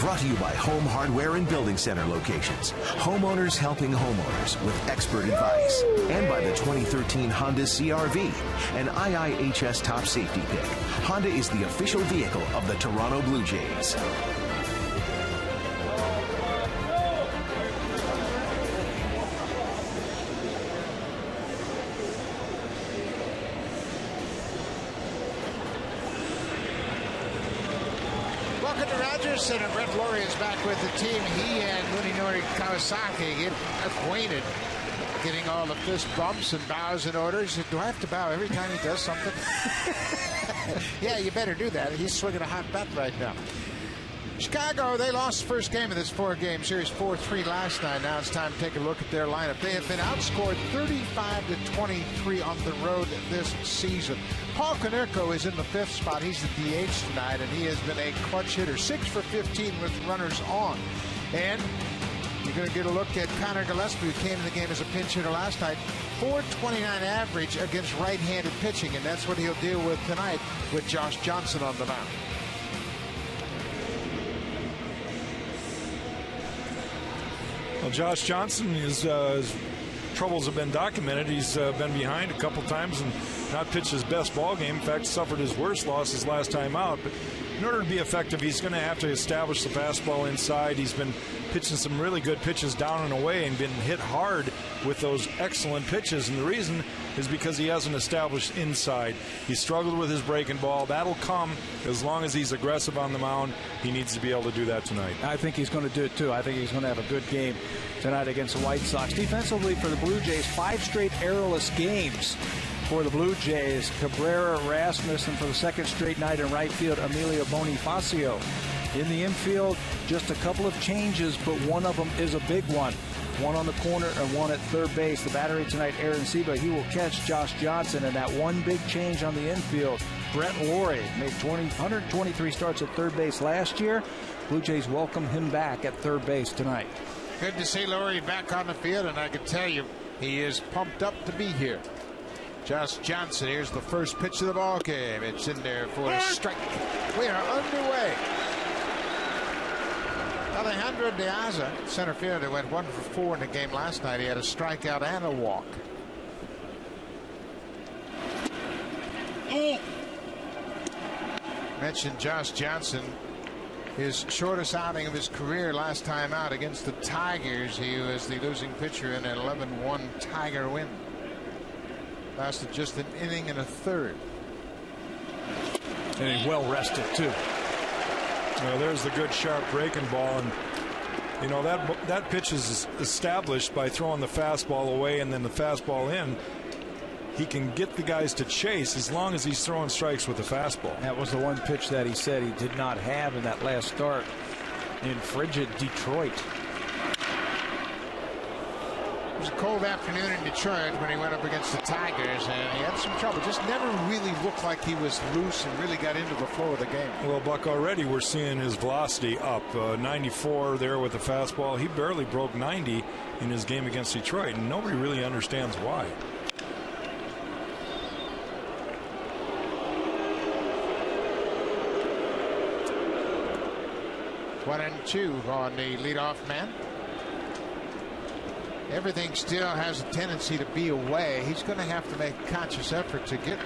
Brought to you by Home Hardware and Building Center locations. Homeowners helping homeowners with expert advice. And by the 2013 Honda CR-V, an IIHS top safety pick. Honda is the official vehicle of the Toronto Blue Jays. Center. Brett Laurie is back with the team. He and Munenori Kawasaki get acquainted, getting all the fist bumps and bows and orders. Do I have to bow every time he does something? Yeah, you better do that. He's swinging a hot bat right now. Chicago, they lost the first game of this four-game series, 4-3 last night. Now it's time to take a look at their lineup. They have been outscored 35-23 on the road this season. Paul Konerko is in the fifth spot. He's the DH tonight, and he has been a clutch hitter, 6 for 15 with runners on. And you're going to get a look at Connor Gillespie, who came in the game as a pinch hitter last night. 4.29 average against right-handed pitching, and that's what he'll deal with tonight with Josh Johnson on the mound. Well, Josh Johnson, his troubles have been documented. He's been behind a couple times and not pitched his best ball game. In fact, suffered his worst loss his last time out. But in order to be effective, he's going to have to establish the fastball inside. He's been pitching some really good pitches down and away and been hit hard with those excellent pitches. And the reason is because he hasn't established inside. He struggled with his breaking ball. That'll come as long as he's aggressive on the mound. He needs to be able to do that tonight. I think he's going to do it too. I think he's going to have a good game tonight against the White Sox. Defensively for the Blue Jays, 5 straight errorless games for the Blue Jays. Cabrera, Rasmus, and for the second straight night in right field, Emilio Bonifacio. In the infield, just a couple of changes, but one of them is a big one. One on the corner and one at third base. The battery tonight, Aaron Seba, he will catch Josh Johnson. And that one big change on the infield, Brett Laurie made 123 starts at third base last year. Blue Jays welcome him back at third base tonight. Good to see Laurie back on the field, and I can tell you he is pumped up to be here. Josh Johnson, here's the first pitch of the ball game. It's in there for a strike. We are underway. Alejandro De Aza, center fielder, went 1 for 4 in the game last night. He had a strikeout and a walk. Mentioned Josh Johnson, his shortest outing of his career last time out against the Tigers. He was the losing pitcher in an 11-1 Tiger win. Lasted just an inning and a third. And he well rested too. Well, there's the good sharp breaking ball, and you know that pitch is established by throwing the fastball away and then the fastball in. He can get the guys to chase as long as he's throwing strikes with the fastball. That was the one pitch that he said he did not have in that last start in frigid Detroit. It was a cold afternoon in Detroit when he went up against the Tigers, and he had some trouble. Just never really looked like he was loose and really got into the flow of the game. Well, Buck, already we're seeing his velocity up. 94 there with the fastball. He barely broke 90 in his game against Detroit, and nobody really understands why. One and two on the leadoff man. Everything still has a tendency to be away. He's going to have to make a conscious effort to get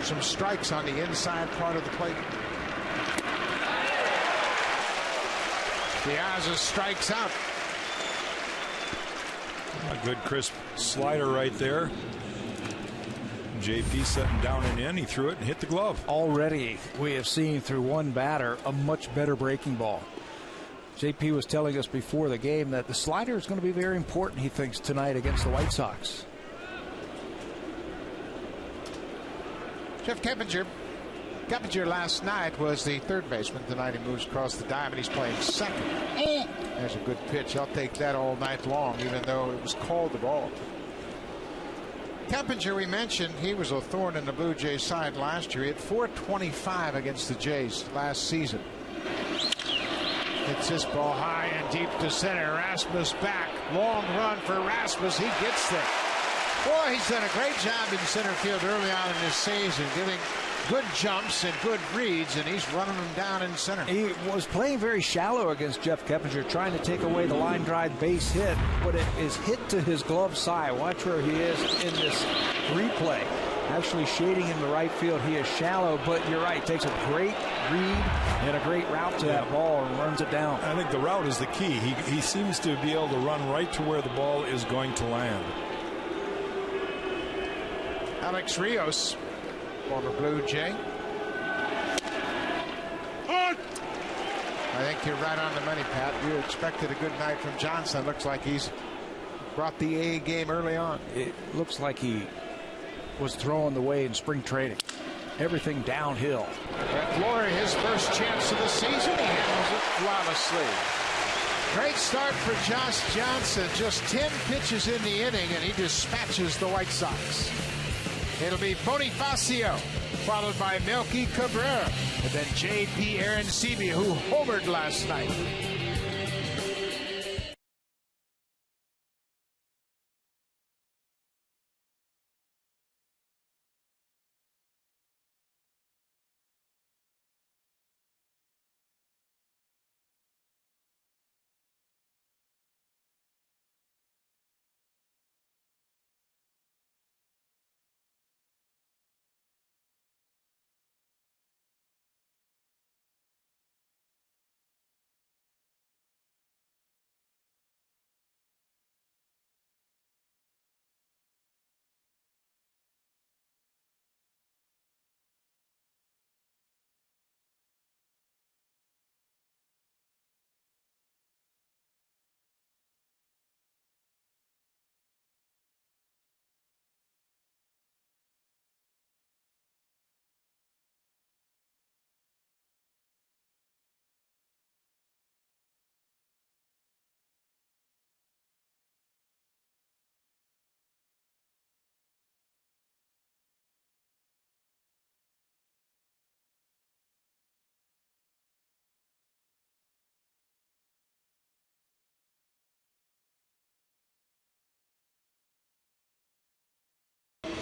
some strikes on the inside part of the plate. Piazza strikes out. A good crisp slider right there. JP setting down and in. He threw it and hit the glove. Already we have seen through one batter a much better breaking ball. JP was telling us before the game that the slider is going to be very important, he thinks, tonight against the White Sox. Jeff Keppinger. Keppinger last night was the third baseman. Tonight he moves across the diamond. He's playing second. There's a good pitch. I'll take that all night long, even though it was called the ball. Keppinger, we mentioned, he was a thorn in the Blue Jays side last year. He had .425 against the Jays last season. Hits this ball high and deep to center. Rasmus back. Long run for Rasmus. He gets there. Boy, he's done a great job in center field early on in this season, giving good jumps and good reads, and he's running them down in center. He was playing very shallow against Jeff Keppinger, trying to take away the line drive base hit, but it is hit to his glove side. Watch where he is in this replay. Actually shading in the right field. He is shallow, but you're right. Takes a great read and a great route to that ball and runs it down. I think the route is the key. He seems to be able to run right to where the ball is going to land. Alex Rios, former Blue Jay. I think you're right on the money, Pat. You expected a good night from Johnson. Looks like he's brought the A game early on. It looks like he was throwing the way in spring training. Everything downhill. Brett Laurie, his first chance of the season, he handles it flawlessly. Great start for Josh Johnson. Just 10 pitches in the inning, and he dispatches the White Sox. It'll be Bonifacio, followed by Melky Cabrera, and then J.P. Arancibia, who homered last night.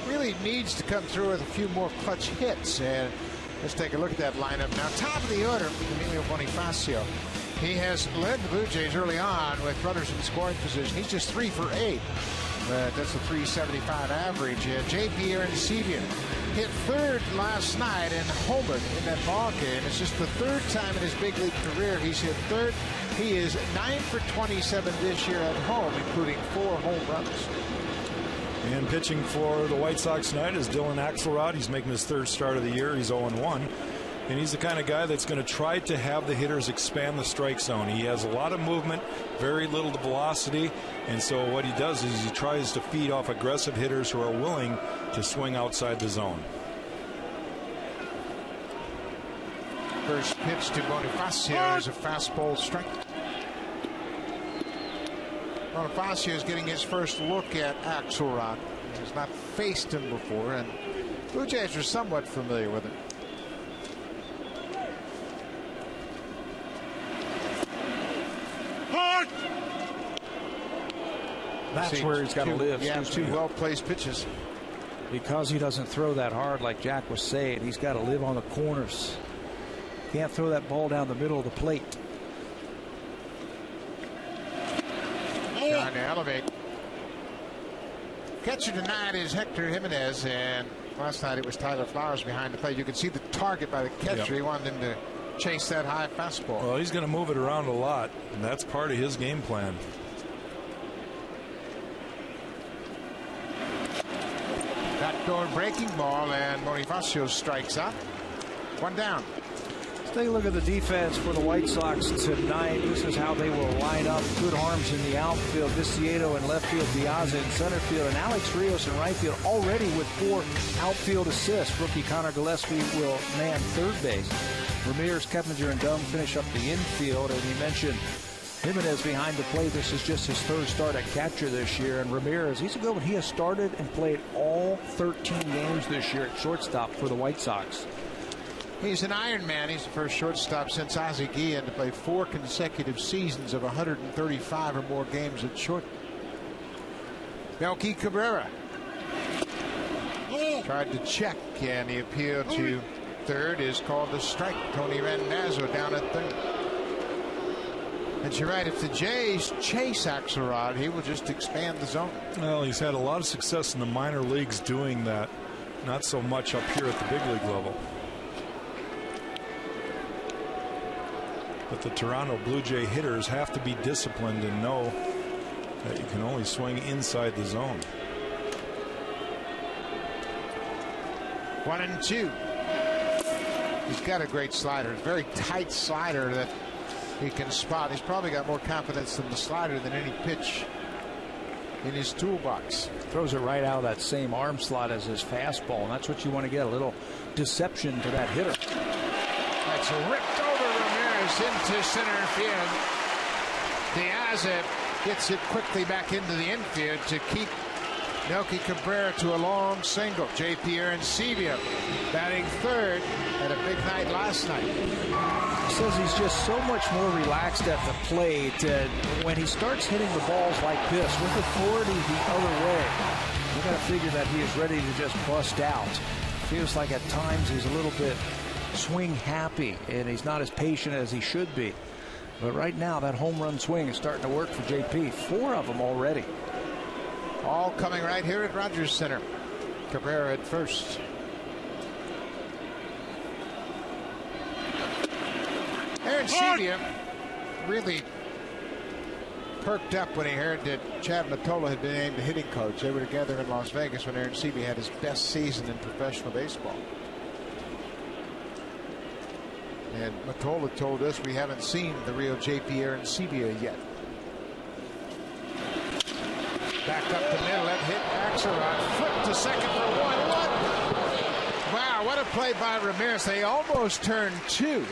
Really needs to come through with a few more clutch hits, and let's take a look at that lineup now. Top of the order, Emilio Bonifacio. He has led the Blue Jays early on with runners in scoring position. He's just 3 for 8. That's a 375 average. J.P. Arancibia hit third last night and homered in that ball game. It's just the third time in his big league career he's hit third. He is 9 for 27 this year at home, including 4 home runs. And pitching for the White Sox tonight is Dylan Axelrod. He's making his 3rd start of the year. He's 0-1. And he's the kind of guy that's going to try to have the hitters expand the strike zone. He has a lot of movement, very little velocity. And so what he does is he tries to feed off aggressive hitters who are willing to swing outside the zone. First pitch to Bonifacio is a fastball strike. Bonifacio is getting his first look at Axelrod. He's not faced him before, and Blue Jays are somewhat familiar with him. That's where he's got to live. Yeah, 2 well-placed pitches. Because he doesn't throw that hard, like Jack was saying, he's got to live on the corners. Can't throw that ball down the middle of the plate. Trying to elevate. Catcher tonight is Hector Jimenez, and last night it was Tyler Flowers behind the plate. You can see the target by the catcher. Yep. He wanted him to chase that high fastball. Well, he's going to move it around a lot, and that's part of his game plan. Backdoor breaking ball, and Bonifacio strikes out. 1 down. Let's take a look at the defense for the White Sox tonight. This is how they will line up. Good arms in the outfield. Viciedo in left field, Diaz in center field, and Alex Rios in right field, already with 4 outfield assists. Rookie Connor Gillespie will man third base. Ramirez, Keppinger, and Dunn finish up the infield. And he mentioned Jimenez behind the plate. This is just his 3rd start at catcher this year. And Ramirez, he's a good one. He has started and played all 13 games this year at shortstop for the White Sox. He's an Iron Man. He's the first shortstop since Ozzie Guillen to play 4 consecutive seasons of 135 or more games at short. Melky Cabrera Tried to check, and the appeal to third is called a strike. Tony Randazzo down at third. And you're right, if the Jays chase Axelrod, he will just expand the zone. Well, he's had a lot of success in the minor leagues doing that. Not so much up here at the big league level. But the Toronto Blue Jay hitters have to be disciplined and know that you can only swing inside the zone. 1-2. He's got a great slider. Very tight slider that he can spot. He's probably got more confidence in the slider than any pitch in his toolbox. Throws it right out of that same arm slot as his fastball, and that's what you want to get, a little deception to that hitter. That's ripped over Ramirez into center field. Diaz gets it quickly back into the infield to keep Melky Cabrera to a long single. J.P. Arancibia batting third at a big night last night. He says he's just so much more relaxed at the plate when he starts hitting the balls like this with authority the other way. You got to figure that he is ready to just bust out. Feels like at times he's a little bit swing happy and he's not as patient as he should be. But right now that home run swing is starting to work for JP. 4 of them already. All coming right here at Rogers Center. Cabrera at first. Arancibia really perked up when he heard that Chad Mottola had been named the hitting coach. They were together in Las Vegas when Arancibia had his best season in professional baseball. And Mottola told us we haven't seen the real J.P. Arancibia yet. Back up the middle, that hit Axelrod. Flip to second for 1-1. Wow, what a play by Ramirez. They almost turned 2.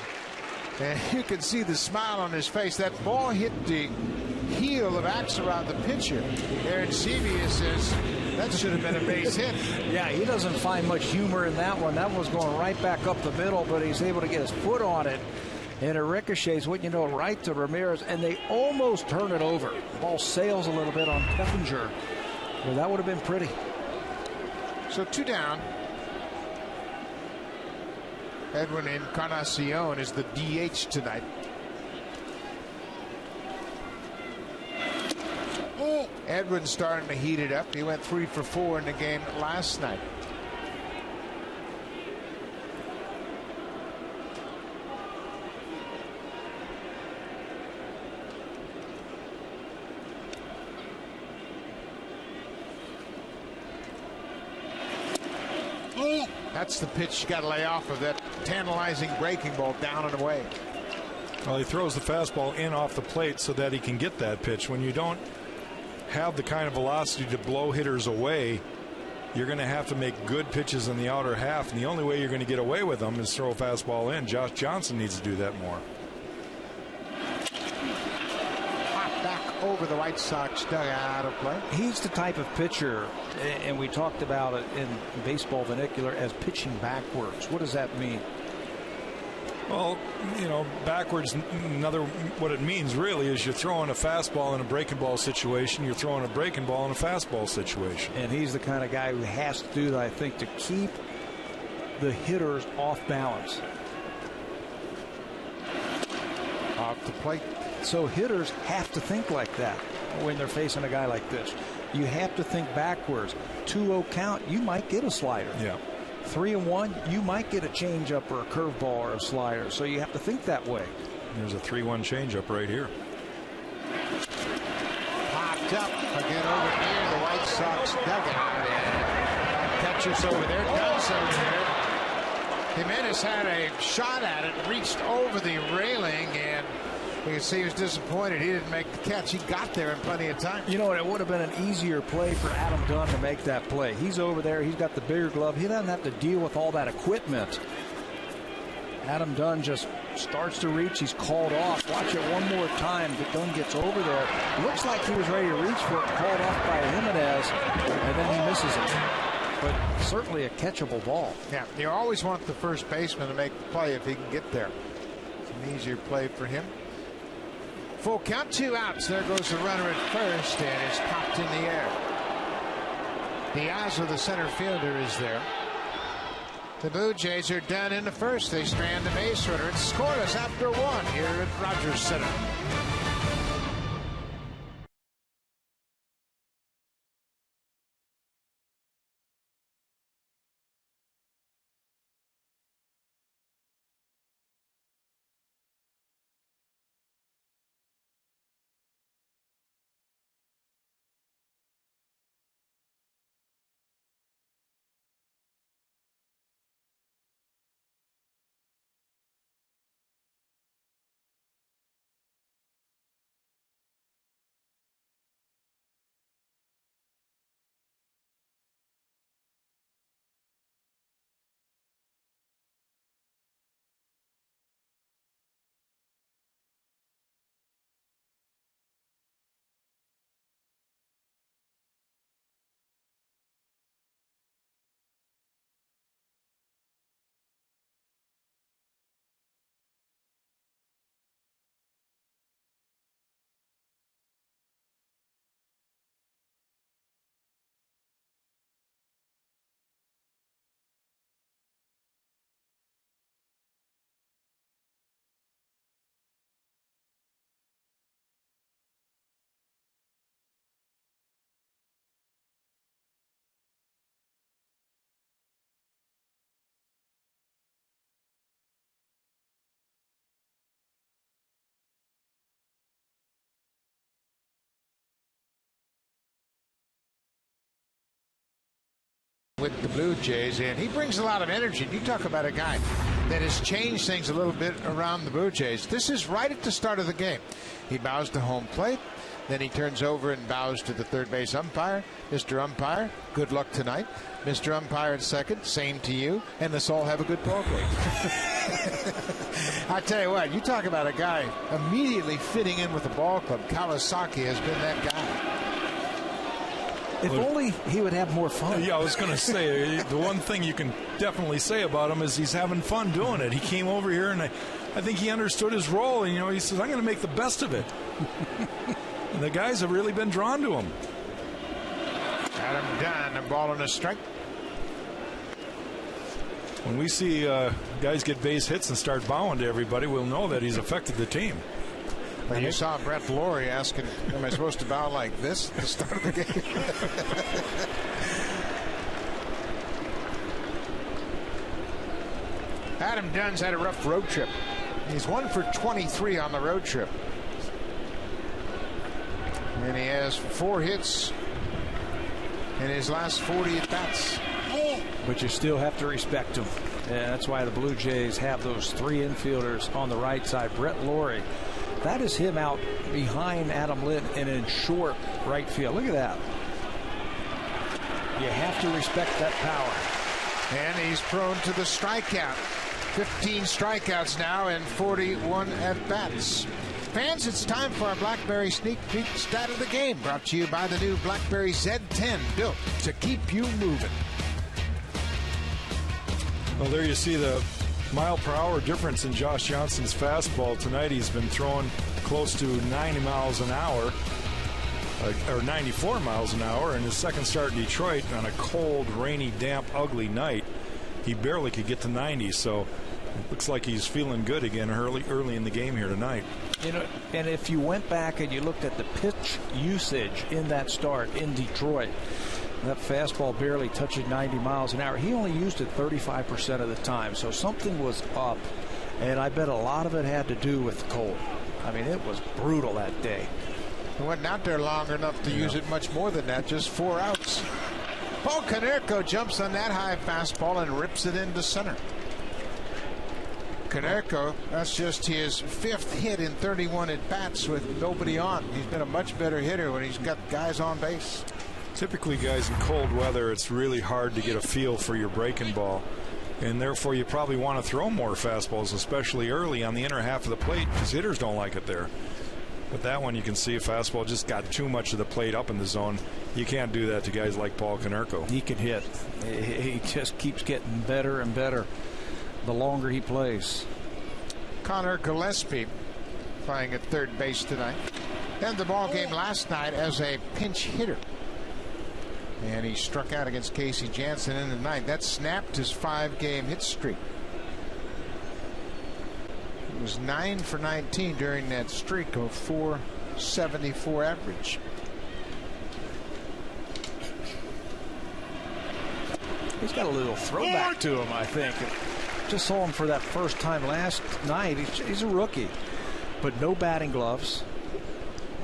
And you can see the smile on his face. That ball hit the heel of Axelrod, the pitcher. Arancibia says that should have been a base hit. Yeah, he doesn't find much humor in that one. That was going right back up the middle, but he's able to get his foot on it. And it ricochets, what you know, right to Ramirez, and they almost turn it over. The ball sails a little bit on Clevenger. Well, that would have been pretty. So 2 down. Edwin Encarnacion is the DH tonight. Edwin's starting to heat it up. He went 3 for 4 in the game last night. That's the pitch you got to lay off of, that tantalizing breaking ball down and away. Well, he throws the fastball in off the plate so that he can get that pitch. When you don't have the kind of velocity to blow hitters away, you're going to have to make good pitches in the outer half, and the only way you're going to get away with them is throw a fastball in. Josh Johnson needs to do that more. Hot back over the White Sox dugout of play. He's the type of pitcher, and we talked about it in baseball vernacular as pitching backwards. What does that mean? Well, you know, backwards, what it means really is you're throwing a fastball in a breaking ball situation, you're throwing a breaking ball in a fastball situation. And he's the kind of guy who has to do that, I think, to keep the hitters off balance. Off the plate. So hitters have to think like that when they're facing a guy like this. You have to think backwards. 2-0 count, you might get a slider. Yeah. 3-1, you might get a changeup or a curveball or a slider. So you have to think that way. There's a 3-1 changeup right here. Popped up again over near the White Sox dugout. Catcher's over there, Dunn's over there. Jimenez had a shot at it, reached over the railing, and you can see he was disappointed. He didn't make the catch. He got there in plenty of time. You know, it would have been an easier play for Adam Dunn to make that play. He's over there. He's got the bigger glove. He doesn't have to deal with all that equipment. Adam Dunn just starts to reach. He's called off. Watch it one more time. But Dunn gets over there. Looks like he was ready to reach for it. Called off by Jimenez, and then he misses it. But certainly a catchable ball. Yeah, you always want the first baseman to make the play if he can get there. It's an easier play for him. Full count, 2 outs. There goes the runner at first, and it's popped in the air. Diaz, the center fielder, is there. The Blue Jays are down in the first. They strand the base runner. It's scoreless after 1 here at Rogers Center. With the Blue Jays, and he brings a lot of energy. You talk about a guy that has changed things a little bit around the Blue Jays. This is right at the start of the game. He bows to home plate, then he turns over and bows to the third base umpire. Mr. Umpire, good luck tonight. Mr. Umpire at second, same to you, and let's all have a good ball game. I tell you what, you talk about a guy immediately fitting in with the ball club. Kawasaki has been that guy. If only he would have more fun. Yeah, I was going to say, the one thing you can definitely say about him is he's having fun doing it. He came over here, and I think he understood his role. And, he says, I'm going to make the best of it. And the guys have really been drawn to him. Adam Dunn, a ball and a strike. When we see guys get base hits and start bowing to everybody, we'll know that he's affected the team. When you saw Brett Laurie asking, am I supposed to bow like this at the start of the game? Adam Dunn's had a rough road trip. He's 1 for 23 on the road trip. And he has 4 hits in his last 40 at-bats. But you still have to respect him. And that's why the Blue Jays have those 3 infielders on the right side. Brett Laurie. That is him out behind Adam Lind and in short right field. Look at that. You have to respect that power. And he's prone to the strikeout. 15 strikeouts now and 41 at-bats. Fans, it's time for our BlackBerry Sneak Peek Stat of the Game, brought to you by the new BlackBerry Z10, built to keep you moving. Well, there you see the mile-per-hour difference in Josh Johnson's fastball. Tonight he's been throwing close to 90 miles an hour, or 94 miles an hour. In his second start in Detroit on a cold, rainy, damp, ugly night, he barely could get to 90. So it looks like he's feeling good again early in the game here tonight. And if you went back and you looked at the pitch usage in that start in Detroit, that fastball barely touching 90 miles an hour. He only used it 35% of the time, so something was up, and I bet a lot of it had to do with the cold. I mean, it was brutal that day. He wasn't out there long enough to use it much more than that, just 4 outs. Paul Konerko jumps on that high fastball and rips it into center. Konerko, that's just his 5th hit in 31 at-bats with nobody on. He's been a much better hitter when he's got guys on base. Typically, guys, in cold weather, it's really hard to get a feel for your breaking ball, and therefore you probably want to throw more fastballs, especially early on the inner half of the plate, because hitters don't like it there. But that one, you can see a fastball just got too much of the plate up in the zone. You can't do that to guys like Paul Konerko. He can hit. He just keeps getting better and better the longer he plays. Connor Gillespie playing at third base tonight. And the ball game last night as a pinch hitter. And he struck out against Casey Janssen in the ninth. That snapped his 5-game hit streak. It was 9 for 19 during that streak of 474 average. He's got a little throwback to him, I think. Just saw him for that first time last night. He's a rookie, but no batting gloves.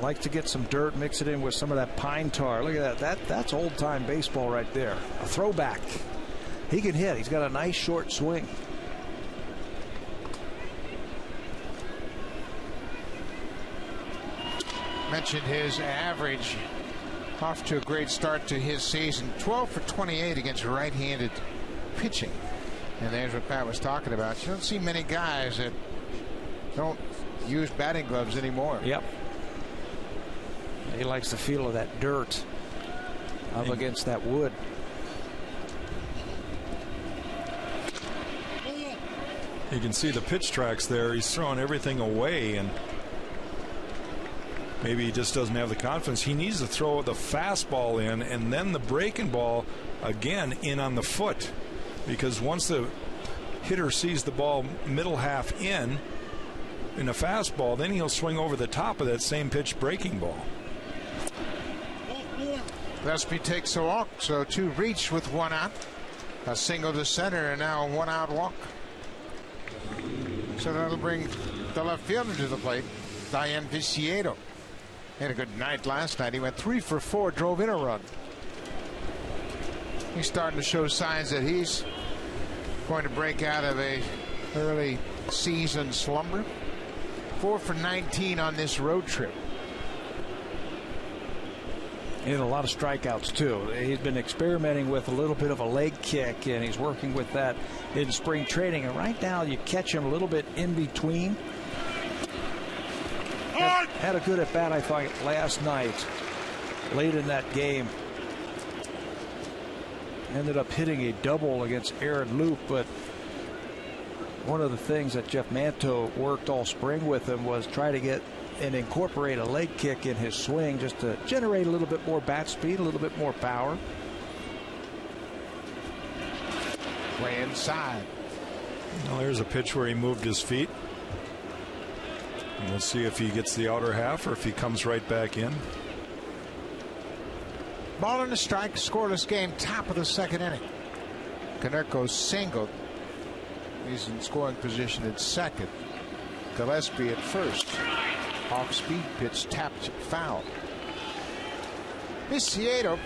Like to get some dirt, mix it in with some of that pine tar. Look at that. That's old-time baseball right there. A throwback. He can hit. He's got a nice short swing. Mentioned his average. Off to a great start to his season. 12 for 28 against right-handed pitching. And there's what Pat was talking about. You don't see many guys that don't use batting gloves anymore. Yep. He likes the feel of that dirt up against that wood. You can see the pitch tracks there. He's throwing everything away, and maybe he just doesn't have the confidence. He needs to throw the fastball in and then the breaking ball again in on the foot, because once the hitter sees the ball middle half in a fastball, then he'll swing over the top of that same pitch breaking ball. Gillespie takes a walk, so 2 reach with 1 out. A single to center, and now a 1-out walk. So that'll bring the left fielder to the plate, Dayan Viciedo. Had a good night last night. He went 3 for 4, drove in a run. He's starting to show signs that he's going to break out of a early season slumber. 4 for 19 on this road trip. And a lot of strikeouts too. He's been experimenting with a little bit of a leg kick, and he's working with that in spring training. And right now you catch him a little bit in between. Had a good at bat, I thought, last night, late in that game. Ended up hitting a double against Aaron Loop, but one of the things that Jeff Manto worked all spring with him was try to get and incorporate a leg kick in his swing just to generate a little bit more bat speed, a little bit more power. Way inside. Well, there's a pitch where he moved his feet. And we'll see if he gets the outer half or if he comes right back in. Ball and a strike, scoreless game, top of the 2nd inning. Konerko singled. He's in scoring position at second. Gillespie at first. Off-speed pitch tapped foul. Viciedo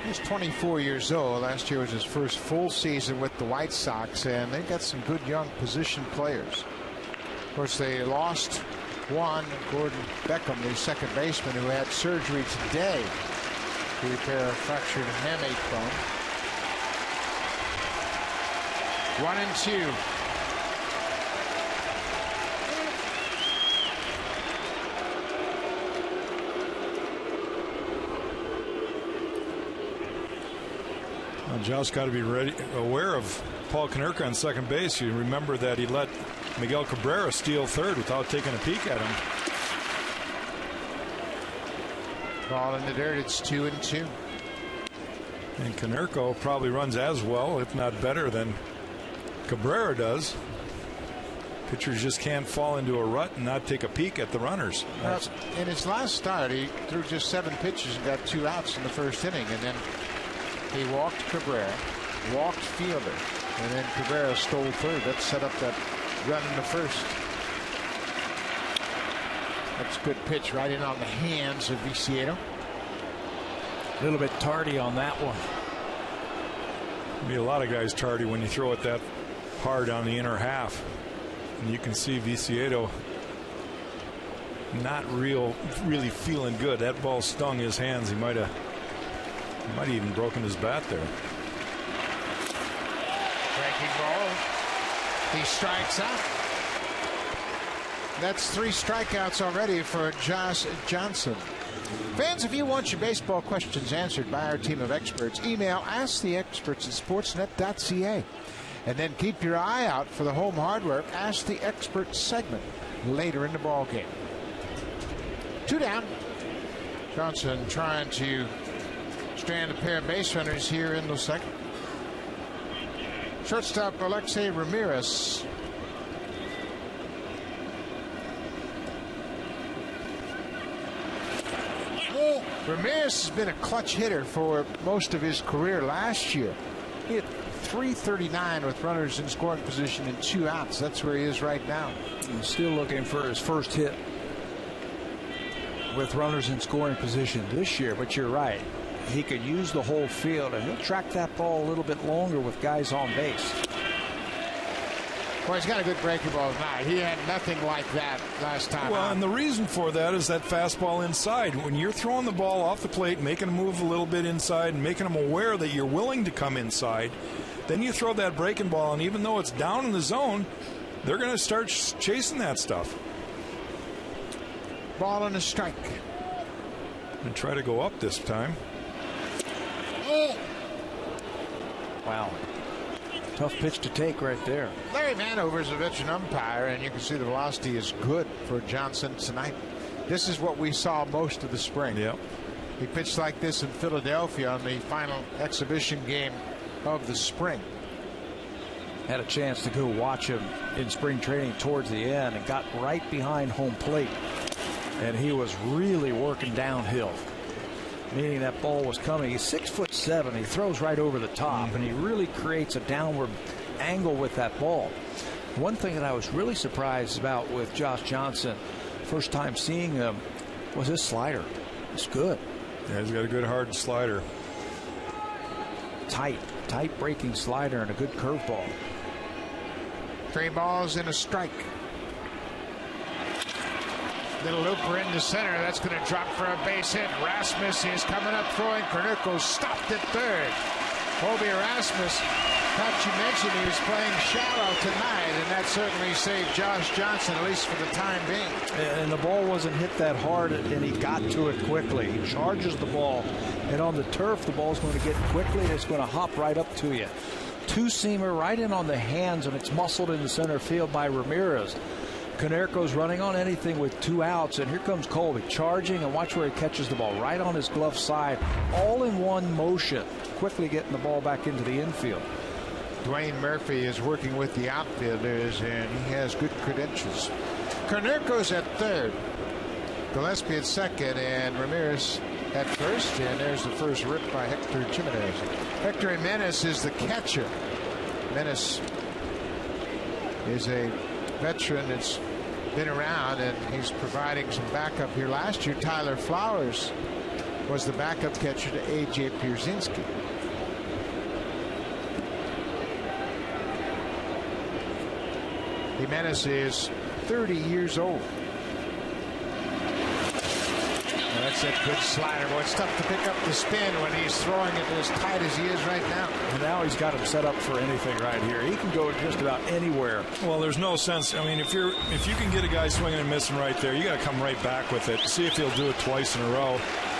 is 24 years old. Last year was his first full season with the White Sox, and they've got some good young position players. Of course, they lost one, Gordon Beckham, the second baseman, who had surgery today to repair a fractured hamate bone. 1-2. Josh got to be aware of Paul Konerko on second base. You remember that he let Miguel Cabrera steal third without taking a peek at him. Ball in the dirt. It's 2-2. And Konerko probably runs as well, if not better, than Cabrera does. Pitchers just can't fall into a rut and not take a peek at the runners. In his last start, he threw just 7 pitches and got 2 outs in the first inning, and then he walked Cabrera, walked Fielder, and then Cabrera stole third. That set up that run in the first. That's a good pitch right in on the hands of Viciedo. A little bit tardy on that one. Be a lot of guys tardy when you throw it that hard on the inner half. And you can see Viciedo not really feeling good. That ball stung his hands. He might have even broken his bat there. Breaking ball. He strikes out. That's 3 strikeouts already for Josh Johnson. Fans, if you want your baseball questions answered by our team of experts, email asktheexperts@sportsnet.ca. And then keep your eye out for the home hardware Ask the Expert segment later in the ball game. 2 down. Johnson trying to strand a pair of base runners here in the second. Shortstop Alexei Ramirez. Ramirez has been a clutch hitter for most of his career. Last year, he hit .339 with runners in scoring position and 2 outs. That's where he is right now. He's still looking for his first hit with runners in scoring position this year, but you're right. He could use the whole field, and he'll track that ball a little bit longer with guys on base. Well, he's got a good breaking ball tonight. He had nothing like that last time. Well, out. and the reason for that is that fastball inside. When you're throwing the ball off the plate, making them move a little bit inside, and making them aware that you're willing to come inside, then you throw that breaking ball, and even though it's down in the zone, they're going to start chasing that stuff. Ball and a strike. And try to go up this time. Wow. Tough pitch to take right there. Larry Manover is a veteran umpire, and you can see the velocity is good for Johnson tonight. This is what we saw most of the spring. Yep. He pitched like this in Philadelphia on the final exhibition game of the spring. Had a chance to go watch him in spring training towards the end and got right behind home plate. And he was really working downhill, meaning that ball was coming. He's 6'7". He throws right over the top, and he really creates a downward angle with that ball. One thing that I was really surprised about with Josh Johnson, first time seeing him, was his slider. It's good. Yeah, he's got a good hard slider. Tight breaking slider and a good curveball. 3 balls and a strike. Little looper into center. That's going to drop for a base hit. Rasmus is coming up throwing. Konerko stopped at third. Colby Rasmus, thought you mentioned he was playing shallow tonight, and that certainly saved Josh Johnson, at least for the time being. And the ball wasn't hit that hard, and he got to it quickly. He charges the ball, and on the turf, the ball's going to get quickly, and it's going to hop right up to you. Two-seamer right in on the hands, and it's muscled in the center field by Ramirez. Konerko's running on anything with 2 outs, and here comes Colby charging, and watch where he catches the ball right on his glove side, all in one motion, quickly getting the ball back into the infield. Dwayne Murphy is working with the outfielders, and he has good credentials. Konerko's at third, Gillespie at second, and Ramirez at first, and there's the first rip by Hector Jimenez. Hector Jimenez is the catcher. Jimenez is a veteran that's been around, and he's providing some backup here. Last year, Tyler Flowers was the backup catcher to A.J. Pierzynski. Jimenez is 30 years old. Well, that's a good slider. Boy, it's tough to pick up the spin when he's throwing it as tight as he is right now. And now he's got him set up for anything right here. He can go just about anywhere. Well, there's no sense. I mean, if you can get a guy swinging and missing right there, you got to come right back with it. See if he'll do it twice in a row.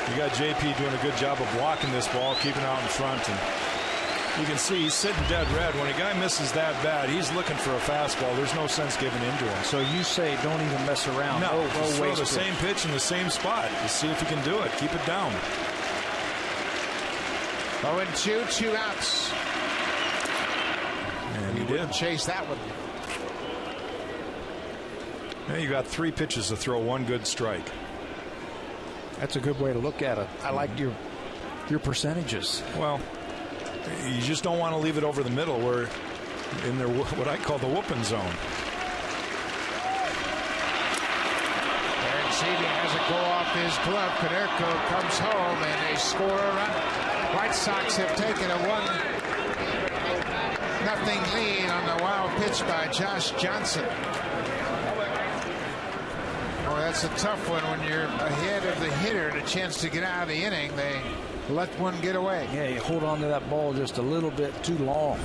You got JP doing a good job of blocking this ball, keeping it out in front, and you can see he's sitting dead red. When a guy misses that bad, he's looking for a fastball. There's no sense giving in to him. So you say don't even mess around. No, just throw the same pitch in the same spot. Just see if you can do it. Keep it down. 0-2, 2 outs. And he did. Chase that one. Yeah, you got 3 pitches to throw, 1 good strike. That's a good way to look at it. I like your percentages. Well, you just don't want to leave it over the middle where in their what I call the whooping zone. Aaron Seavey has it go off his glove. Konerko comes home, and they score a run. White Sox have taken a 1-0 lead on the wild pitch by Josh Johnson. Boy, that's a tough one when you're ahead of the hitter and a chance to get out of the inning. They let one get away. Yeah, you hold on to that ball just a little bit too long.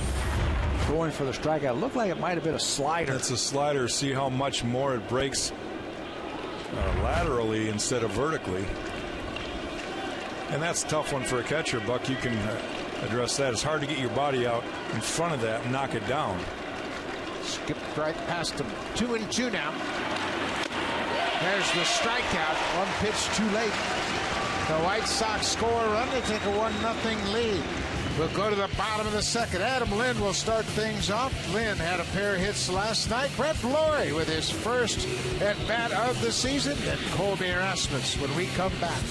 Going for the strikeout. Looked like it might have been a slider. That's a slider. See how much more it breaks laterally instead of vertically. And that's a tough one for a catcher, Buck. You can address that. It's hard to get your body out in front of that and knock it down. Skipped right past him. 2-2 now. There's the strikeout. 1 pitch too late. The White Sox score a run to take a 1-0 lead. We'll go to the bottom of the second. Adam Lind will start things off. Lind had a pair of hits last night. Brett Laurie with his first at-bat of the season. And Colby Rasmus when we come back.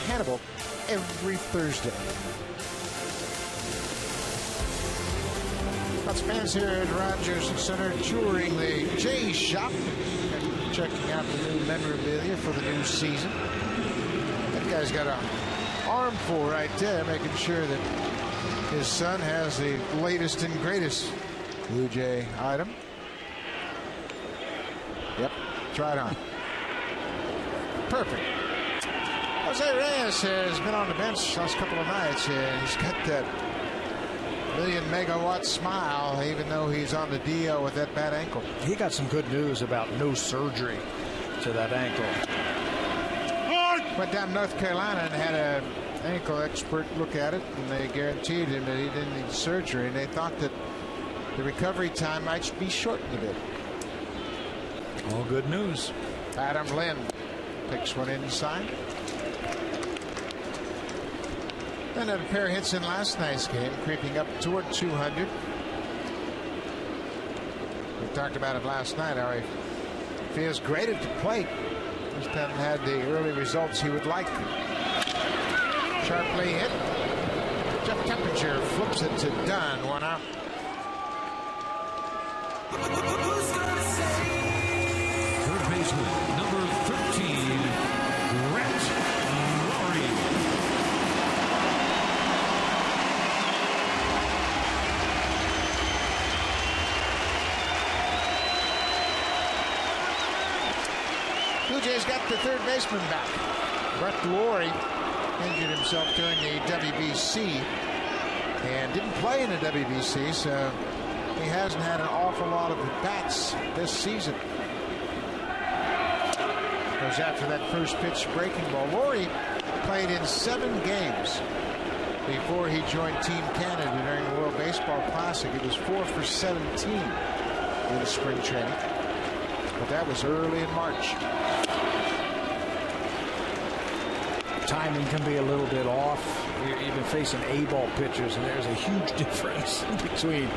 Hannibal every Thursday. Lots of fans here at Rogers Center touring the J shop, checking out the new memorabilia for the new season. That guy's got an armful right there, making sure that his son has the latest and greatest Blue Jay item. Yep, try it on. Perfect. Jose Reyes has been on the bench last couple of nights, and he's got that million megawatt smile, even though he's on the DL with that bad ankle. He got some good news about no surgery to that ankle. Went down to North Carolina and had an ankle expert look at it, and they guaranteed him that he didn't need surgery, and they thought that the recovery time might be shortened a bit. All good news. Adam Lind picks one inside. Then had a pair of hits in last night's game, creeping up toward 200. We talked about it last night, how he feels great at the plate. Just hasn't had the early results he would like. Sharply hit. Jeff Tempinger flips it to Dunn, 1 out. Third baseman, number 13, Brett Laurie. Blue Jays got the third baseman back. Brett Laurie injured himself during the WBC and didn't play in the WBC, so he hasn't had an awful lot of bats this season. Goes after that first pitch breaking ball. Laurie played in 7 games before he joined Team Canada during the World Baseball Classic. It was 4 for 17 in spring training, but that was early in March. Timing can be a little bit off. You're even facing A-ball pitchers, and there's a huge difference between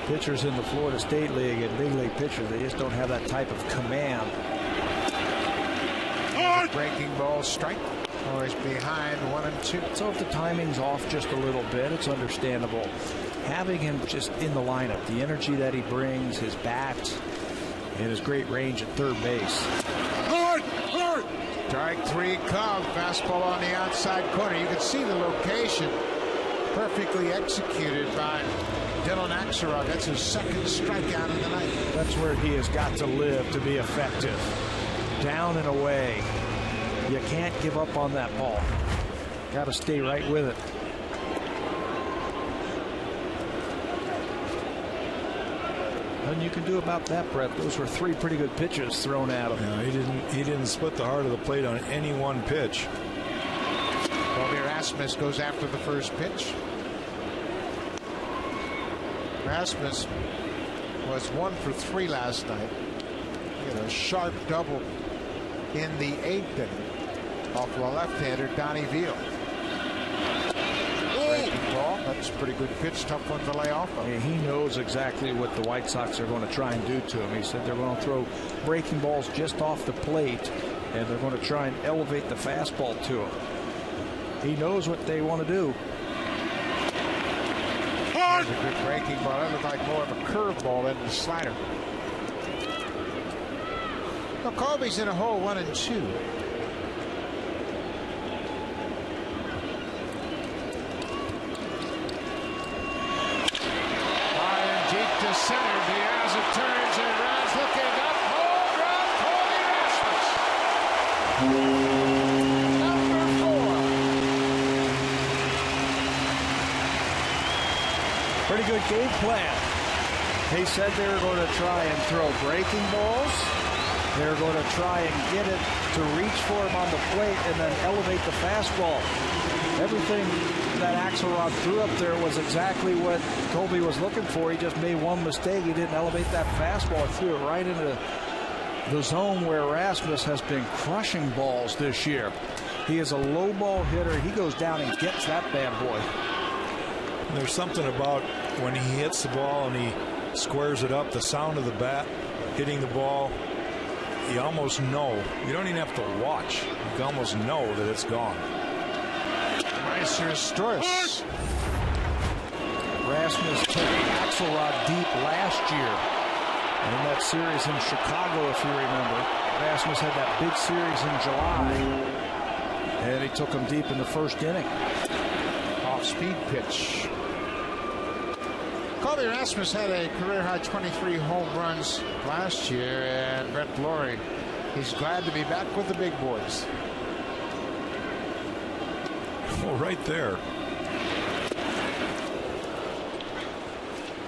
pitchers in the Florida State League and big league pitchers. They just don't have that type of command. Breaking ball strike. Always behind 1-2. So if the timing's off just a little bit, it's understandable. Having him just in the lineup, the energy that he brings, his bat, and his great range at third base. Strike 3 called. Fastball on the outside corner. You can see the location perfectly executed by Dylan Axelrod. That's his second strikeout of the night. That's where he has got to live to be effective. Down and away. You can't give up on that ball. Got to stay right with it. Nothing you can do about that, Brett. Those were 3 pretty good pitches thrown at him. Yeah, he didn't split the heart of the plate on any one pitch. Colby Rasmus goes after the first pitch. Rasmus was 1 for 3 last night. He had a sharp double in the 8th inning off the left-hander Donnie Veal. Breaking ball. That's a pretty good pitch. Tough one to lay off of. Yeah, he knows exactly what the White Sox are going to try and do to him. He said they're going to throw breaking balls just off the plate, and they're going to try and elevate the fastball to him. He knows what they want to do. There's a good breaking ball. That looked like more of a curveball than the slider. Well, Colby's in a hole 1 and 2. To center, Diaz turns and runs, looking up, home run, Colby Rasmus. Number 4. Pretty good game plan. They said they were going to try and throw breaking balls. They were going to try and get it to reach for him on the plate and then elevate the fastball. Everything that Axelrod threw up there was exactly what Colby was looking for. He just made one mistake. He didn't elevate that fastball. He threw it right into the zone where Rasmus has been crushing balls this year. He is a low ball hitter. He goes down and gets that bad boy. There's something about when he hits the ball and he squares it up, the sound of the bat hitting the ball, you almost know. You don't even have to watch. You can almost know that it's gone. Storis. Rasmus took Axelrod deep last year. And in that series in Chicago, if you remember, Rasmus had that big series in July. And he took him deep in the first inning. Off-speed pitch. Colby Rasmus had a career-high 23 home runs last year, and Brett Laurie, he's glad to be back with the big boys. Oh, right there.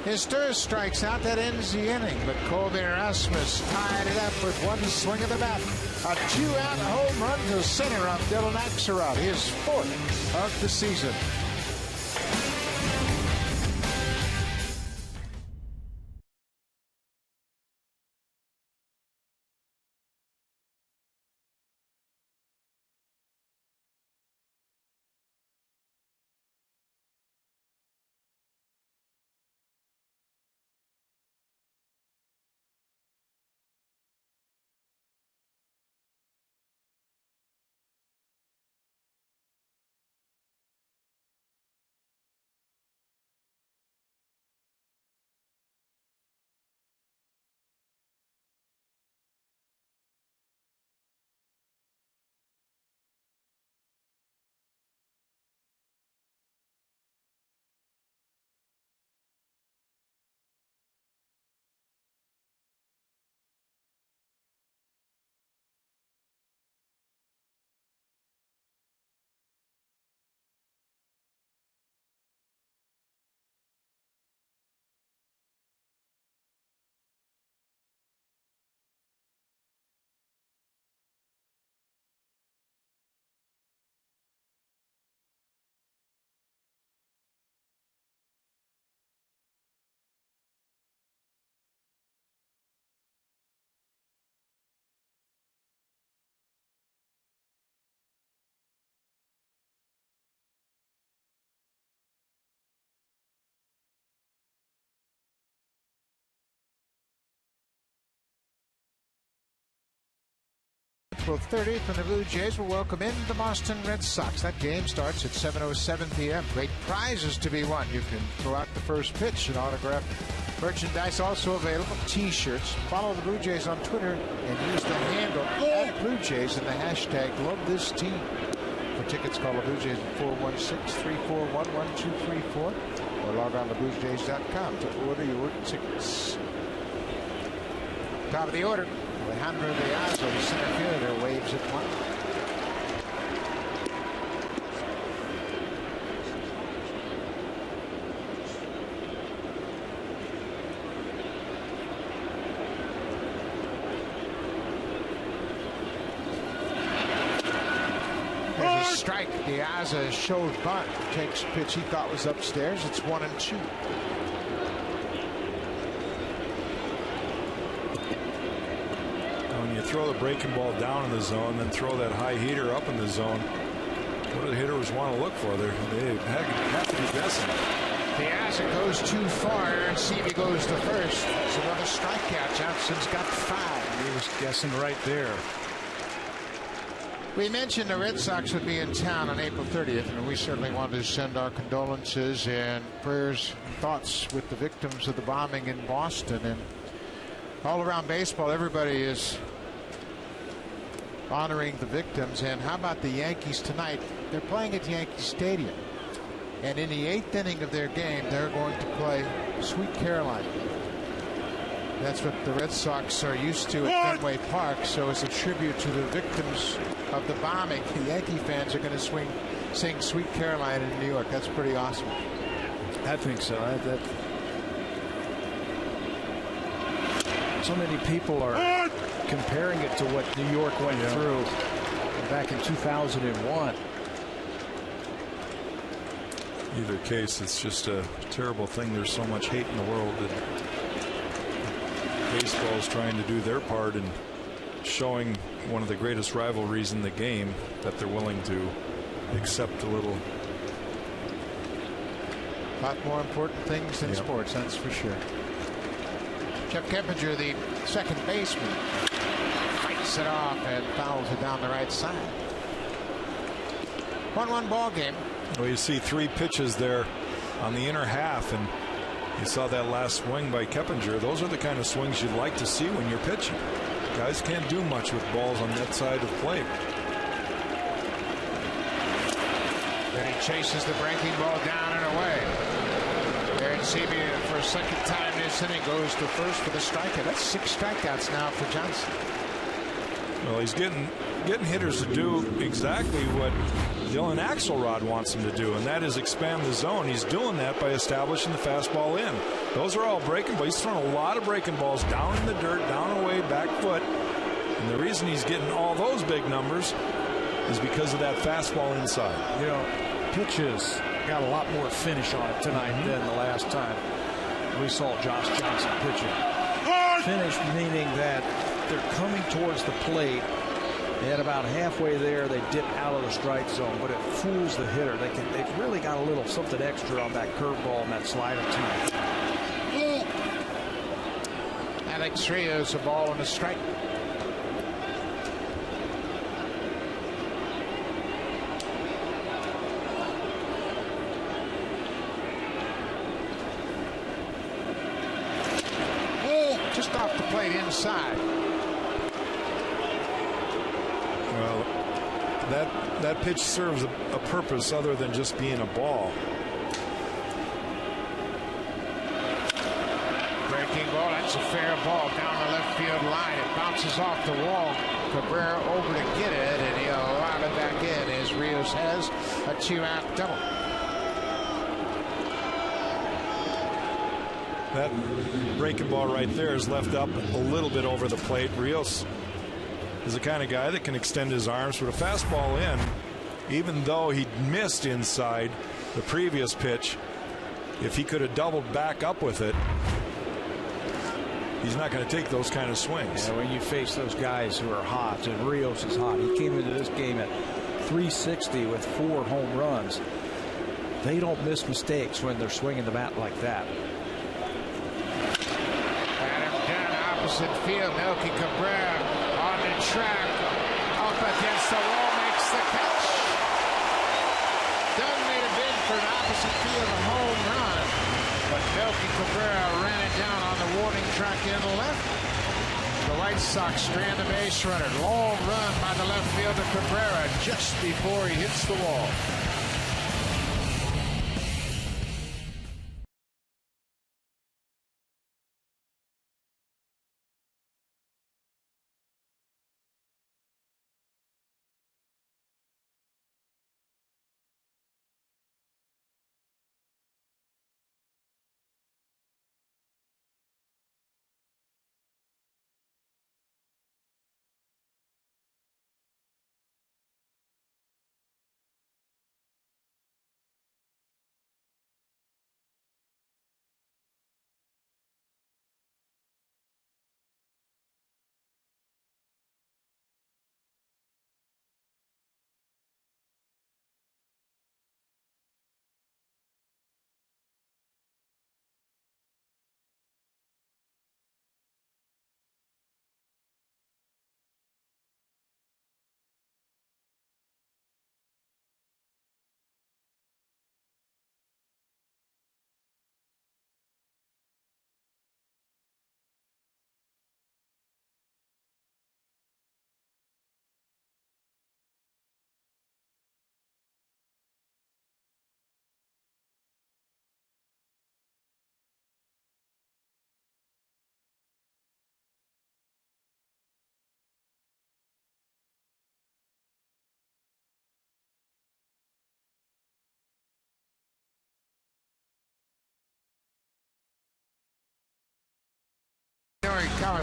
His Storis strikes out. That ends the inning, but Colby Rasmus tied it up with one swing of the bat. A 2-out home run to center on Dylan Axelrod, his 4th of the season. April 30th, and the Blue Jays will welcome in the Boston Red Sox. That game starts at 7:07 p.m. Great prizes to be won. You can throw out the first pitch and autograph merchandise also available. T-shirts. Follow the Blue Jays on Twitter and use the handle @Blue Jays and the hashtag #LoveThisTeam. For tickets, call the Blue Jays at 416-341-1234 or log on to BlueJays.com to order your tickets. Top of the order. Alejandro Diaz, the center fielder, waves at one. strike. Diaz showed bunt. Takes pitch he thought was upstairs. It's 1-2. When you throw the breaking ball down in the zone, then throw that high heater up in the zone, what do the hitters want to look for? They have to be guessing. Piazza goes too far, and Seavey goes to first. It's another strikeout. Johnson's got 5. He was guessing right there. We mentioned the Red Sox would be in town on April 30th, and we certainly wanted to send our condolences and prayers and thoughts with the victims of the bombing in Boston. And all around baseball, everybody is honoring the victims. And how about the Yankees tonight? They're playing at Yankee Stadium. And in the 8th inning of their game, they're going to play Sweet Caroline. That's what the Red Sox are used to at Fenway Park. So as a tribute to the victims of the bombing, the Yankee fans are going to sing Sweet Caroline in New York. That's pretty awesome. I think so. So many people are comparing it to what New York went through back in 2001. Either case, it's just a terrible thing. There's so much hate in the world that baseball is trying to do their part in showing one of the greatest rivalries in the game, that they're willing to accept a little. A lot more important things in sports, that's for sure. Jeff Keppinger, the second baseman, fights it off and fouls it down the right side. 1-1 ball game. Well, you see 3 pitches there on the inner half, and you saw that last swing by Keppinger. Those are the kind of swings you'd like to see when you're pitching. Guys can't do much with balls on that side of the plate. Then he chases the breaking ball down and away. Aaron Seavey, for a second time this inning, goes to first for the strikeout. That's 6 strikeouts now for Johnson. Well, he's getting hitters to do exactly what Dylan Axelrod wants him to do, and that is expand the zone. He's doing that by establishing the fastball in. Those are all breaking balls. He's throwing a lot of breaking balls down in the dirt, down away, back foot. And the reason he's getting all those big numbers is because of that fastball inside. You know, pitches got a lot more finish on it tonight than the last time we saw Josh Johnson pitching. Finish meaning that they're coming towards the plate, and about halfway there they dip out of the strike zone, but it fools the hitter. They've really got a little something extra on that curveball and that slider too. Alex Rios, a ball and a strike. Just off the plate inside. Well, that pitch serves a purpose other than just being a ball. Breaking ball, that's a fair ball down the left field line. It bounces off the wall. Cabrera over to get it, and he'll lob it back in as Rios has a 2-out double. That breaking ball right there is left up a little bit over the plate. Rios is the kind of guy that can extend his arms with a fastball in, even though he missed inside the previous pitch. If he could have doubled back up with it, he's not going to take those kind of swings. Yeah, when you face those guys who are hot, and Rios is hot. He came into this game at 360 with 4 home runs. They don't miss mistakes when they're swinging the bat like that. Opposite field, Melky Cabrera on the track, up against the wall, makes the catch. Dunn made a bid for an opposite field home run, but Melky Cabrera ran it down on the warning track in the left. The White Sox strand the base runner. Long run by the left fielder Cabrera just before he hits the wall.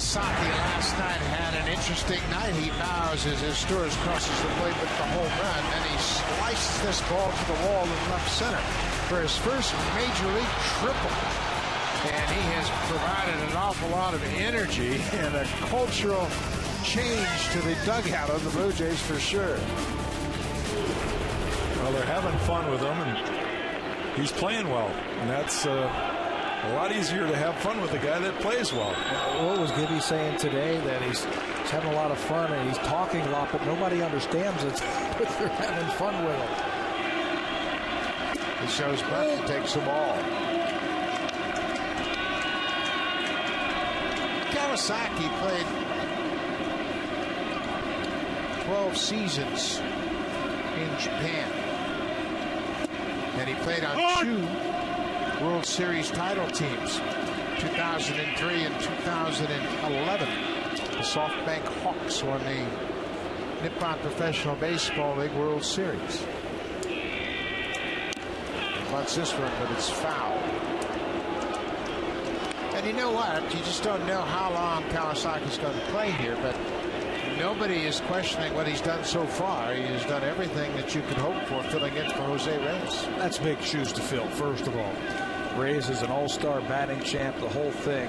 Kawasaki last night had an interesting night. He bows as his Stores crosses the plate with the home run, and he slices this ball to the wall in left center for his first major league triple. And he has provided an awful lot of energy and a cultural change to the dugout of the Blue Jays for sure. Well, they're having fun with him, and he's playing well, and that's a lot easier to have fun with a guy that plays well. What was Gibby saying today? That he's having a lot of fun and he's talking a lot, but nobody understands it. But they're having fun with him. He shows butt and takes the ball. Kawasaki played 12 seasons in Japan, and he played on 2 World Series title teams, 2003 and 2011. The SoftBank Hawks won the Nippon Professional Baseball League World Series. Wants this one, but it's foul. And you know what? You just don't know how long Kawasaki's going to play here, but nobody is questioning what he's done so far. He has done everything that you could hope for, filling in for Jose Reyes. That's big shoes to fill, first of all. Reyes is an all-star batting champ, the whole thing.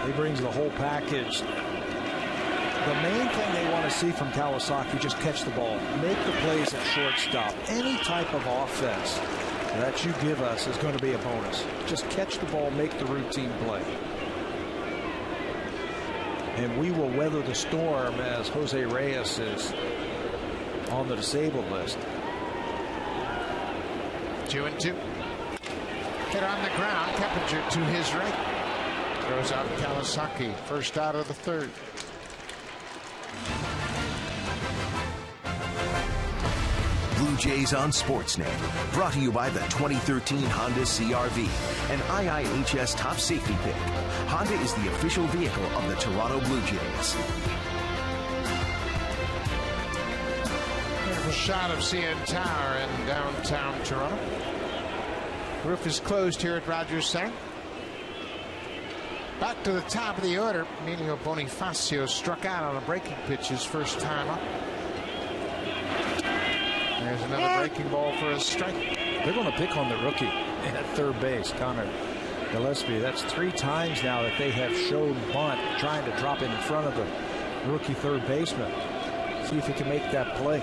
He brings the whole package. The main thing they want to see from Kawasaki, just catch the ball, make the plays at shortstop. Any type of offense that you give us is going to be a bonus. Just catch the ball, make the routine play. And we will weather the storm as Jose Reyes is on the disabled list. 2-2. Hit on the ground. Keppinger to his right. Throws out Kawasaki. First out of the third. Blue Jays on Sportsnet. Brought to you by the 2013 Honda CR-V, an IIHS top safety pick. Honda is the official vehicle of the Toronto Blue Jays. Beautiful shot of CN Tower in downtown Toronto. Roof is closed here at Rogers Center. Back to the top of the order. Emilio Bonifacio struck out on a breaking pitch his first time up. There's another breaking ball for a strike. They're going to pick on the rookie at third base, Connor Gillespie. That's 3 times now that they have showed bunt, trying to drop in front of the rookie third baseman. See if he can make that play.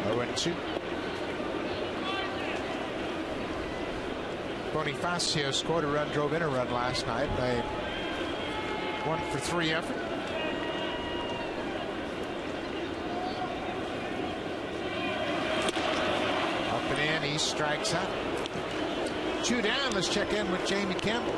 0-2. Bonifacio scored a run, drove in a run last night by 1-for-3 effort. Up and in, he strikes out. 2 down. Let's check in with Jamie Campbell.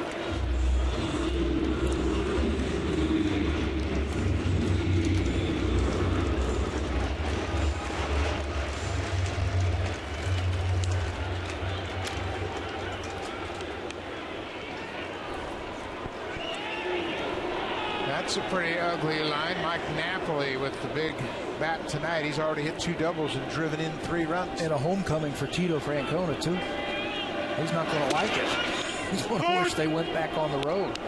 That's a pretty ugly line. Mike Napoli with the big bat tonight. He's already hit 2 doubles and driven in 3 runs. And a homecoming for Tito Francona, too. He's not going to like it. He's going to wish they went back on the road.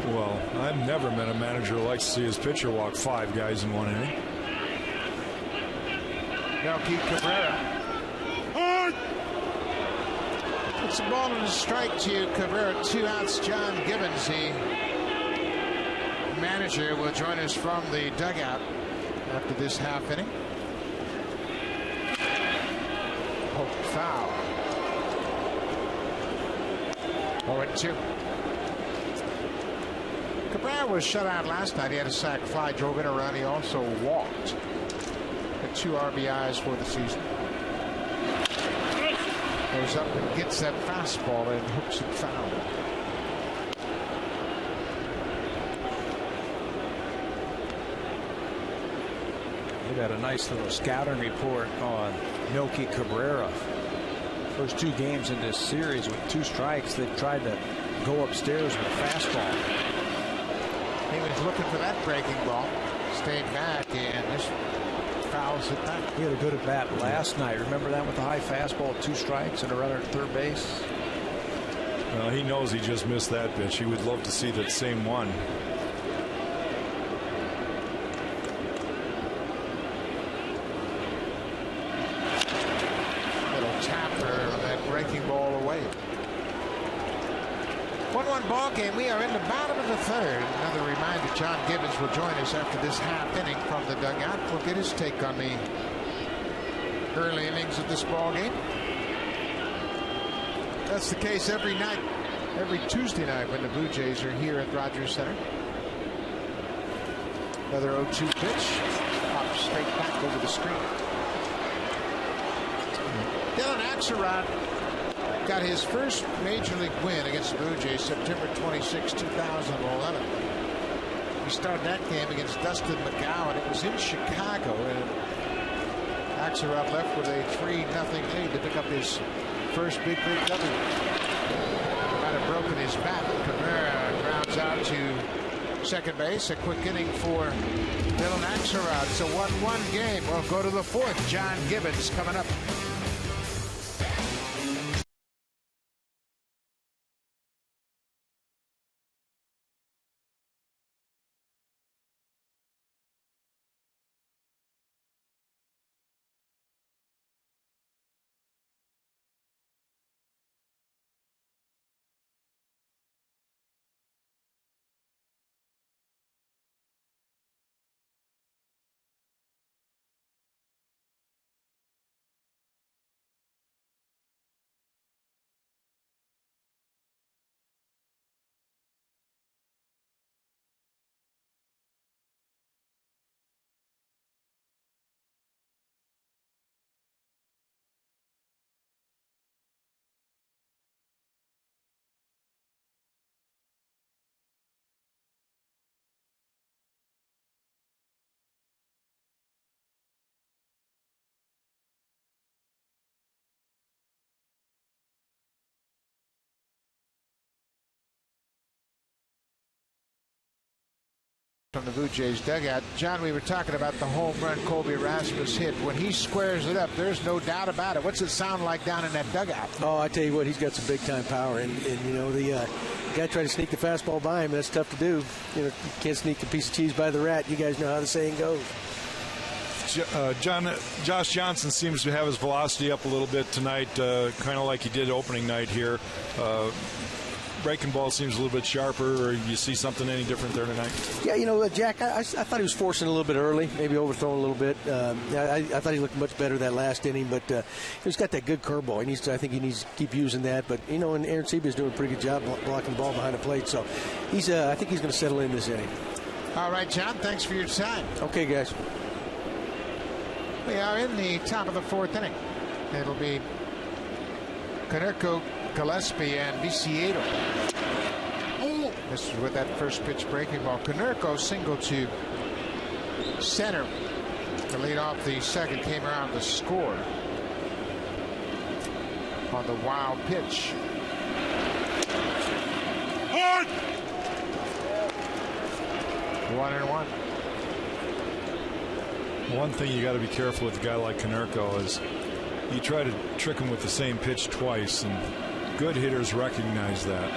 Well, I've never met a manager who likes to see his pitcher walk 5 guys in 1 inning. Melky Cabrera. Puts the ball in a strike to Cabrera. 2 outs. John Gibbons, the manager, will join us from the dugout after this half inning. Oh, foul. 0-2. Cabrera was shut out last night. He had a sac fly, drove in a run. He also walked. Had 2 RBIs for the season. Goes up and gets that fastball and hooks it foul. They've got a nice little scouting report on Melky Cabrera. First 2 games in this series with 2 strikes, they've tried to go upstairs with a fastball. He was looking for that breaking ball. Stayed back and just fouled fouls it back. He had a good at bat last night. Remember that with the high fastball, 2 strikes and a runner at third base? Well, he knows he just missed that pitch. He would love to see that same one. Little tapper on that breaking ball away. 1-1 ball game. We are in the bottom of the third. Another reminder, John Gibbons will join us after this half inning from the dugout. We'll get his take on the early innings of this ball game. That's the case every night, every Tuesday night when the Blue Jays are here at Rogers Center. Another 0-2 pitch. Pops straight back over the screen. Dylan Axelrod got his first major league win against the Blue Jays September 26, 2011. He started that game against Dustin McGowan. It was in Chicago, and Axelrod left with a 3-0 lead to pick up his first big league W. Might have broken his bat. Cabrera grounds out to second base. A quick inning for Dylan Axelrod. It's a 1-1 game. We'll go to the fourth. John Gibbons coming up. From the Blue Jays dugout. John, we were talking about the home run Colby Rasmus hit. When he squares it up, there's no doubt about it. What's it sound like down in that dugout? Oh, I tell you what, he's got some big time power, and you know, the guy tried to sneak the fastball by him. That's tough to do. You know, you can't sneak a piece of cheese by the rat. You guys know how the saying goes. Josh Johnson seems to have his velocity up a little bit tonight, kind of like he did opening night here. Breaking ball seems a little bit sharper, or you see something any different there tonight? Yeah, you know, Jack, I thought he was forcing a little bit early, maybe overthrowing a little bit. I thought he looked much better that last inning, but he's got that good curveball. I think he needs to keep using that. But, you know, and Aaron Seaba's doing a pretty good job blocking the ball behind the plate. So I think he's going to settle in this inning. All right, John, thanks for your time. Okay, guys. We are in the top of the fourth inning. It'll be Konerko, Gillespie, and Viciedo. This is with that first pitch breaking ball. Konerko single to center to lead off the second. Came around to score on the wild pitch. 1-1. One thing you got to be careful with a guy like Konerko is you try to trick him with the same pitch twice, and good hitters recognize that.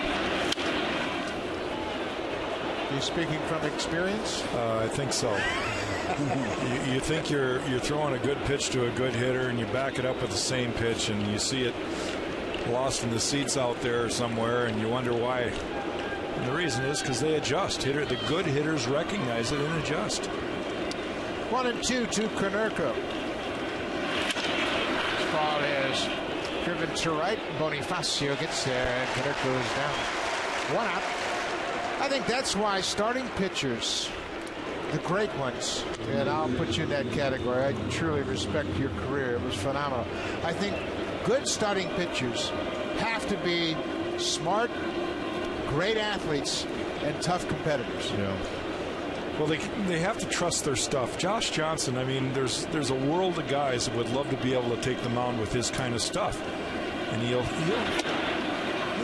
You speaking from experience? I think so. you think you're throwing a good pitch to a good hitter, and you back it up with the same pitch, and you see it lost in the seats out there somewhere, and you wonder why. And the reason is because they adjust. The good hitters recognize it and adjust. 1-2 to Konerko. This ball is driven to right. Bonifacio gets there, and Konerko is down. 1 out. I think that's why starting pitchers, the great ones, and I'll put you in that category. I truly respect your career. It was phenomenal. I think good starting pitchers have to be smart, great athletes, and tough competitors. Yeah. Well, they have to trust their stuff. Josh Johnson, I mean, there's a world of guys that would love to be able to take the mound with his kind of stuff. And he'll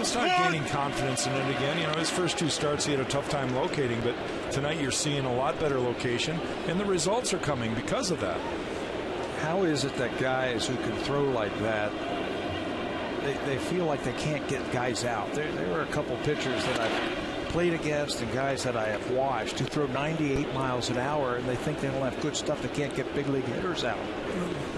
start gaining confidence in it again. You know, his first 2 starts he had a tough time locating, but tonight you're seeing a lot better location, and the results are coming because of that. how is it that guys who can throw like that, they feel like they can't get guys out? There are a couple pitchers that I've played against and guys that I have watched who throw 98 miles an hour, and they think they don't have good stuff. They can't get big league hitters out.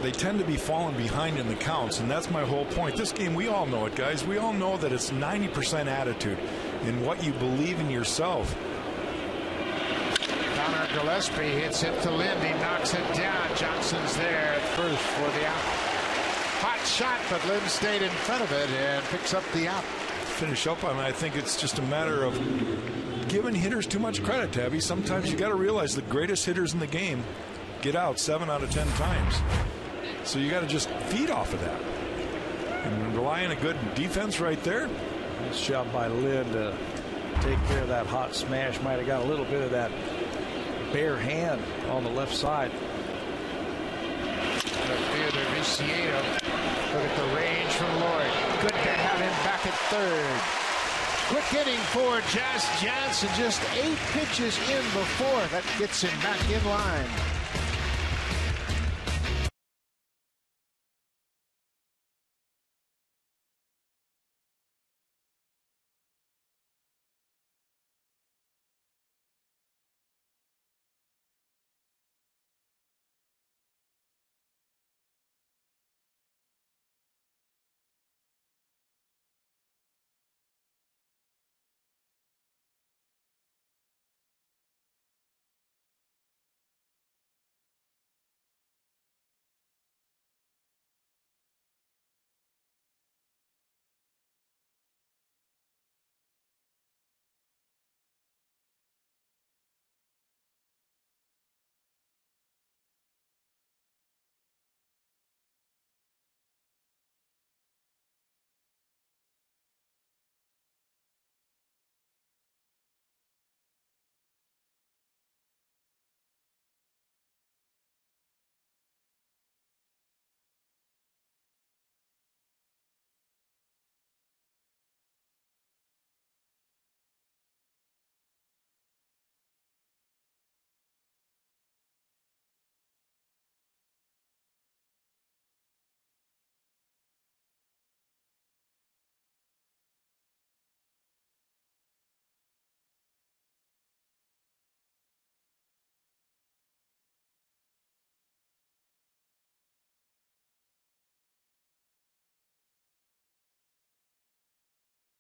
They tend to be falling behind in the counts, and that's my whole point. This game, we all know it, guys. We all know that it's 90% attitude in what you believe in yourself. Connor Gillespie hits it to Lind. He knocks it down. Johnson's there at first for the out. Hot shot, but Lind stayed in front of it and picks up the out. Finish up on it. I think it's just a matter of giving hitters too much credit, Tabby. Sometimes you got to realize the greatest hitters in the game get out 7 out of 10 times. So you got to just feed off of that and rely on a good defense right there. Nice job by Lind to take care of that hot smash. Might have got a little bit of that bare hand on the left side. Fielder Viciedo. Look at the range from Lloyd. Good to have him back at third. Quick inning for Josh Johnson. Just 8 pitches in before that gets him back in line.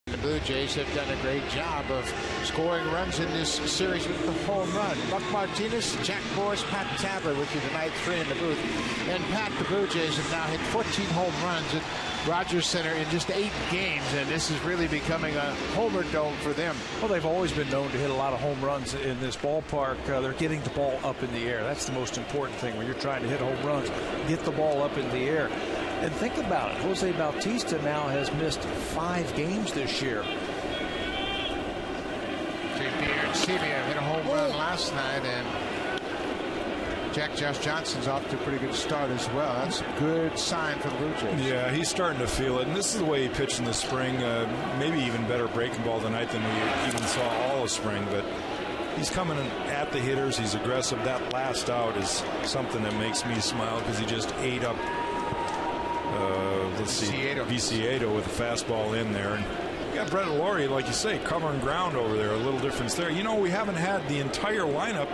The Blue Jays have done a great job of scoring runs in this series with the home run. Buck Martinez, Jack Morris, Pat Tabler with you tonight, 3 in the booth. And Pat, the Blue Jays have now hit 14 home runs at Rogers Center in just 8 games, and this is really becoming a homer dome for them. Well, they've always been known to hit a lot of home runs in this ballpark. They're getting the ball up in the air. That's the most important thing when you're trying to hit home runs. Get the ball up in the air. And think about it. Jose Bautista now has missed 5 games this year. JP Arancibia hit a home run last night, and Josh Johnson's off to a pretty good start as well. That's a good sign for the Blue Jays. Yeah, he's starting to feel it, and this is the way he pitched in the spring. Maybe even better breaking ball tonight than we even saw all of spring, but he's coming at the hitters. He's aggressive. That last out is something that makes me smile because he just ate up Viciedo with a fastball in there. And you got Brett Laurie, like you say, covering ground over there. A little difference there. You know, we haven't had the entire lineup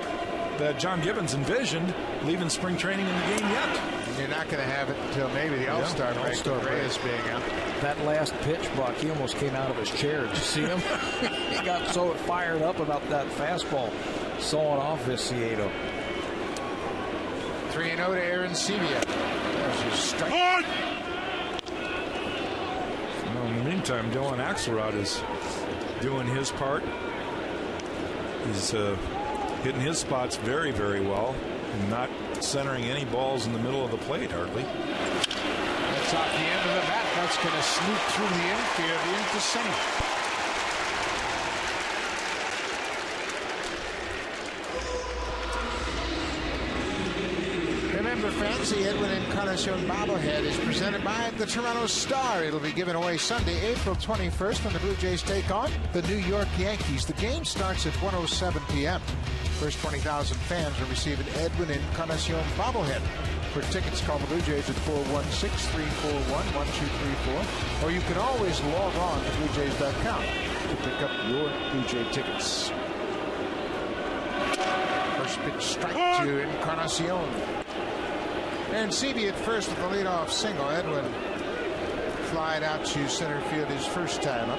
that John Gibbons envisioned leaving spring training in the game yet. And you're not going to have it until maybe the All-Star break, with Reyes being out. That last pitch, Buck, he almost came out of his chair. Did you see him? He got so fired up about that fastball, sawing off Viciedo. 3-0 to Arancibia. There's your strike. In the meantime, Dylan Axelrod is doing his part. He's hitting his spots very, very well, and not centering any balls in the middle of the plate hardly. That's off the end of the bat. That's going to sneak through the infield into center. Remember, friends, the Edwin Encarnacion bobblehead is presented by the Toronto Star. It'll be given away Sunday, April 21st, when the Blue Jays take on the New York Yankees. The game starts at 1:07 p.m. First 20,000 fans will receive an Edwin Encarnacion bobblehead. For tickets, call the Blue Jays at 416-341-1234. Or you can always log on to BlueJays.com to pick up your Blue Jay tickets. First pitch strike to Encarnacion. Arancibia at first with the leadoff single. Edwin flied out to center field his first time up.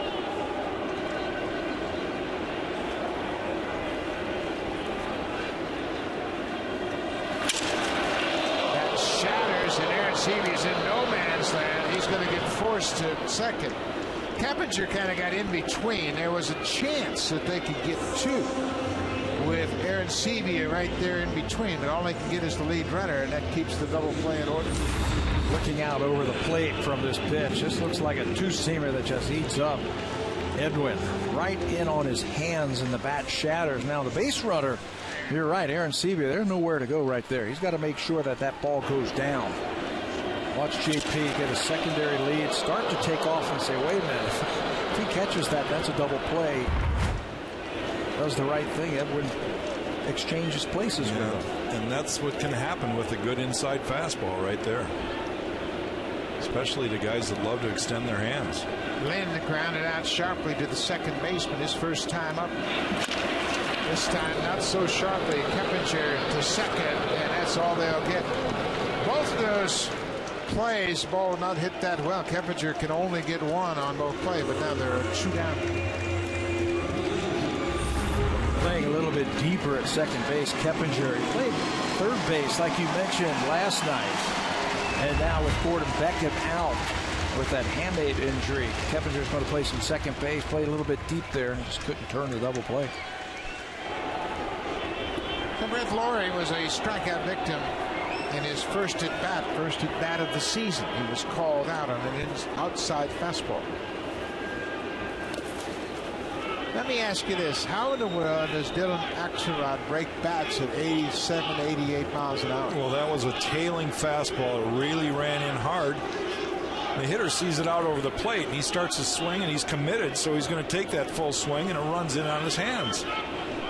That shatters, and Arancibia's in no man's land. He's going to get forced to second. Keppinger kind of got in between. There was a chance that they could get two with Arancibia right there in between, but all they can get is the lead runner, and that keeps the double play in order. Looking out over the plate from this pitch, this looks like a two-seamer that just eats up Edwin right in on his hands, and the bat shatters. Now the base runner, you're right, Arancibia, there's nowhere to go right there. He's got to make sure that that ball goes down. Watch JP get a secondary lead, start to take off and say, wait a minute, if he catches that, that's a double play. Does the right thing. Edwin exchanges places with him. And that's what can happen with a good inside fastball right there. Especially to guys that love to extend their hands. Lynn grounded out sharply to the second baseman his first time up. This time not so sharply. Keppinger to second, and that's all they'll get. Both of those plays, ball will not hit that well. Keppinger can only get one on both plays, but now they're two down. Playing a little bit deeper at second base. Keppinger, he played third base like you mentioned last night, and now with Gordon Beckham out with that hamate injury, Keppinger's going to play some second base. Played a little bit deep there and just couldn't turn the double play. Brett Laurie was a strikeout victim in his first at bat of the season. He was called out on an outside fastball. Let me ask you this. How in the world does Dylan Axelrod break bats at 87, 88 miles an hour? Well, that was a tailing fastball. It really ran in hard. The hitter sees it out over the plate, and he starts to swing, and he's committed, so he's going to take that full swing, and it runs in on his hands.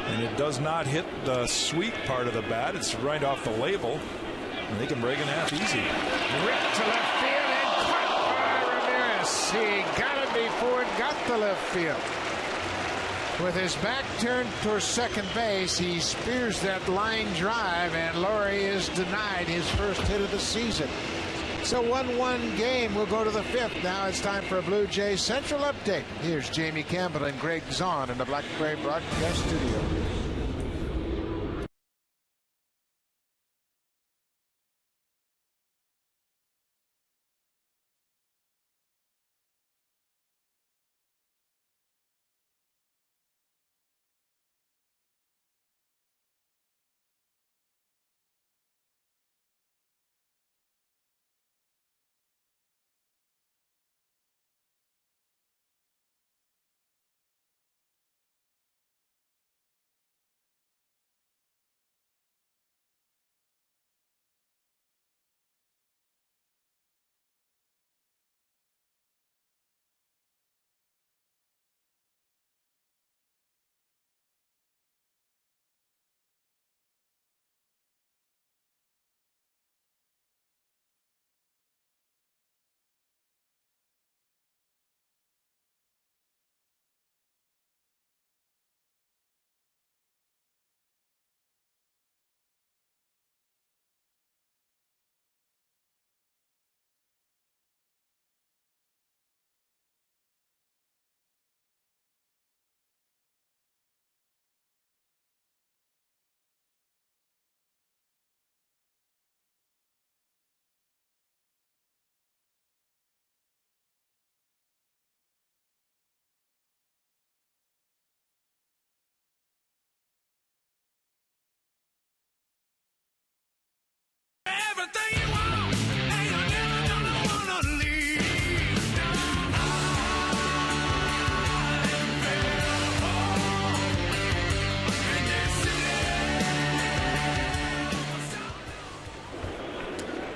And it does not hit the sweet part of the bat. It's right off the label, and they can break in half easy. Ripped to left field and caught by Ramirez. He got it before it got to left field. With his back turned towards second base, he spears that line drive, and Laurie is denied his first hit of the season. It's a 1-1 game. We'll go to the fifth. Now it's time for a Blue Jays Central update. Here's Jamie Campbell and Greg Zahn in the Black and Gray broadcast studio.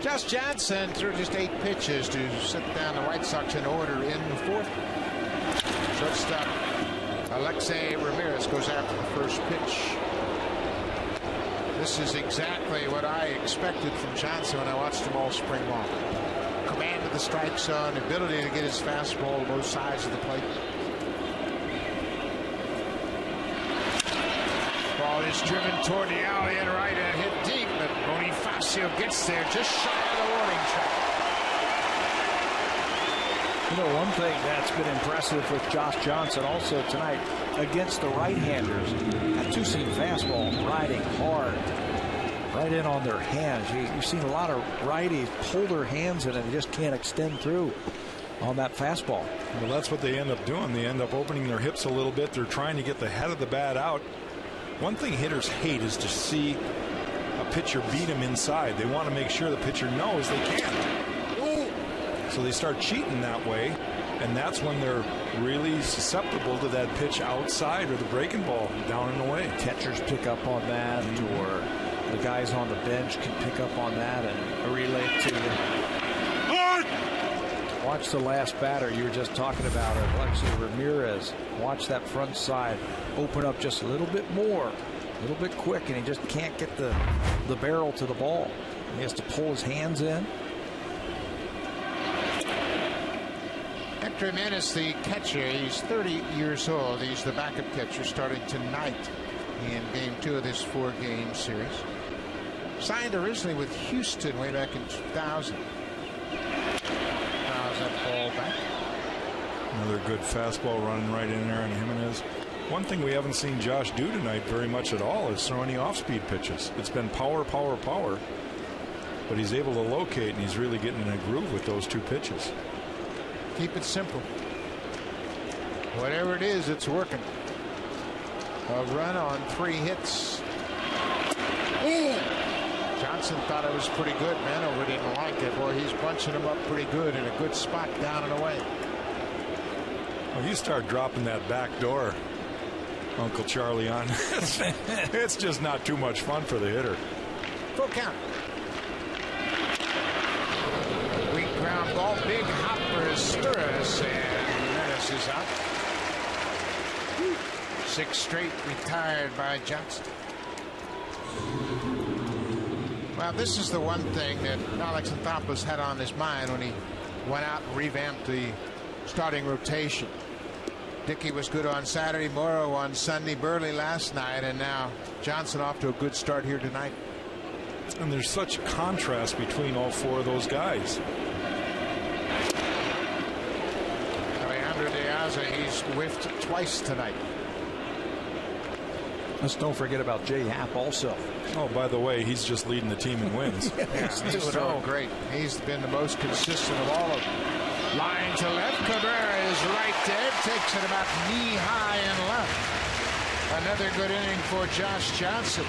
Josh Johnson threw just 8 pitches to set down the White Sox in order in the fourth. Shortstop Alexei Ramirez goes after the first pitch. This is exactly what I expected from Johnson when I watched him all spring long. Command of the strike zone, ability to get his fastball to both sides of the plate. Ball is driven toward the alley and right and hit deep, but Bonifacio gets there just shy of the warning track. You know, one thing that's been impressive with Josh Johnson also tonight against the right-handers, that two-seam fastball riding hard, right in on their hands. You've seen a lot of righties pull their hands in and they just can't extend through on that fastball. Well, that's what they end up doing. They end up opening their hips a little bit. They're trying to get the head of the bat out. One thing hitters hate is to see a pitcher beat them inside. They want to make sure the pitcher knows they can't. So they start cheating that way, and that's when they're really susceptible to that pitch outside or the breaking ball down and away. Catchers pick up on that, or the guys on the bench can pick up on that and relay it to them. Watch the last batter you were just talking about, Alexei Ramirez. Watch that front side open up just a little bit more, a little bit quick, and he just can't get the barrel to the ball. He has to pull his hands in. Hector Jimenez, the catcher, he's 30 years old. He's the backup catcher starting tonight in game 2 of this 4-game series. Signed originally with Houston way back in 2000. How's that ball back? Another good fastball running right in there on Jimenez. One thing we haven't seen Josh do tonight very much at all is throw any off-speed pitches. It's been power, power, power. But he's able to locate, and he's really getting in a groove with those 2 pitches. Keep it simple. Whatever it is, it's working. A run on 3 hits. Ooh. Johnson thought it was pretty good. Manover didn't like it. Boy, he's bunching him up pretty good in a good spot down and away. Well, you start dropping that back door, Uncle Charlie, on. It's just not too much fun for the hitter. Full count. Weak ground ball. Big hop for Asturas, and Menace is out. 6 straight retired by Johnson. Well, this is the one thing that Alex Anthopoulos had on his mind when he went out and revamped the starting rotation. Dickey was good on Saturday, Morrow on Sunday, Burley last night, and now Johnson off to a good start here tonight. And there's such contrast between all 4 of those guys. Alejandro De Aza, he's whiffed twice tonight. Let's don't forget about Jay Happ also. Oh, by the way, he's just leading the team in wins. He's so great. He's been the most consistent of all of them. Line to left. Cabrera is right there. Takes it about knee high and left. Another good inning for Josh Johnson.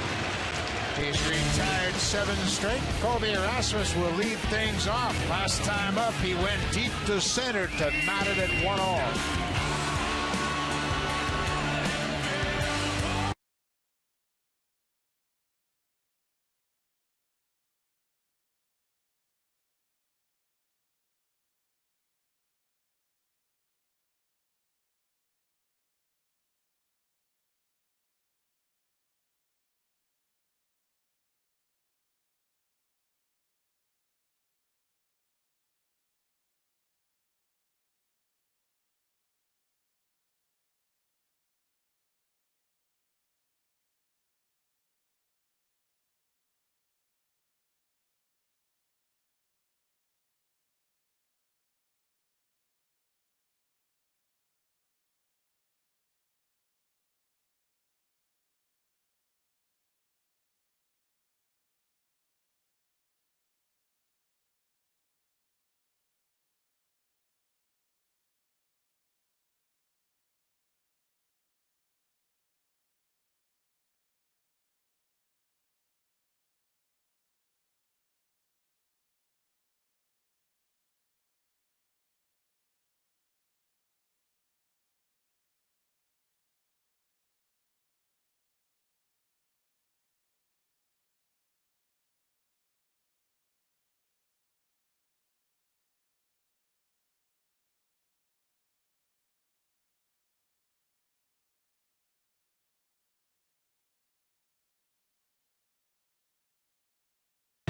He's retired 7 straight. Colby Rasmus will lead things off. Last time up, he went deep to center to knot it at 1-all.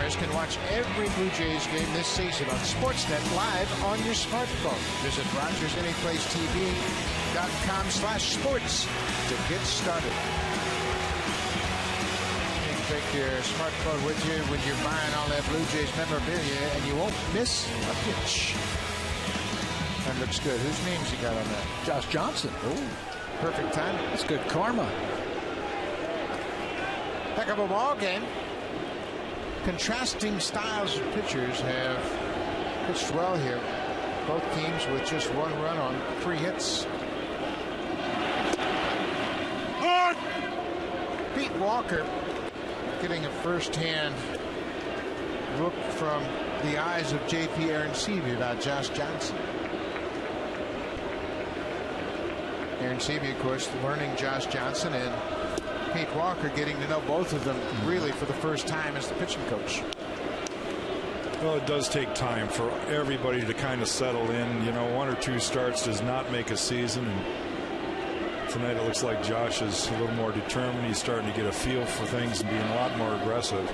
listeners can watch every Blue Jays game this season on Sportsnet live on your smartphone. Visit RogersAnyPlaceTV.com/sports to get started. You can take your smartphone with you when you're buying all that Blue Jays memorabilia, and you won't miss a pitch. That looks good. Whose name's he got on that? Josh Johnson. Oh, perfect time. That's good karma. Heck of a ball game. Contrasting styles of pitchers have pitched well here. Both teams with just one run on 3 hits. Pete Walker getting a first-hand look from the eyes of J.P. Arencibia about Josh Johnson. Arencibia, of course, learning Josh Johnson, and Pete Walker getting to know both of them really for the first time as the pitching coach. Well, it does take time for everybody to kind of settle in. You know, 1 or 2 starts does not make a season, and tonight it looks like Josh is a little more determined. He's starting to get a feel for things and being a lot more aggressive.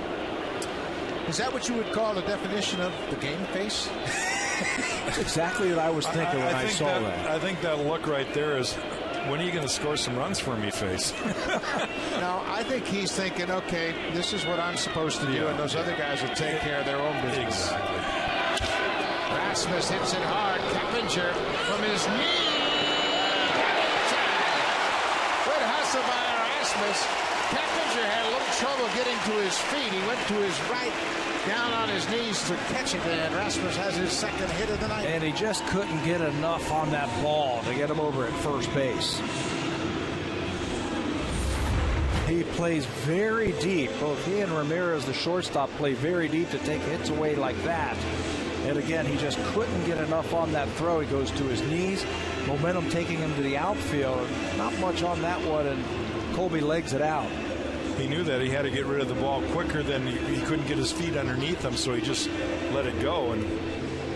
Is that what you would call the definition of the game face? That's exactly what I was thinking when I saw that. I think that look right there is, when are you going to score some runs for me, face? No, I think he's thinking, okay, this is what I'm supposed to do, and those other guys will take care of their own business. Exactly. Rasmus hits it hard. Keppinger from his knee. Good hustle by Rasmus. Keppinger had a little trouble getting to his feet. He went to his right, down on his knees to catch it, and Rasmus has his second hit of the night. And he just couldn't get enough on that ball to get him over at first base. He plays very deep. Both he and Ramirez, the shortstop, play very deep to take hits away like that. And again, he just couldn't get enough on that throw. He goes to his knees. Momentum taking him to the outfield. Not much on that one, and Colby legs it out. He knew that he had to get rid of the ball quicker than he couldn't get his feet underneath him, so he just let it go, and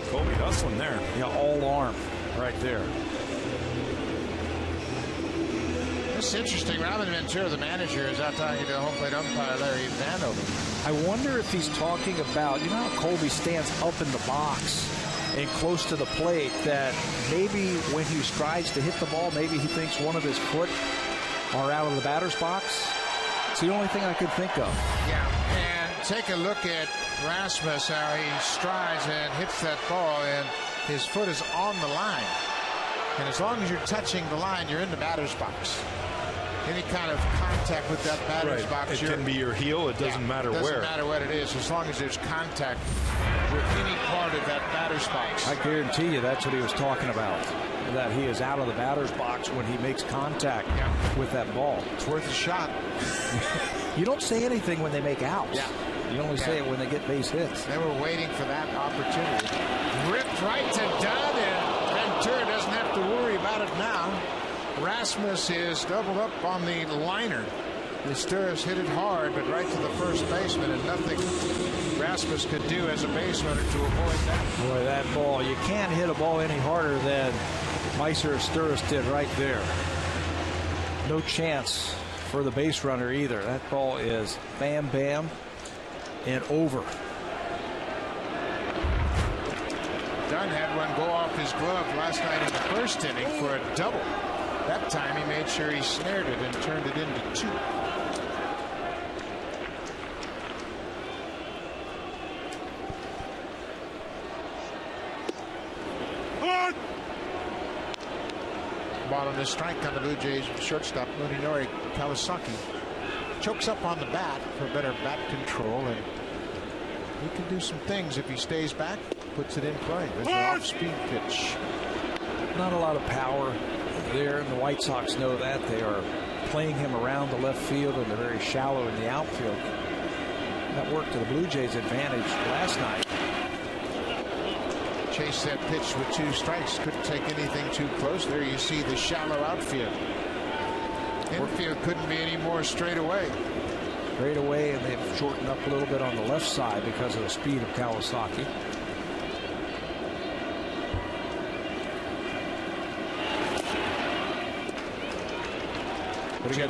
Colby hustling there. Yeah, all arm right there. It's interesting. Robin Ventura, the manager, is out talking to home plate umpire Larry Vanover. I wonder if he's talking about, you know how Colby stands up in the box and close to the plate, that maybe when he strides to hit the ball, maybe he thinks one of his foot are out of the batter's box. It's the only thing I could think of. Yeah, and take a look at Rasmus, how he strides and hits that ball, and his foot is on the line. And as long as you're touching the line, you're in the batter's box. Any kind of contact with that batter's box. It can be your heel. It doesn't matter where. It doesn't matter what it is, as long as there's contact with any part of that batter's box. I guarantee you that's what he was talking about, that he is out of the batter's box when he makes contact with that ball. It's worth a shot. You don't say anything when they make outs. Yeah. You only say it when they get base hits. They were waiting for that opportunity. Ripped right to Dunn, and Ventura doesn't have to worry about it now. Rasmus is doubled up on the liner. Esturris hit it hard, but right to the first baseman, and nothing Rasmus could do as a base runner to avoid that. Boy, that ball, you can't hit a ball any harder than Meiser Esturris did right there. No chance for the base runner either. That ball is bam, bam, and over. Dunn had one go off his glove last night in the first inning for a double. That time he made sure he snared it and turned it into 2. Ball on the strike on the Blue Jays shortstop Munenori Kawasaki. Chokes up on the bat for better bat control, and he can do some things if he stays back, puts it in play. There's an off-speed pitch. Not a lot of power there, and the White Sox know that. They are playing him around the left field, and they're very shallow in the outfield. That worked to the Blue Jays' advantage last night. Chase that pitch with 2 strikes. Couldn't take anything too close. There you see the shallow outfield. Infield couldn't be any more straight away. Straight away, and they've shortened up a little bit on the left side because of the speed of Kawasaki. But again,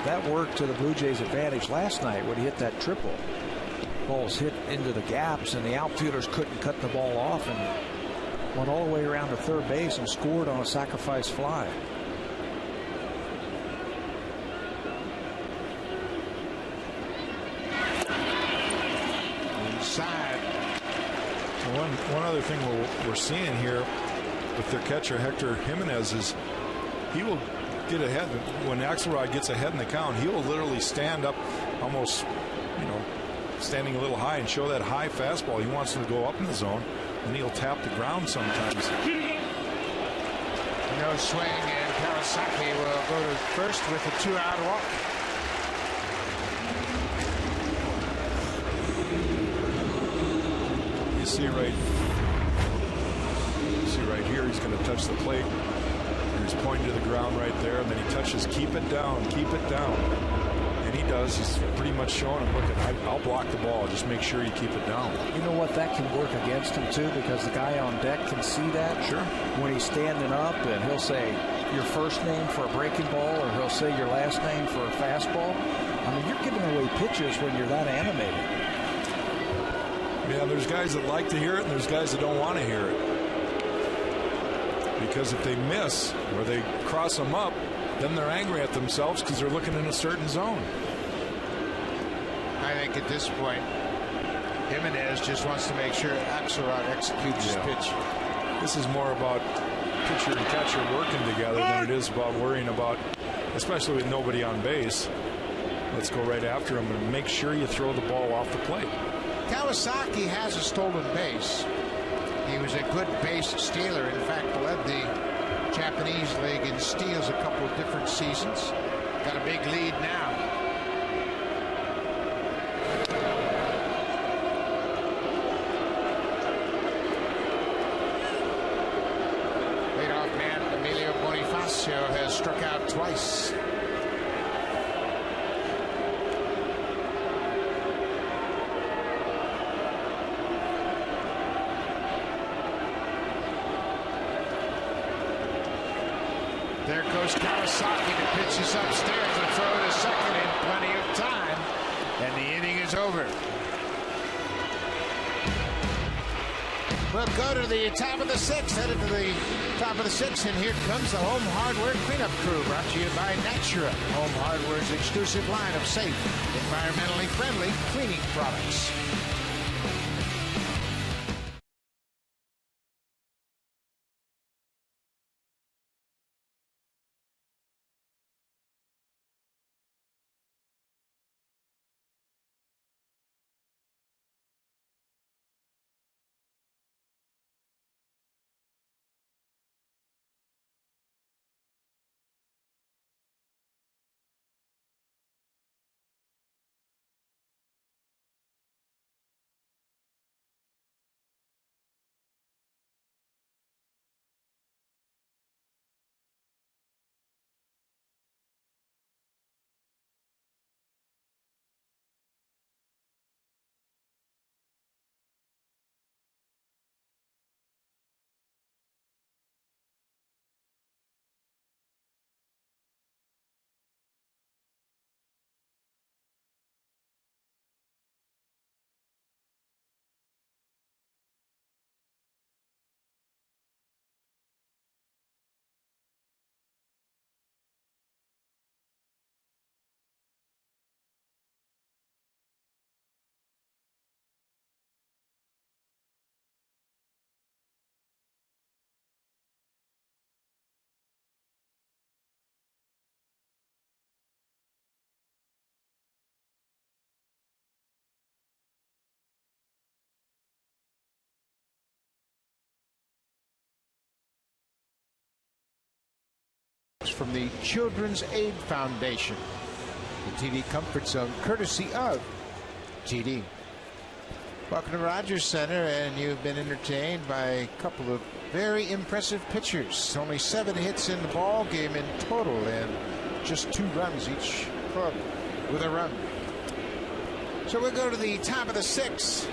that worked to the Blue Jays' advantage last night when he hit that triple. balls hit into the gaps, and the outfielders couldn't cut the ball off, and went all the way around to third base and scored on a sacrifice fly. Inside. One other thing we're seeing here with their catcher Hector Jimenez is he will get ahead. When Axelrod gets ahead in the count, he will literally stand up, almost, standing a little high, and show that high fastball. He wants to go up in the zone, and he'll tap the ground sometimes. No swing, and Kawasaki will go to first with a 2-out walk. You see right here, he's going to touch the plate. He's pointing to the ground right there, and then he touches, keep it down, keep it down. And he does. He's pretty much showing him, look, I'll block the ball. Just make sure you keep it down. You know what? That can work against him, too, because the guy on deck can see that. Sure. When he's standing up, and he'll say your first name for a breaking ball, or he'll say your last name for a fastball. I mean, you're giving away pitches when you're that animated. Yeah, there's guys that like to hear it, and there's guys that don't want to hear it. Because if they miss or they cross them up, then they're angry at themselves because they're looking in a certain zone. I think at this point, Jimenez just wants to make sure Axelrod executes his pitch. This is more about pitcher and catcher working together than it is about worrying about, especially with nobody on base. Let's go right after him and make sure you throw the ball off the plate. Kawasaki has a stolen base. He was a good base stealer. In fact, led the Japanese league in steals a couple of different seasons. Got a big lead now. Leadoff man Emilio Bonifacio has struck out twice. There goes Kawasaki to pitch this upstairs and throw to second in plenty of time. And the inning is over. We'll go to the top of the sixth, headed to the top of the sixth, and here comes the Home Hardware Cleanup Crew, brought to you by Natura, Home Hardware's exclusive line of safe, environmentally friendly cleaning products. From the Children's Aid Foundation, the TD Comfort Zone, courtesy of TD. Welcome to Rogers Center, and you've been entertained by a couple of very impressive pitchers. Only 7 hits in the ball game in total, and just 2 runs each club with a run. So we'll go to the top of the 6th.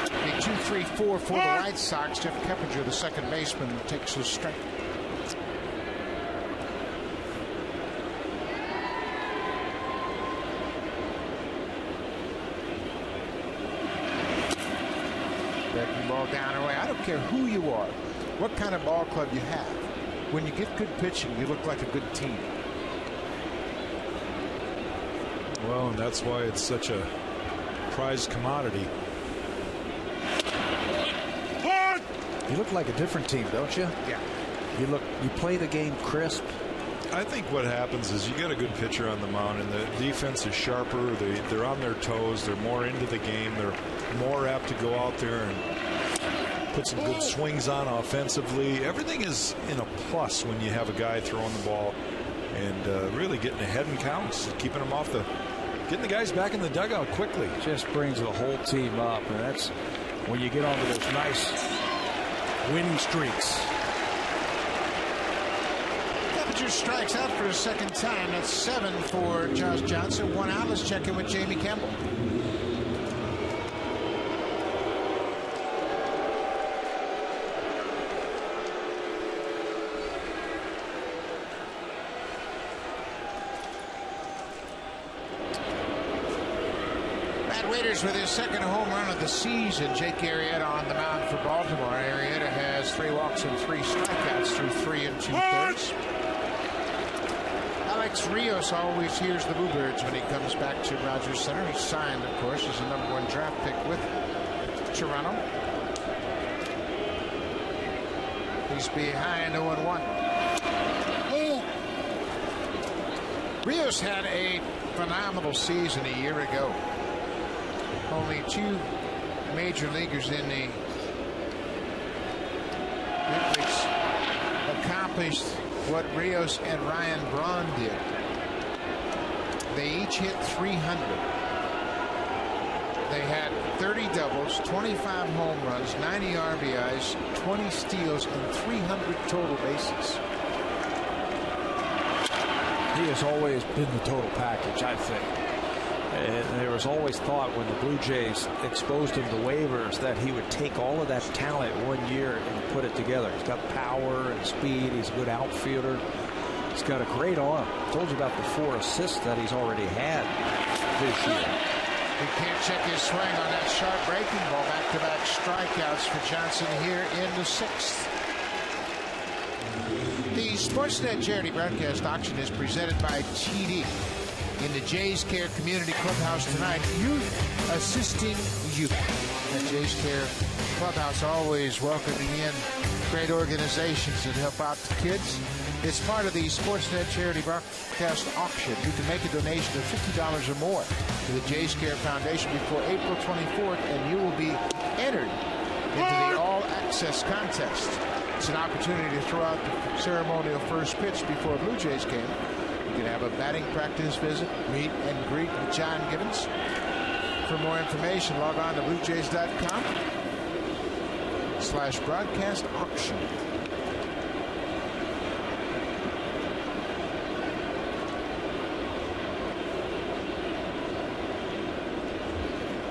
The 2-3-4 for the White Sox. Jeff Keppinger, the second baseman, takes his strike. breaking ball down and away. I don't care who you are, what kind of ball club you have. When you get good pitching, you look like a good team. Well, and that's why it's such a prized commodity. You look like a different team, don't you? Yeah. You play the game crisp. I think what happens is you get a good pitcher on the mound, and the defense is sharper. They're on their toes. They're more into the game. They're more apt to go out there and put some good swings on offensively. Everything is in a plus when you have a guy throwing the ball and really getting ahead in counts, keeping them off getting the guys back in the dugout quickly. Just brings the whole team up, and that's when you get onto those nice winning streaks. Pitcher strikes out for a second time. That's 7 for Josh Johnson. 1 out. Let's check in with Jamie Campbell. Matt Waiters with his second home run of the season. Jake Arrieta on the mound for Baltimore. Arrieta has 3 walks and 3 strikeouts through 3 2/3. Alex Rios always hears the Bluebirds when he comes back to Rogers Center. He's signed, of course, as a #1 draft pick with Toronto. He's behind 0-1. Rios had a phenomenal season a year ago. Only 2 major leaguers in the big leagues accomplished what Rios and Ryan Braun did. They each hit 300. They had 30 doubles, 25 home runs, 90 RBIs, 20 steals, and 300 total bases. He has always been the total package, I think. And there was always thought when the Blue Jays exposed him to waivers that he would take all of that talent one year and put it together. He's got power and speed. He's a good outfielder. He's got a great arm. I told you about the 4 assists that he's already had this year. He can't check his swing on that sharp breaking ball. Back-to-back strikeouts for Johnson here in the 6th. The Sportsnet charity broadcast auction is presented by TD. In the Jays Care Community Clubhouse tonight, youth assisting youth. The Jays Care Clubhouse always welcoming in great organizations that help out the kids. It's part of the Sportsnet charity broadcast auction. You can make a donation of $50 or more to the Jays Care Foundation before April 24th, and you will be entered into the all-access contest. It's an opportunity to throw out the ceremonial first pitch before a Blue Jays game. You can have a batting practice visit, meet and greet with John Gibbons. For more information, log on to bluejays.com/broadcast auction.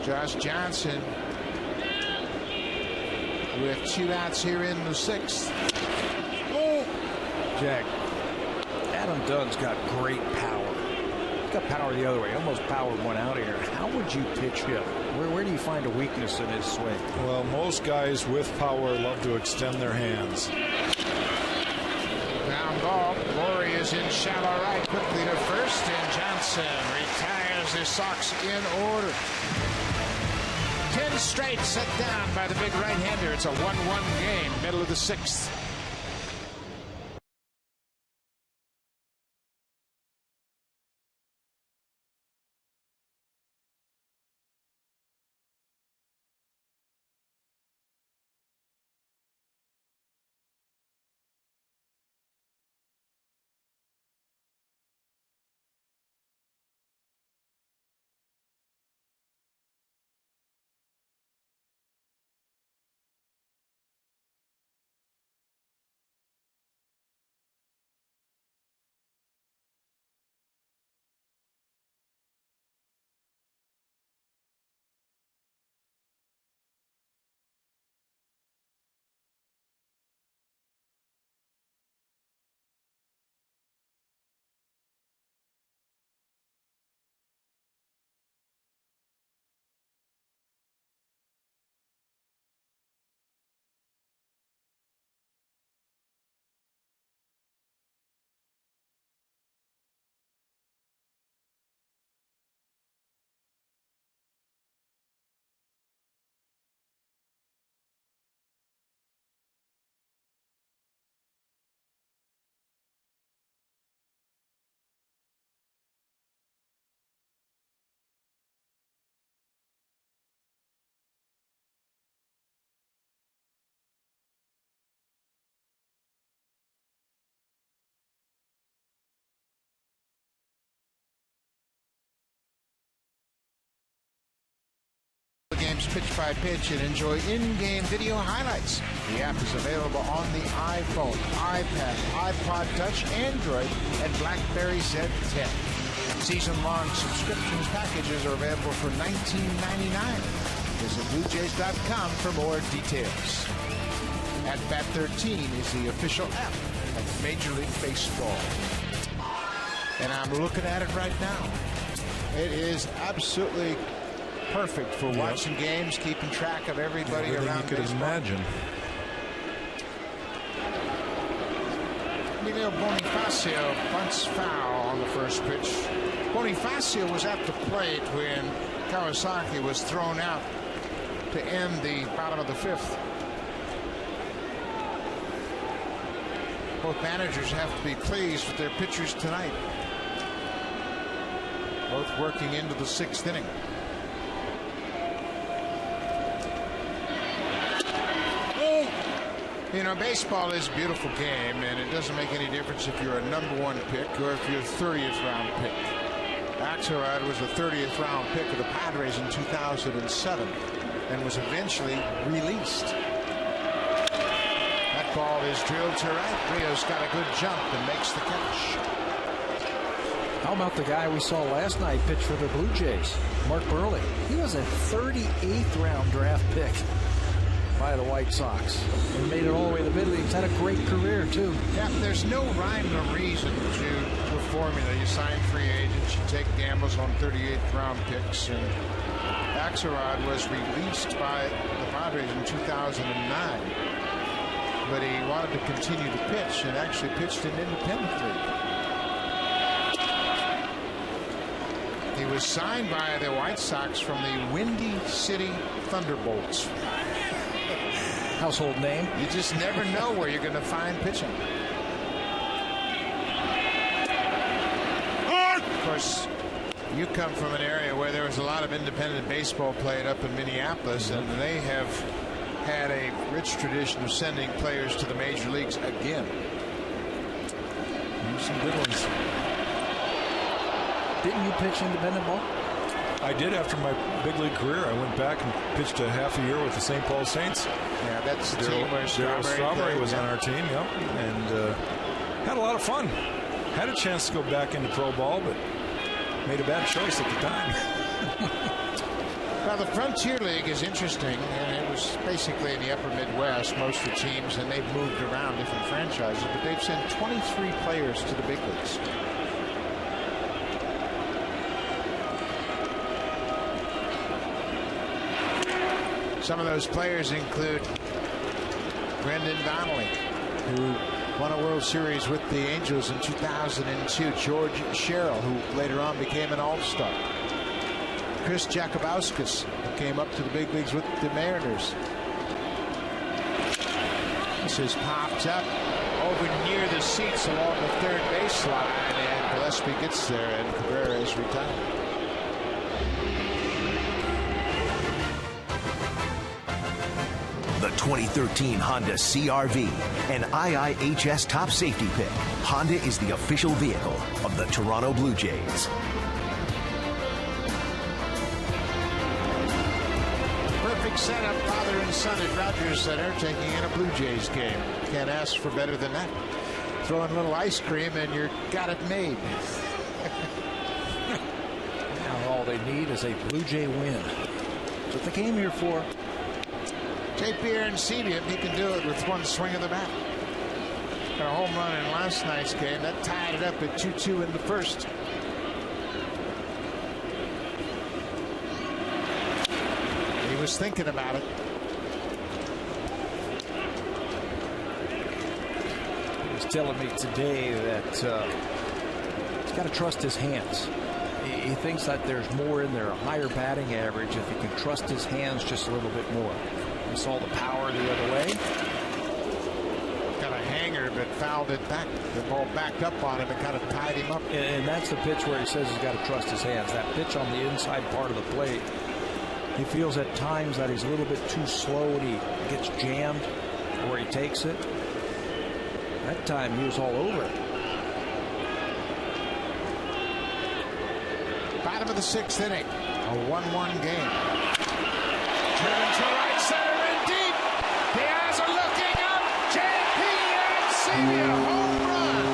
Josh Johnson with 2 outs here in the 6th. Jack, Adam Dunn's got great power. He's got power the other way. Almost powered one out here. How would you pitch him? Where do you find a weakness in his swing? Well, most guys with power love to extend their hands. Ground ball. Laurie is in shallow right. Quickly to first, and Johnson retires his Sox in order. 10 straight set down by the big right-hander. It's a 1-1 game, middle of the 6th. pitch-by-pitch and enjoy in-game video highlights. The app is available on the iPhone, iPad, iPod Touch, Android, and BlackBerry Z10. Season-long subscriptions packages are available for $19.99. Visit BlueJays.com for more details. At Bat 13 is the official app of Major League Baseball. And I'm looking at it right now. It is absolutely perfect for watching games, keeping track of everybody around you could baseball. imagine. Emilio Bonifacio bunts foul on the first pitch. Bonifacio was at the plate when Kawasaki was thrown out to end the bottom of the fifth. Both managers have to be pleased with their pitchers tonight. Both working into the sixth inning. You know, baseball is a beautiful game, and it doesn't make any difference if you're a #1 pick or if you're a 30th round pick. Axelrod was the 30th round pick of the Padres in 2007 and was eventually released. That ball is drilled to right. Rios got a good jump and makes the catch. How about the guy we saw last night pitch for the Blue Jays, Mark Burley? He was a 38th round draft pick by the White Sox and made it all the way to the big leagues. Had a great career too. Yeah, there's no rhyme or reason to a formula. You sign free agents, you take gambles on 38th round picks, and Axelrod was released by the Padres in 2009, but he wanted to continue to pitch and actually pitched in independent league. He was signed by the White Sox from the Windy City Thunderbolts. Household name. You just never know where you're going to find pitching. Of course, you come from an area where there was a lot of independent baseball played up in Minneapolis, and they have had a rich tradition of sending players to the major leagues again. Some good ones. Didn't you pitch independent ball? I did after my big league career. I went back and pitched a half a year with the St. Paul Saints. Yeah, that's the team where Strawberry was on our team, yep. And had a lot of fun. Had a chance to go back into pro ball, but made a bad choice at the time. Well, the Frontier League is interesting, and it was basically in the upper Midwest, most of the teams, and they've moved around different franchises, but they've sent 23 players to the big leagues. Some of those players include Brendan Donnelly, who won a World Series with the Angels in 2002. George Sherrill, who later on became an All-Star. Chris Jakubauskas, who came up to the big leagues with the Mariners. This is popped up over near the seats along the third baseline, and Gillespie gets there, and Cabrera is retired. The 2013 Honda CR-V, an IIHS top safety pick. Honda is the official vehicle of the Toronto Blue Jays. Perfect setup, father and son at Rogers Center, taking in a Blue Jays game. Can't ask for better than that. Throw in a little ice cream and you're got it made. Now all they need is a Blue Jay win. That's what they came here for. JP Arancibia, he can do it with one swing of the bat. Got a home run in last night's game. That tied it up at 2-2 in the first. He was thinking about it. He was telling me today that he's got to trust his hands. He thinks that there's more in there, a higher batting average if he can trust his hands just a little bit more. We saw the power the other way. Got a hanger, but fouled it back. The ball backed up on him and kind of tied him up. And that's the pitch where he says he's got to trust his hands. That pitch on the inside part of the plate. He feels at times that he's a little bit too slow and he gets jammed where he takes it. That time he was all over it. Bottom of the sixth inning. A 1-1 game. Driven to right center and deep. Piazza looking up. J.P. Arancibia, home run.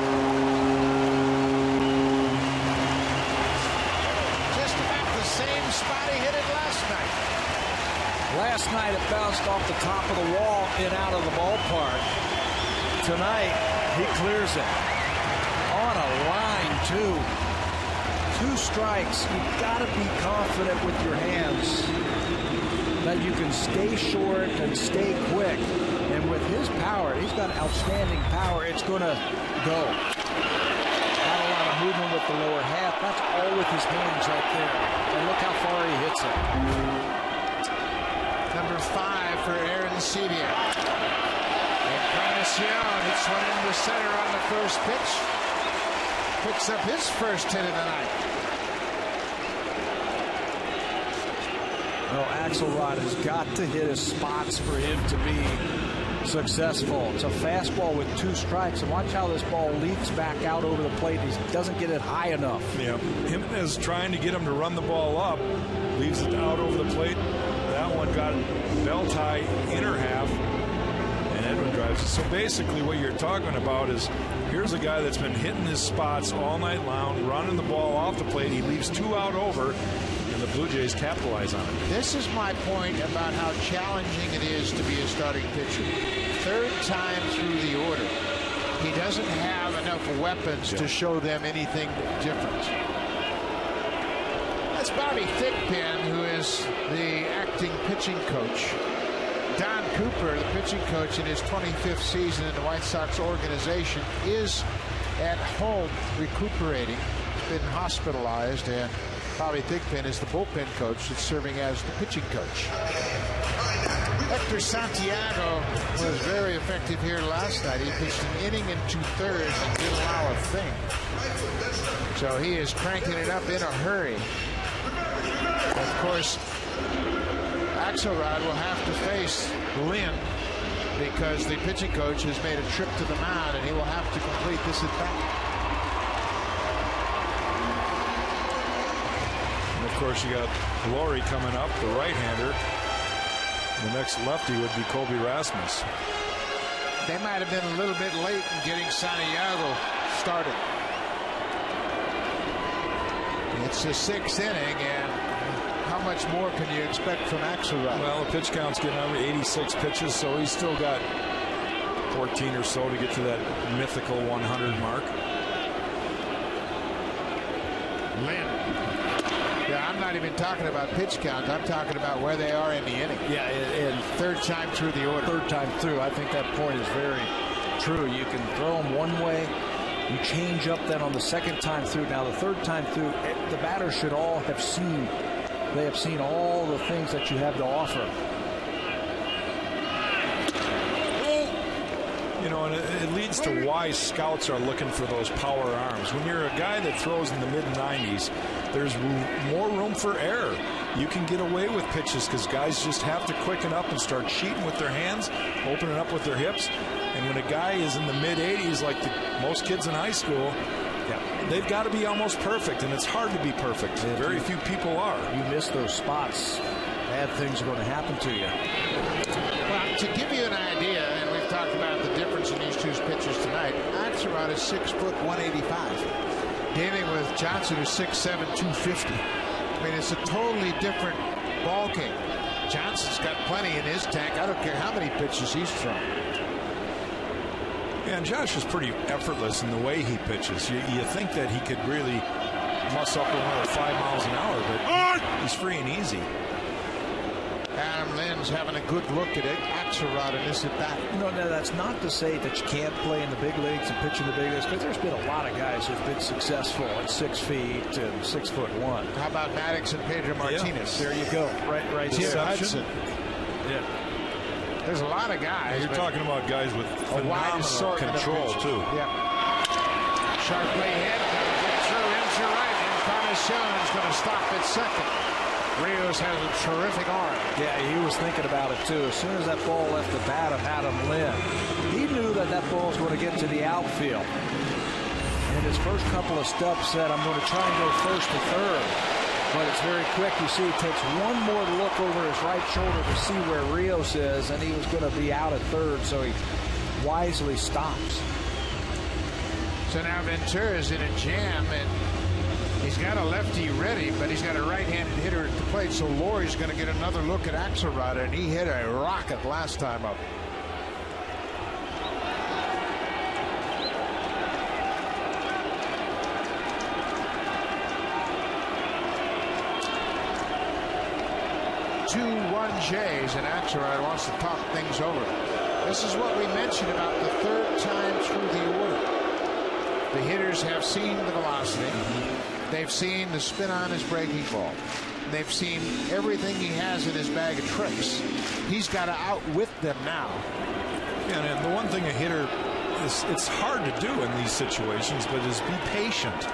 Just about the same spot he hit it last night. Last night it bounced off the top of the wall and out of the ballpark. Tonight he clears it. On a line, too. 2 strikes. You've got to be confident with your hands that you can stay short and stay quick. And with his power, he's got outstanding power. It's going to go. Not a lot of movement with the lower half. That's all with his hands right there. And look how far he hits it. Number 5 for Arancibia. Encarnacion hits one into center on the first pitch. Picks up his first hit of the night. Well, Axelrod has got to hit his spots for him to be successful. It's a fastball with 2 strikes, and watch how this ball leaks back out over the plate. He doesn't get it high enough. Yeah, him is trying to get him to run the ball up, leaves it out over the plate. That one got belt high inner half, and Edwin drives it. So basically what you're talking about is here's a guy that's been hitting his spots all night long, running the ball off the plate. He leaves 2 out over, and the Blue Jays capitalize on it. This is my point about how challenging it is to be a starting pitcher. 3rd time through the order. He doesn't have enough weapons to show them anything different. That's Bobby Thigpen, who is the acting pitching coach. Don Cooper, the pitching coach in his 25th season in the White Sox organization, is at home recuperating. He's been hospitalized, and Bobby Thigpen is the bullpen coach that's serving as the pitching coach. Hector Santiago was very effective here last night. He pitched an inning and 2/3 and didn't allow a thing. So he is cranking it up in a hurry. Of course, Axelrod will have to face Lynn because the pitching coach has made a trip to the mound, and he will have to complete this at bat. And of course, you got Laurie coming up, the right-hander. The next lefty would be Colby Rasmus. They might have been a little bit late in getting Santiago started. It's the 6th inning, and how much more can you expect from Axelrod? Well, the pitch count's getting over 86 pitches, so he's still got 14 or so to get to that mythical 100 mark. Lynn. Yeah, I'm not even talking about pitch count. I'm talking about where they are in the inning. Yeah, and 3rd time through the order. 3rd time through. I think that point is very true. You can throw them one way. You change up then on the 2nd time through. Now the 3rd time through, the batters should all have seen. They have seen all the things that you have to offer. You know, and it leads to why scouts are looking for those power arms. When you're a guy that throws in the mid-90s, there's more room for error. You can get away with pitches because guys just have to quicken up and start cheating with their hands, opening up with their hips. And when a guy is in the mid-80s, like most kids in high school, they've got to be almost perfect, and it's hard to be perfect. Very few people are. You miss those spots, bad things are going to happen to you. Well, to give you an idea, and we've talked about the difference in these 2 pitchers tonight, Axelrod is 6 foot 185, dealing with Johnson, who's 6'7", 250. I mean, it's a totally different ball game. Johnson's got plenty in his tank. I don't care how many pitches he's thrown. Yeah, and Josh is pretty effortless in the way he pitches. You think that he could really muss up another 5 miles an hour, but he's free and easy. Adam Lynn's having a good look at it. Axelrod in this at bat. You know, now that's not to say that you can't play in the big leagues and pitch in the big leagues, because there's been a lot of guys who've been successful at 6 feet and 6'1". How about Maddox and Pedro Martinez? There you go. Right Tim here. Hudson. Yeah. There's a lot of guys. You're talking about guys with phenomenal control, too. Yeah. Sharply hit. Get through into right. Encarnacion is going to stop at second. Rios has a terrific arm. Yeah, he was thinking about it, too. As soon as that ball left the bat of Adam Lynn, he knew that that ball was going to get to the outfield. And his first couple of steps said, I'm going to try and go 1st to 3rd. but it's very quick. You see he takes one more look over his right shoulder to see where Rios is, and he was going to be out at third, so he wisely stops. So now Ventura's in a jam, and he's got a lefty ready, but he's got a right-handed hitter at the plate, so Laurie's going to get another look at Axelrod, and he hit a rocket last time up. Jays, and Axelrod wants to talk things over. This is what we mentioned about the third time through the order. The hitters have seen the velocity. They've seen the spin on his breaking ball. They've seen everything he has in his bag of tricks. He's got to outwit them now. Yeah, and the one thing a hitter is, it's hard to do in these situations, but is be patient,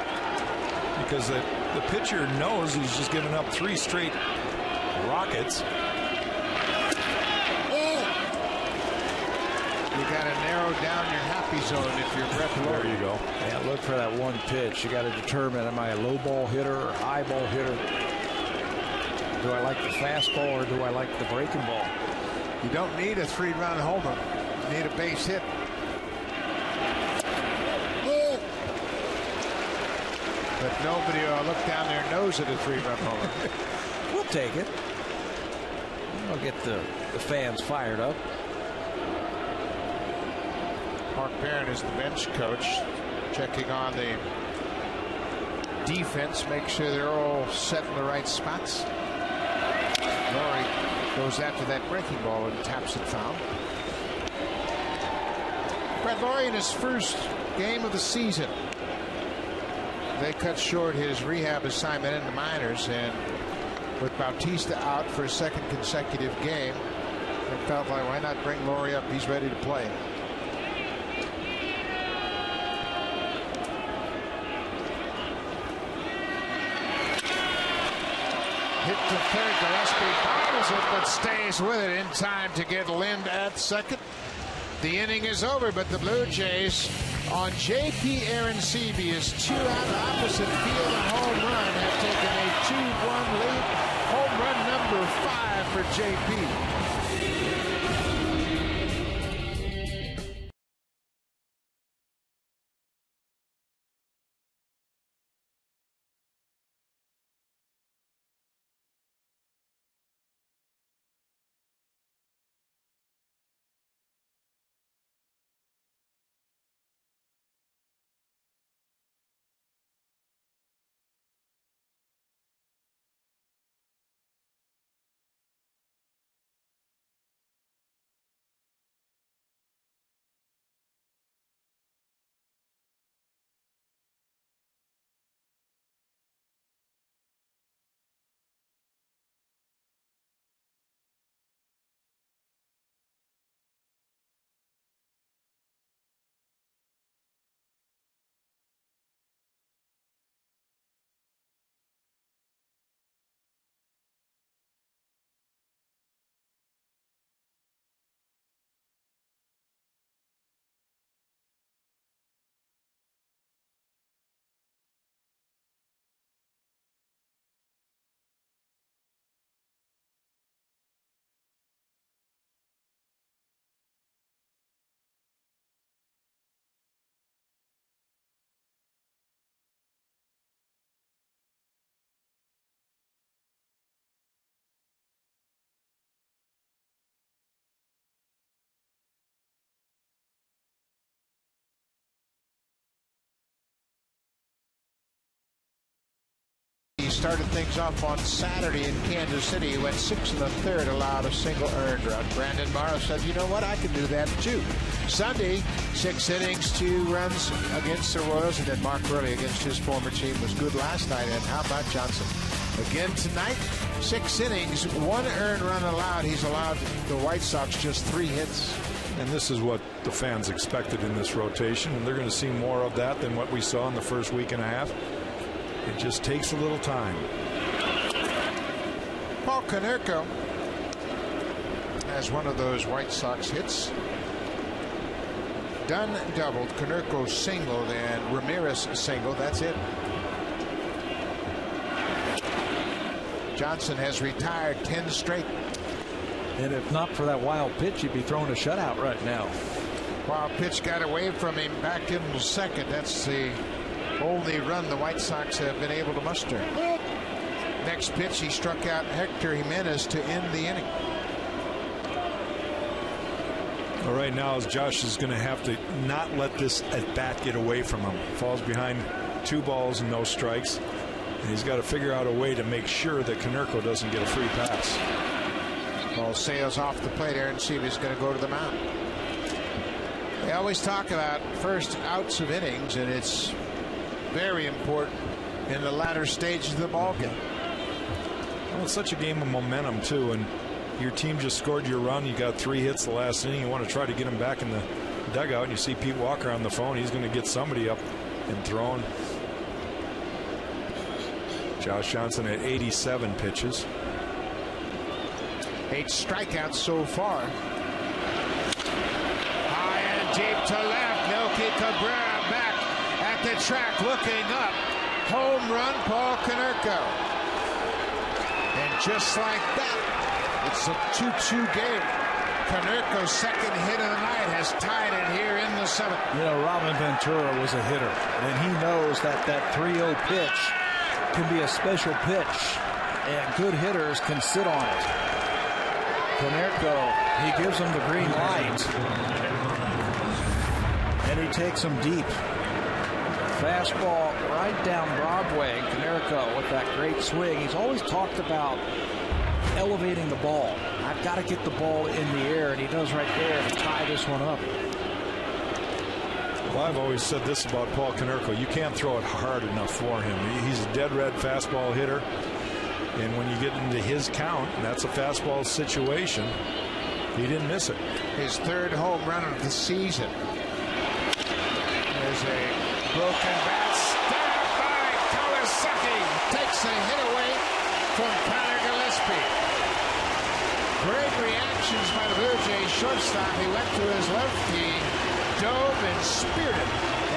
because the pitcher knows he's just given up 3 straight rockets. You got to narrow down your happy zone if you're Brett Laurie. There you go. Yeah, look for that one pitch. You got to determine, am I a low ball hitter or high ball hitter? Do I like the fastball or do I like the breaking ball? You don't need a 3-run homer. You need a base hit. But nobody will look down their nose at a 3-run homer. We'll take it. We'll get the fans fired up. Mark Barron is the bench coach, checking on the defense, make sure they're all set in the right spots. Laurie goes after that breaking ball and taps it foul. Brett Laurie in his first game of the season. They cut short his rehab assignment in the minors, and with Bautista out for a second consecutive game, they felt like, why not bring Laurie up? He's ready to play. Hit to third. Gillespie bobbles it, but stays with it in time to get Lind at second. The inning is over, but the Blue Jays on J.P. Arancibi's 2-out opposite field a home run have taken a 2-1 lead. Home run number 5 for J.P. He started things off on Saturday in Kansas City. He went 6 1/3, allowed a single earned run. Brandon Morrow said, you know what, I can do that too. Sunday, 6 innings, 2 runs against the Royals, and then Mark Burley against his former team was good last night. And how about Johnson? Again tonight, 6 innings, 1 earned run allowed. He's allowed the White Sox just 3 hits. And this is what the fans expected in this rotation, and they're going to see more of that than what we saw in the first week and a half. It just takes a little time. Paul Konerko has one of those White Sox hits. Dunn doubled, Konerko singled, and Ramirez singled. That's it. Johnson has retired 10 straight. And if not for that wild pitch, he'd be throwing a shutout right now. Wild pitch got away from him, back in second. That's the only run the White Sox have been able to muster. Next pitch, he struck out Hector Jimenez to end the inning. Well, right now, Josh is going to have to not let this at bat get away from him. Falls behind 2 balls and no strikes. And he's got to figure out a way to make sure that Konerko doesn't get a free pass. Ball sails off the plate. Aaron Seavy's going to go to the mound. They always talk about first outs of innings, and it's very important in the latter stages of the ball game. Well, it's such a game of momentum too, and your team just scored your run. You got 3 hits the last inning. You want to try to get them back in the dugout, and you see Pete Walker on the phone. He's going to get somebody up and thrown. Josh Johnson at 87 pitches. 8 strikeouts so far. High and deep to left. Melky Cabrera back at the track looking up. Home run, Paul Konerko. And just like that, it's a 2-2 game. Konerko's second hit of the night has tied it here in the 7th. You know, Robin Ventura was a hitter, and he knows that 3-0 pitch can be a special pitch, and good hitters can sit on it. Konerko, he gives him the green light, and he takes him deep. Fastball right down Broadway. Konerko with that great swing. He's always talked about elevating the ball. I've got to get the ball in the air, and he does right there to tie this one up. Well, I've always said this about Paul Konerko. You can't throw it hard enough for him. He's a dead red fastball hitter. And when you get into his count, and that's a fastball situation, he didn't miss it. His 3rd home run of the season. There's a broken bat. Stabbed by Kawasaki. Takes a hit away from Tyler Gillespie. Great reactions by the Blue Jays shortstop. He went to his left. He dove and speared it.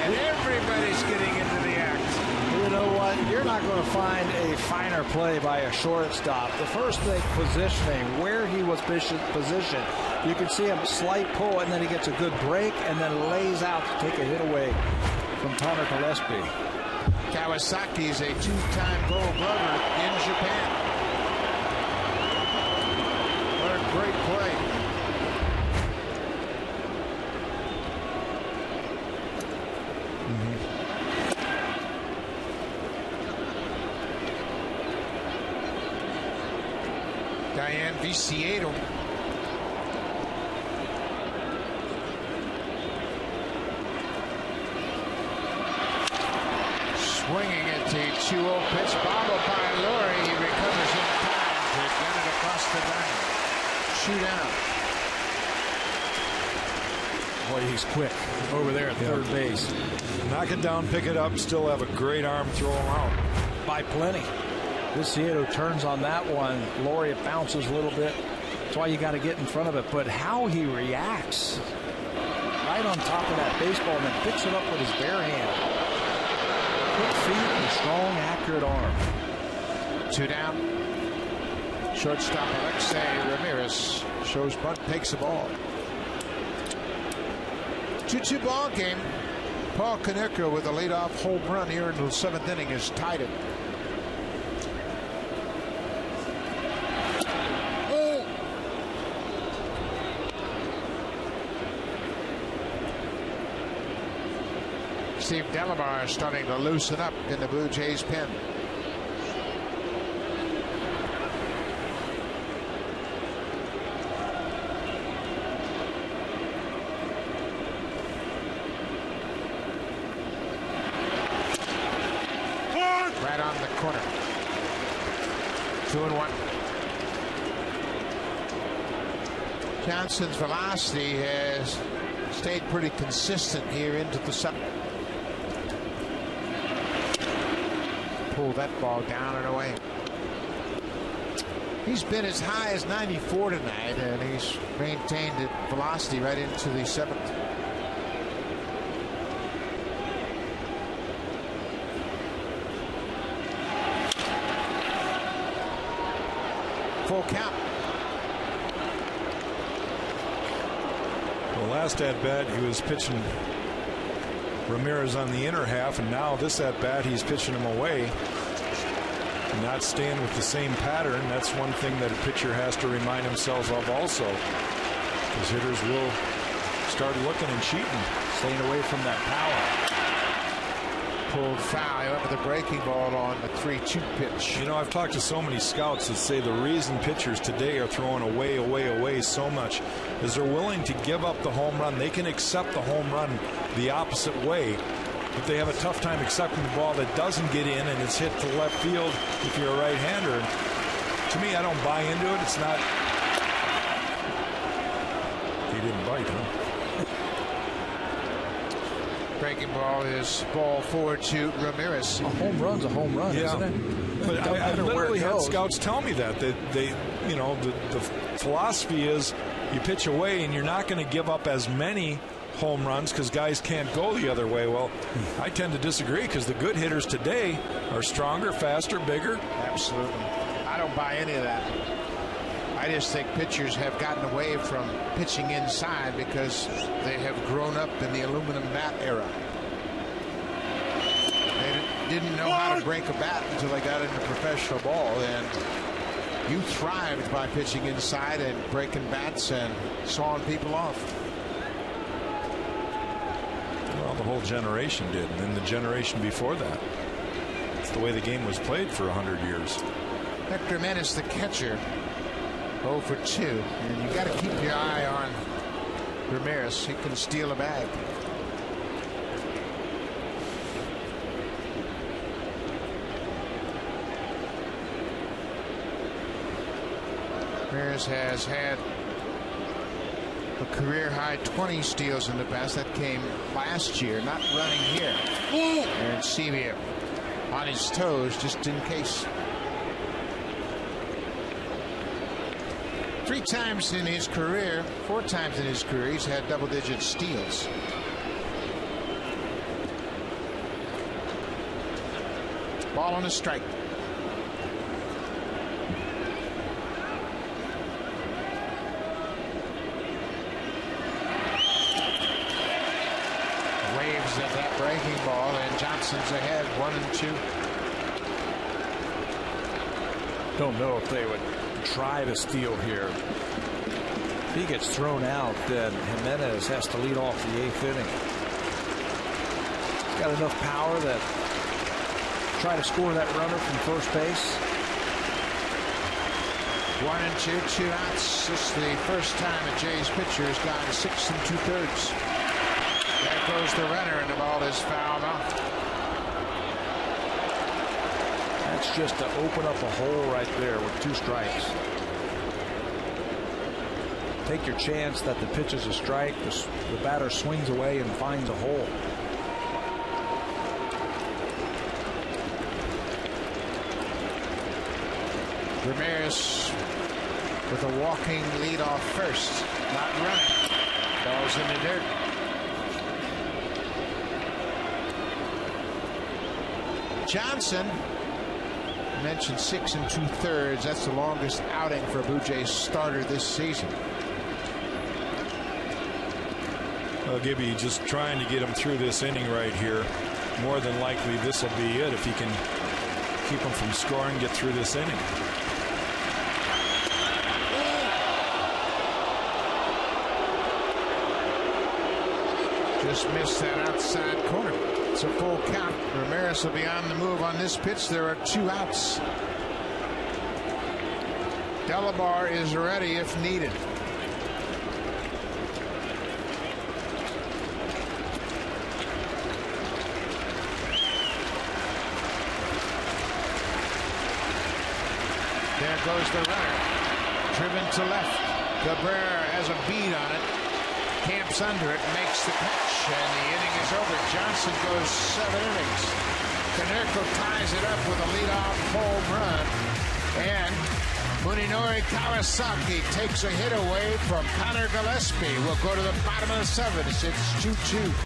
And everybody's getting into the act. You know what? You're not going to find a finer play by a shortstop. The first thing, positioning, where he was positioned. You can see him slight pull, and then he gets a good break, and then lays out to take a hit away from Tyler Gillespie. Kawasaki is a 2-time Gold Glover in Japan. What a great play. Diane Viciedo. Swinging at the 2-0 pitch, bobbled by Laurie. He recovers in time to get it across the line. Shoot out. Boy, he's quick over there at third base. Knock it down, pick it up, still have a great arm, throw him out. By plenty. Viciedo turns on that one. Laurie bounces a little bit. That's why you got to get in front of it. But how he reacts right on top of that baseball and then picks it up with his bare hand. Quick feet and strong, accurate arm. 2 down. Shortstop Alexei Ramirez shows bunt, takes the ball. 2-2 ball game. Paul Konerko with a leadoff home run here in the 7th inning has tied it. Steve Delamar starting to loosen up in the Blue Jays pen. Right on the corner. 2-1. Johnson's velocity has stayed pretty consistent here into the 7th. Pull that ball down and away. He's been as high as 94 tonight, and he's maintained it velocity right into the 7th. full count. Well, last at bat he was pitching Ramirez on the inner half, and now this at bat he's pitching him away, not staying with the same pattern. That's one thing that a pitcher has to remind himself of also, because hitters will start looking and cheating. Staying away from that power. Pulled foul. He went with a breaking ball on the 3-2 pitch. You know, I've talked to so many scouts that say the reason pitchers today are throwing away so much is they're willing to give up the home run. They can accept the home run the opposite way, but they have a tough time accepting the ball that doesn't get in and it's hit to left field if you're a right-hander. To me, I don't buy into it. It's not. He didn't bite, huh? Breaking ball is ball forward to Ramirez. A home run's a home run, isn't it? But I literally had scouts tell me that they you know, the philosophy is you pitch away and you're not going to give up as many home runs because guys can't go the other way. Well, I tend to disagree because the good hitters today are stronger, faster, bigger. Absolutely. I don't buy any of that. I just think pitchers have gotten away from pitching inside because they have grown up in the aluminum bat era. They didn't know how to break a bat until they got into professional ball, and you thrived by pitching inside and breaking bats and sawing people off. Well, the whole generation did, and then the generation before that. It's the way the game was played for 100 years. Hector Menace, the catcher, 0 for 2, and you got to keep your eye on Ramirez. He can steal a bag. Ramirez has had a career-high 20 steals in the past. That came last year, not running here. And Sevilla on his toes just in case. 4 times in his career, he's had double-digit steals. Ball on a strike. Waves at that breaking ball, and Johnson's ahead, 1-2. Don't know if they would try to steal here. If he gets thrown out, then Jimenez has to lead off the 8th inning. He's got enough power that try to score that runner from first base. 1-2, 2 outs. This is the first time a Jays pitcher has gone 6 2/3. There goes the runner, and the ball is fouled off. That's just to open up a hole right there with 2 strikes. Take your chance that the pitch is a strike. The batter swings away and finds a hole. Ramirez with a walking lead off first, not running. Ball's in the dirt. Johnson mentioned 6 2/3. That's the longest outing for a Blue Jays starter this season. Well, Gibby just trying to get him through this inning right here. More than likely this will be it if he can keep him from scoring, get through this inning. Just missed that outside corner. It's a full count. Ramirez will be on the move on this pitch. There are 2 outs. Delabar is ready if needed. There goes the runner. Driven to left. Cabrera has a bead on it. Camps under it, makes the catch, and the inning is over. Johnson goes 7 innings. Konerko ties it up with a leadoff home run, and Munenori Kawasaki takes a hit away from Connor Gillespie. We'll go to the bottom of the 7th. It's 2-2.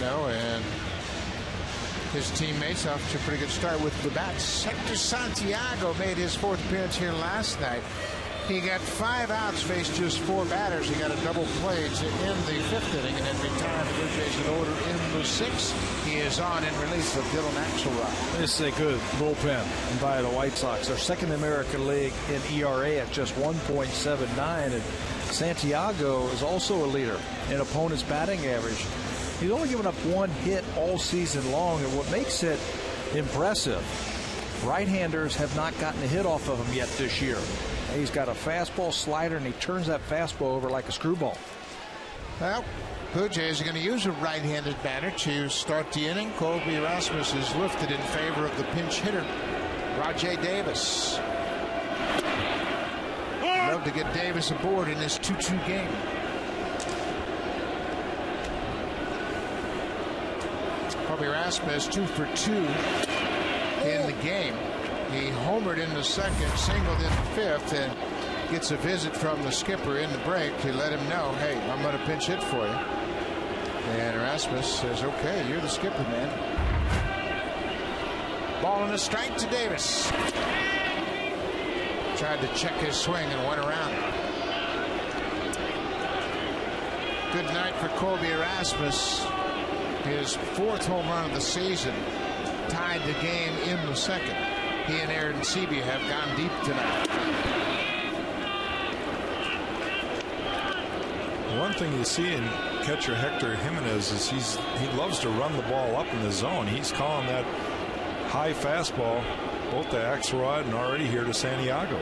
no, and his teammates off to a pretty good start with the bats. Hector Santiago made his 4th appearance here last night. He got 5 outs, faced just 4 batters. He got a double play to end the 5th inning and then retired the Blue Jays in order in the 6th. He is on in relief of Dylan Axelrod. This is a good bullpen by the White Sox. They're second in the American League in ERA at just 1.79, and Santiago is also a leader in opponent's batting average. He's only given up 1 hit all season long, and what makes it impressive, right-handers have not gotten a hit off of him yet this year. He's got a fastball, slider, and he turns that fastball over like a screwball. Well, Blue Jays are going to use a right-handed batter to start the inning. Colby Rasmus is lifted in favor of the pinch hitter, Rajay Davis. Love to get Davis aboard in this 2-2 game. Colby Rasmus 2 for 2 in the game. He homered in the 2nd, singled in the 5th, and gets a visit from the skipper in the break to let him know, hey, I'm going to pinch hit for you. And Rasmus says, okay, you're the skipper, man. Ball and a strike to Davis. Tried to check his swing and went around. Good night for Colby Rasmus. His 4th home run of the season tied the game in the 2nd. He and Aaron Sebia have gone deep tonight. One thing you see in catcher Hector Jimenez is he loves to run the ball up in the zone. He's calling that high fastball both to Axelrod and already here to Santiago.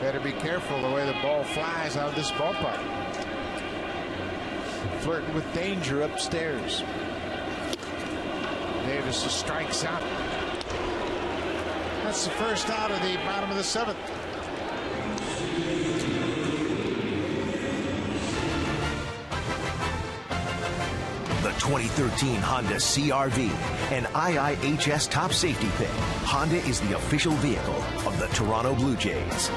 Better be careful the way the ball flies out of this ballpark. Flirting with danger upstairs. Davis strikes out. That's the first out of the bottom of the 7th. The 2013 Honda CR-V, an IIHS top safety pick. Honda is the official vehicle of the Toronto Blue Jays.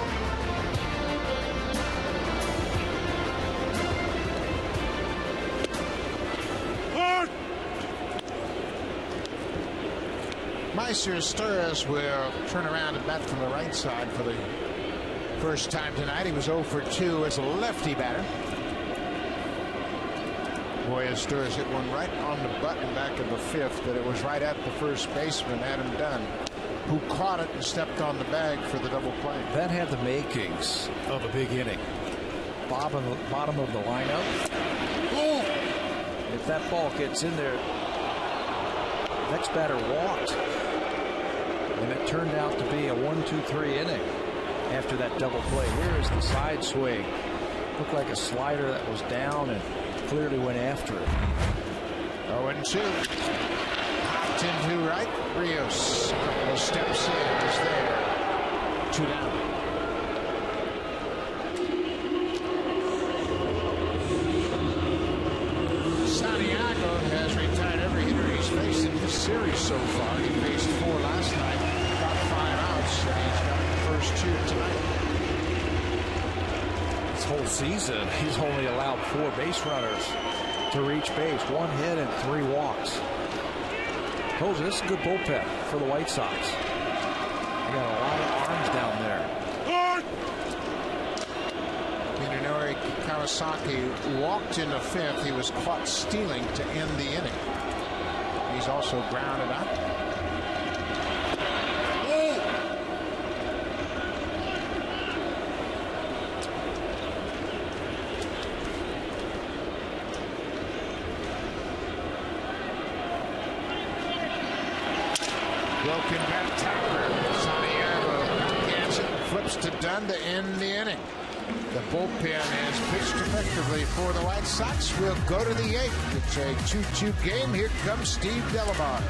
Meister Sturris will turn around and bat from the right side for the first time tonight. He was 0 for 2 as a lefty batter. Boy, Sturris hit one right on the button back in the 5th, but it was right at the first baseman, Adam Dunn, who caught it and stepped on the bag for the double play. That had the makings of a big inning. Bottom of the lineup. Ooh. If that ball gets in there, next batter walked. And it turned out to be a 1-2-3 inning after that double play. Here is the side swing. Looked like a slider that was down and clearly went after it. 0-2. Hopped into right. Rios. Couple of steps in. Is there. 2 down. Santiago has retired every hitter he's faced in this series so far. He faced 4 last night. Got 5 outs. And he's got the first 2 tonight. This whole season, he's only allowed 4 base runners to reach base. 1 hit and 3 walks. Told you, this is a good bullpen for the White Sox. They got a lot of arms down there. Minori Kawasaki walked in the 5th. He was caught stealing to end the inning. He's also grounded out. Broken bat Tapper. Santiago gets it, flips to Dunn to end the inning. The bullpen has pitched effectively for the White Sox. We'll go to the 8th. It's a 2-2 game. Here comes Steve Delamar.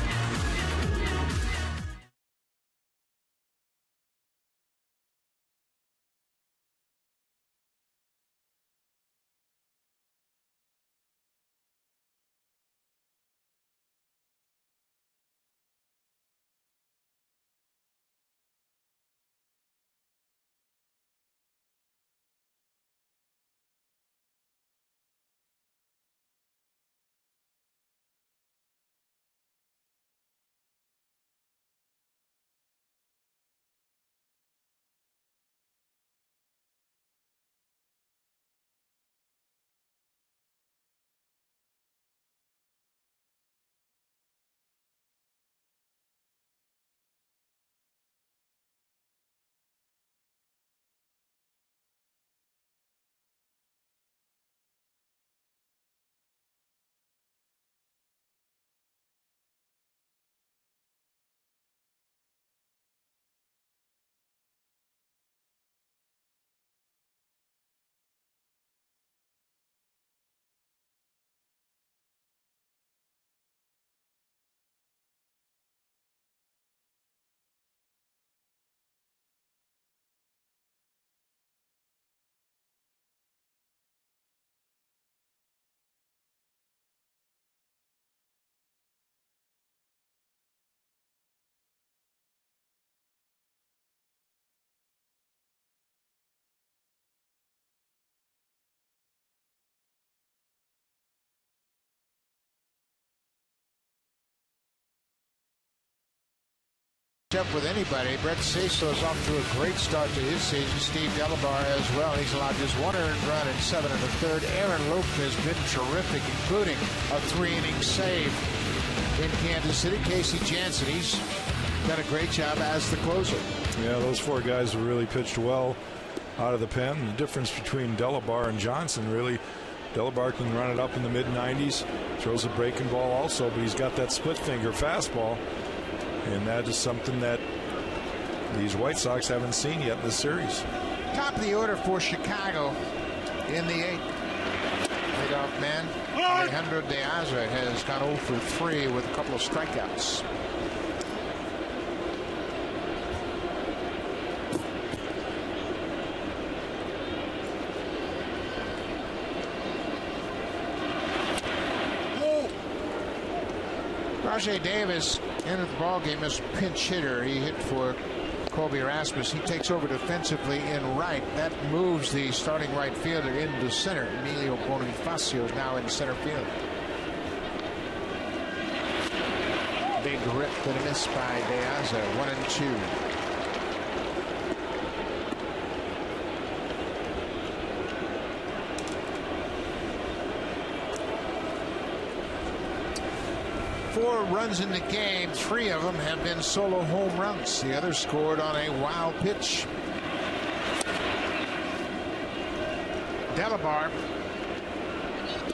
up with anybody. Brett Cecil is off to a great start to his season. Steve Delabar as well. He's allowed just 1 earned run in 7 1/3. Aaron Lope has been terrific, including a 3-inning save in Kansas City. Casey Jansen, he's done a great job as the closer. Yeah, those 4 guys have really pitched well out of the pen. The difference between Delabar and Johnson, really, Delabar can run it up in the mid-90s, throws a breaking ball also, but he's got that split finger fastball. And that is something that these White Sox haven't seen yet in this series. Top of the order for Chicago in the 8th. Leadoff man Alejandro De Aza has gone 0 for 3 with a couple of strikeouts. Rajay Davis entered the ballgame as pinch hitter. He hit for Colby Rasmus. He takes over defensively in right. That moves the starting right fielder into center. Emilio Bonifacio is now in center field. Big rip and a miss by De Aza. 1-2. Four runs in the game, 3 of them have been solo home runs. The others scored on a wild pitch. Delabar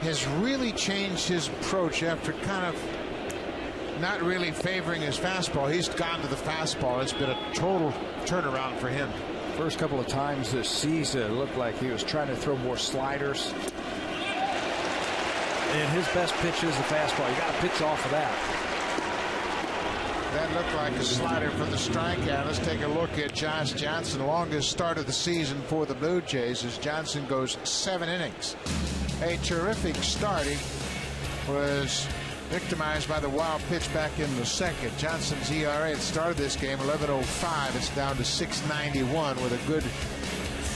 has really changed his approach after kind of not really favoring his fastball. He's gone to the fastball. It's been a total turnaround for him. First couple of times this season, it looked like he was trying to throw more sliders. And his best pitch is the fastball. You got to pitch off of that. That looked like a slider from the strikeout. Let's take a look at Josh Johnson. Longest start of the season for the Blue Jays as Johnson goes 7 innings. A terrific start. He was victimized by the wild pitch back in the 2nd. Johnson's ERA at the start of this game 11.05. It's down to 6.91 with a good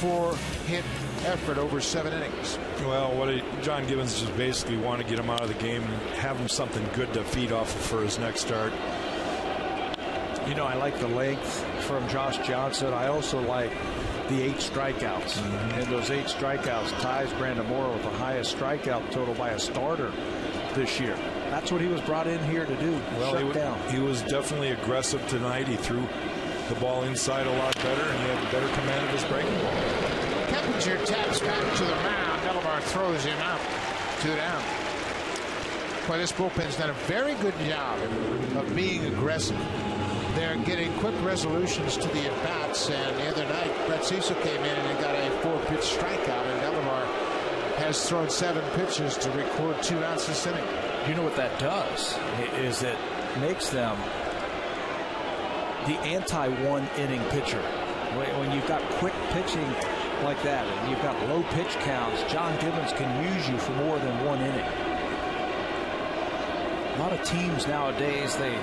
4-hit effort over 7 innings. Well, John Gibbons just basically want to get him out of the game and have him something good to feed off of for his next start. You know, I like the length from Josh Johnson. I also like the 8 strikeouts. And those 8 strikeouts ties Brandon Moore with the highest strikeout total by a starter this year. That's what he was brought in here to do. Well, he was definitely aggressive tonight. He threw the ball inside a lot better, and he had a better command of his breaking ball. Keppinger taps back to the mound. Delabar throws him out. 2 down. Well, this bullpen's done a very good job of being aggressive. They're getting quick resolutions to the at-bats, and the other night Brett Cecil came in and he got a 4-pitch strikeout, and Delabar has thrown 7 pitches to record 2 outs this inning. You know what that does is it makes them the anti-1 inning pitcher. When you've got quick pitching like that and you've got low pitch counts, John Gibbons can use you for more than 1 inning. A lot of teams nowadays, they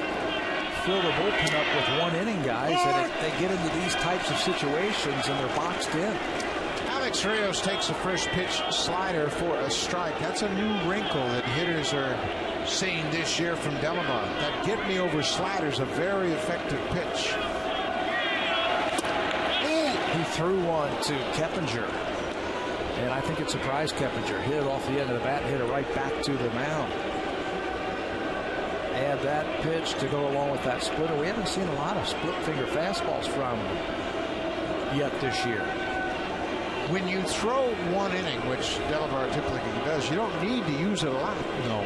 fill the bullpen up with 1 inning guys, and they get into these types of situations and they're boxed in. Alex Rios takes a first pitch slider for a strike. That's a new wrinkle that hitters are seeing this year from Delabar. That get me over slider is a very effective pitch. He threw one to Keppinger, and I think it surprised Keppinger. Hit it off the end of the bat, hit it right back to the mound. Add that pitch to go along with that splitter. We haven't seen a lot of split finger fastballs from him yet this year. When you throw 1 inning, which Delabar typically does, you don't need to use it a lot. No.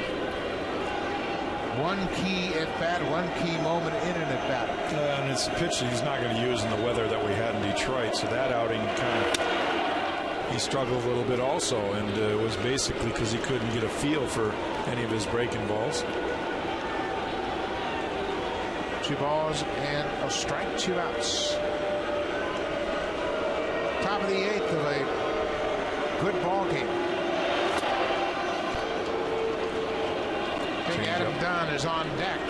1 key at bat, 1 key moment in an at bat. And it's a pitch that he's not going to use in the weather that we had in Detroit. So that outing he struggled a little bit also, and it was basically because he couldn't get a feel for any of his breaking balls. 2 balls and a strike, 2 outs. Top of the 8th of a good ball game. Big Adam Dunn is on deck.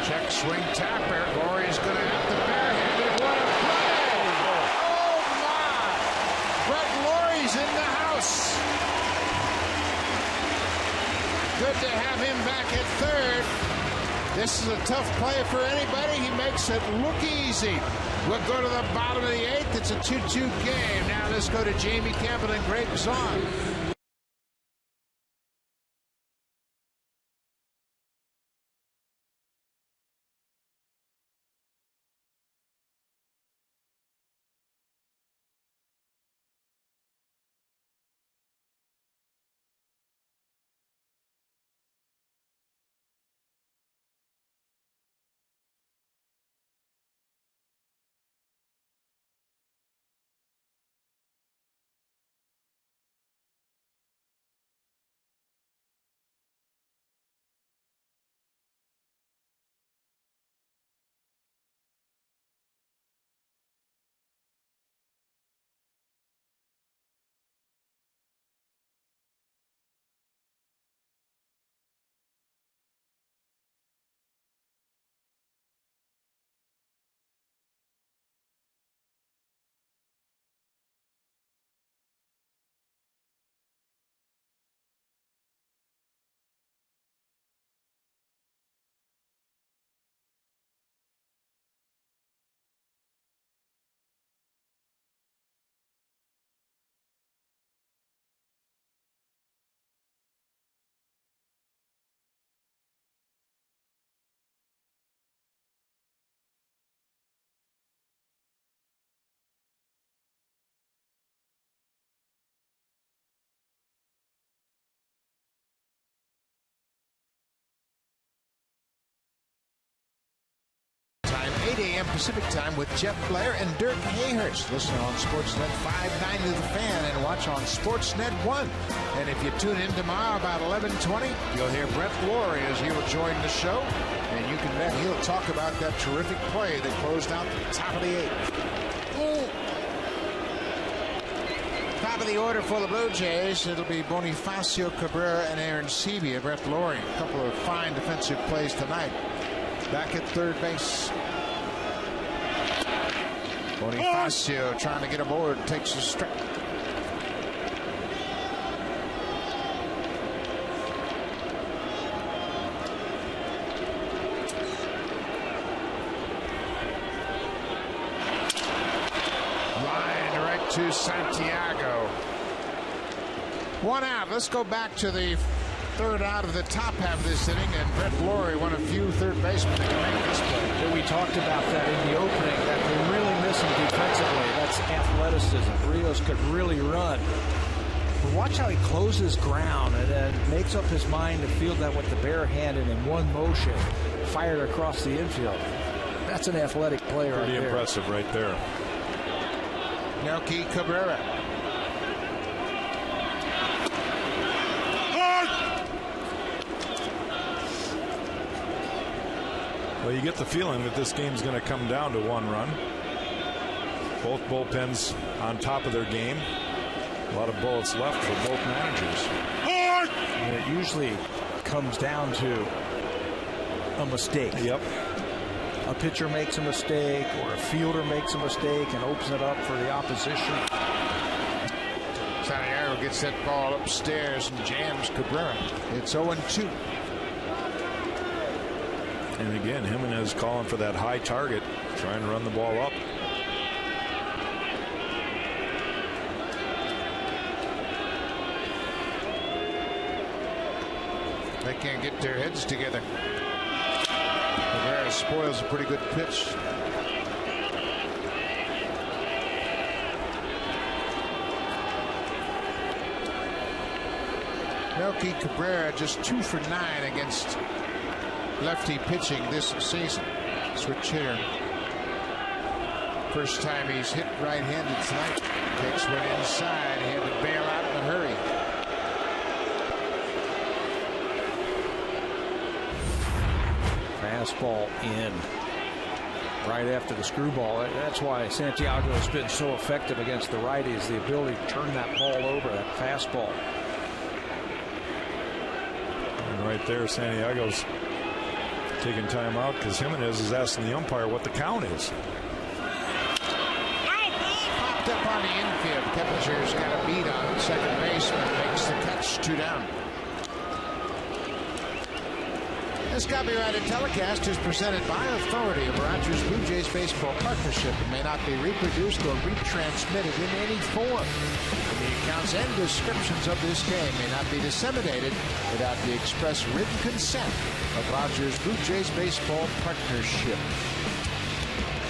Check swing tapper. Lori's going to have the barehanded. What a play! is in the house. Good to have him back at third. This is a tough play for anybody. He makes it look easy. We'll go to the bottom of the eighth. It's a 2-2 game. Now let's go to Jamie Campbell and Greg Zahn. Time 8 a.m. Pacific time with Jeff Blair and Dirk Hayhurst. Listen on Sportsnet 590 The Fan and watch on Sportsnet 1. And if you tune in tomorrow about 11:20, you'll hear Brett Laurie as he will join the show. And you can bet he'll talk about that terrific play that closed out the top of the eighth. Top of the order for the Blue Jays. It'll be Bonifacio Cabrera and Aaron Sebia. Brett Laurie, a couple of fine defensive plays tonight. Back at third base. Bonifacio trying to get aboard, takes a strike. Line right to Santiago. One out. Let's go back to the third out of the top half of this inning, and Brett Laurie, one of few third basemen that can make this play. We talked about that in the opening, that they're really missing defensively. That's athleticism. Rios could really run. But watch how he closes ground and then makes up his mind to field that with the bare hand and in one motion, fired across the infield. That's an athletic player. Pretty impressive right there. Melky Cabrera. Well, you get the feeling that this game's going to come down to one run. Both bullpens on top of their game. A lot of bullets left for both managers. And it usually comes down to a mistake. Yep. A pitcher makes a mistake or a fielder makes a mistake and opens it up for the opposition. Santiago gets that ball upstairs and jams Cabrera. It's 0-2. And again, Jimenez calling for that high target, trying to run the ball up. They can't get their heads together. Cabrera spoils a pretty good pitch. Melky Cabrera just 2 for 9 against lefty pitching this season. Switch hitter. First time he's hit right-handed tonight. Takes one inside. He had to bail out in a hurry. Fastball in right after the screwball. That's why Santiago has been so effective against the righties, the ability to turn that ball over, that fastball. And right there, Santiago's taking time out because Jimenez is asking the umpire what the count is. Popped up on the infield. Keppinger's got a beat on second baseman. Makes the catch. 2 down. This copyrighted telecast is presented by authority of Rogers Blue Jays Baseball Partnership and may not be reproduced or retransmitted in any form. The accounts and descriptions of this game may not be disseminated without the express written consent of Rogers Blue Jays Baseball Partnership.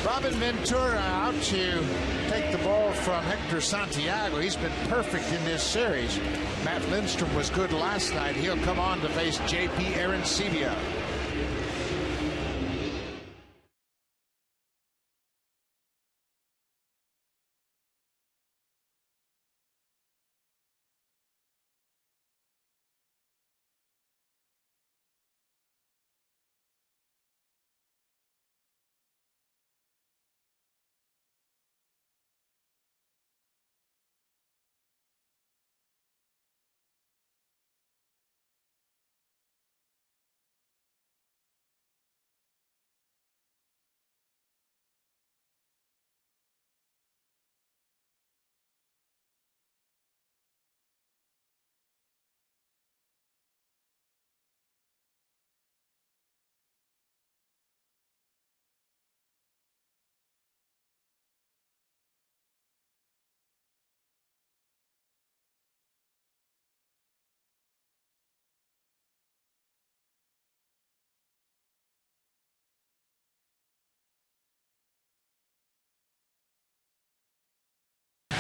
Robin Ventura out to take the ball from Hector Santiago. He's been perfect in this series. Matt Lindstrom was good last night. He'll come on to face J.P. Arancibia.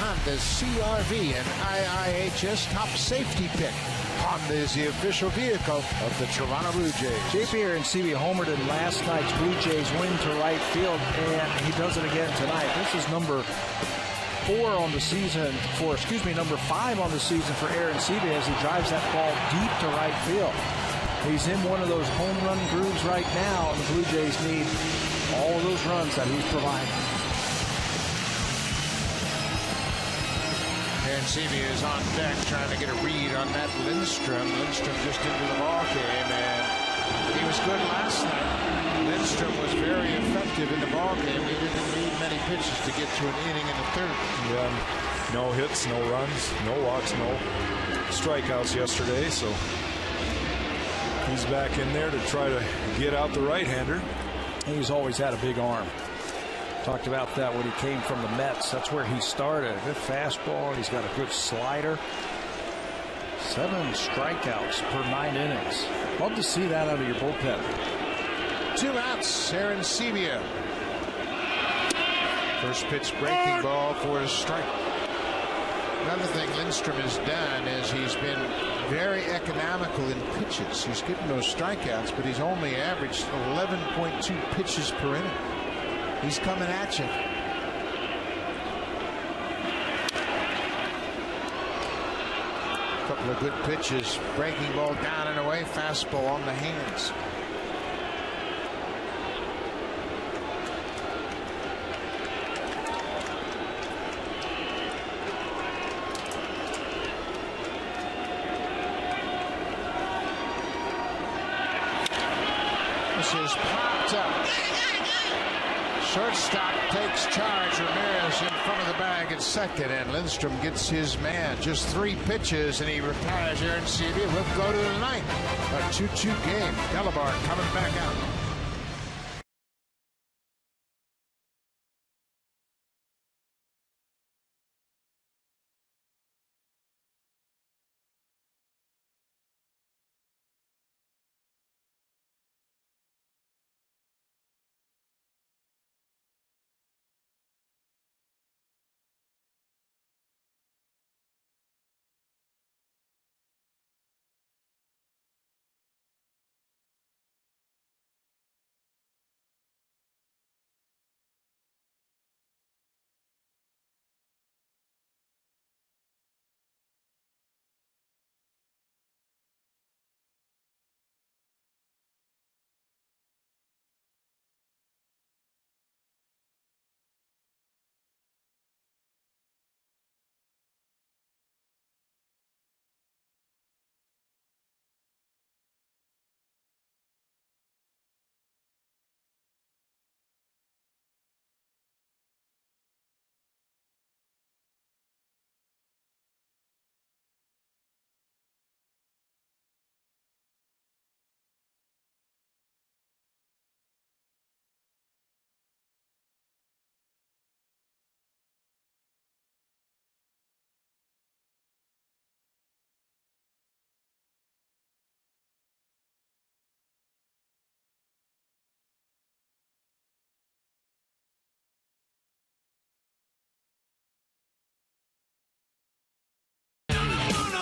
Honda CRV and IIHS top safety pick. Honda is the official vehicle of the Toronto Blue Jays. J.P. Arancibia homered in last night's Blue Jays win to right field, and he does it again tonight. This is number 4 on the season number 5 on the season for Arancibia as he drives that ball deep to right field. He's in one of those home run grooves right now, and the Blue Jays need all of those runs that he's providing. Arancibia is on deck trying to get a read on Matt Lindstrom. Lindstrom just into the ball game, and he was good last night. Lindstrom was very effective in the ball game. He didn't need many pitches to get to an inning in the third. Yeah, no hits, no runs, no walks, no strikeouts yesterday, so he's back in there to try to get out the right-hander. He's always had a big arm. Talked about that when he came from the Mets. That's where he started. Good fastball. He's got a good slider. 7 strikeouts per 9 innings. Love to see that out of your bullpen. 2 outs. Arancibia. First pitch breaking ball for a strike. Another thing Lindstrom has done is he's been very economical in pitches. He's getting those strikeouts, but he's only averaged 11.2 pitches per inning. He's coming at you. A couple of good pitches. Breaking ball down and away. Fastball on the hands. This is popped up. Shortstop takes charge. Ramirez in front of the bag at second, and Lindstrom gets his man. Just 3 pitches, and he retires Arancibia. We'll go to the 9th. A 2-2 game. Delabar coming back out.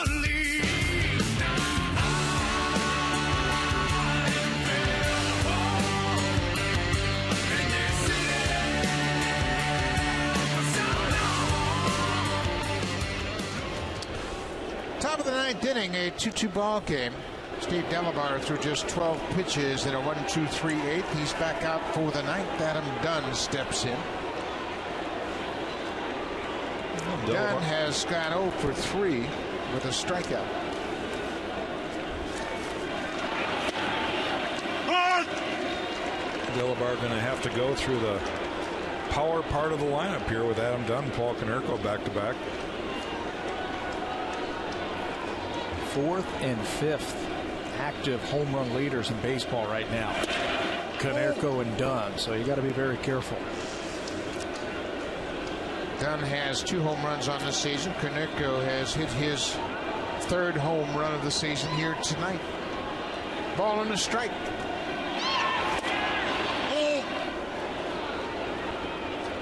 run lead. Top of the ninth inning, a 2-2 ball game. Steve Delabar threw just 12 pitches in a 1-2-3-8. He's back out for the ninth. Adam Dunn steps in. Dunn has gone 0 for 3 with a strikeout. Delabar going to have to go through the power part of the lineup here with Adam Dunn and Paul Konerko back to back. 4th and 5th active home run leaders in baseball right now. Konerko and Dunn, so you got to be very careful. Dunn has 2 home runs on the season. Konerko has hit his 3rd home run of the season here tonight. Ball and a strike.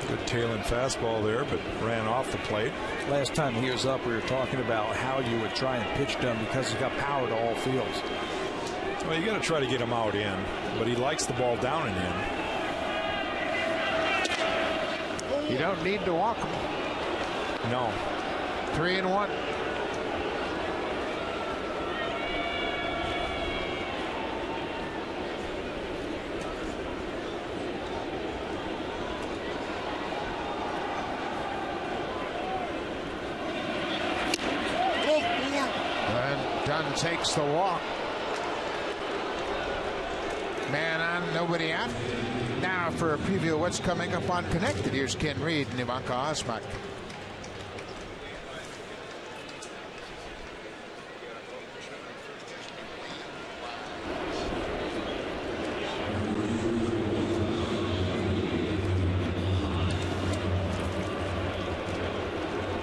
Good tailing fastball there, but ran off the plate. Last time he was up, we were talking about how you would try and pitch Dunn because he's got power to all fields. Well, you got to try to get him out in, but he likes the ball down and in. You don't need to walk him. No. 3-1. Dunn takes the walk. Man on, nobody out. Now for a preview of what's coming up on Connected. Here's Ken Reed and Ivanka Osmak.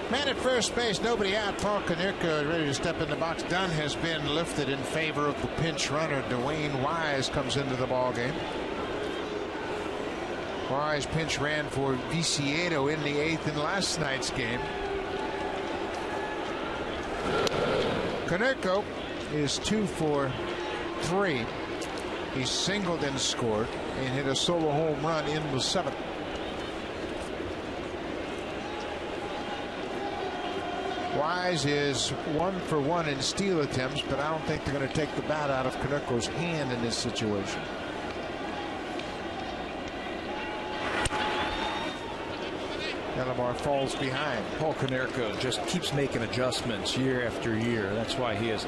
Man at first base, nobody out. Paul Konerko ready to step in the box. Dunn has been lifted in favor of the pinch runner. Dwayne Wise comes into the ball game. Wise pinch ran for Viciedo in the 8th in last night's game. Konerko is 2 for 3. He singled and scored and hit a solo home run in the 7th. Wise is 1 for 1 in steal attempts, but I don't think they're going to take the bat out of Konerko's hand in this situation. Delabar falls behind. Paul Konerko just keeps making adjustments year after year. That's why he has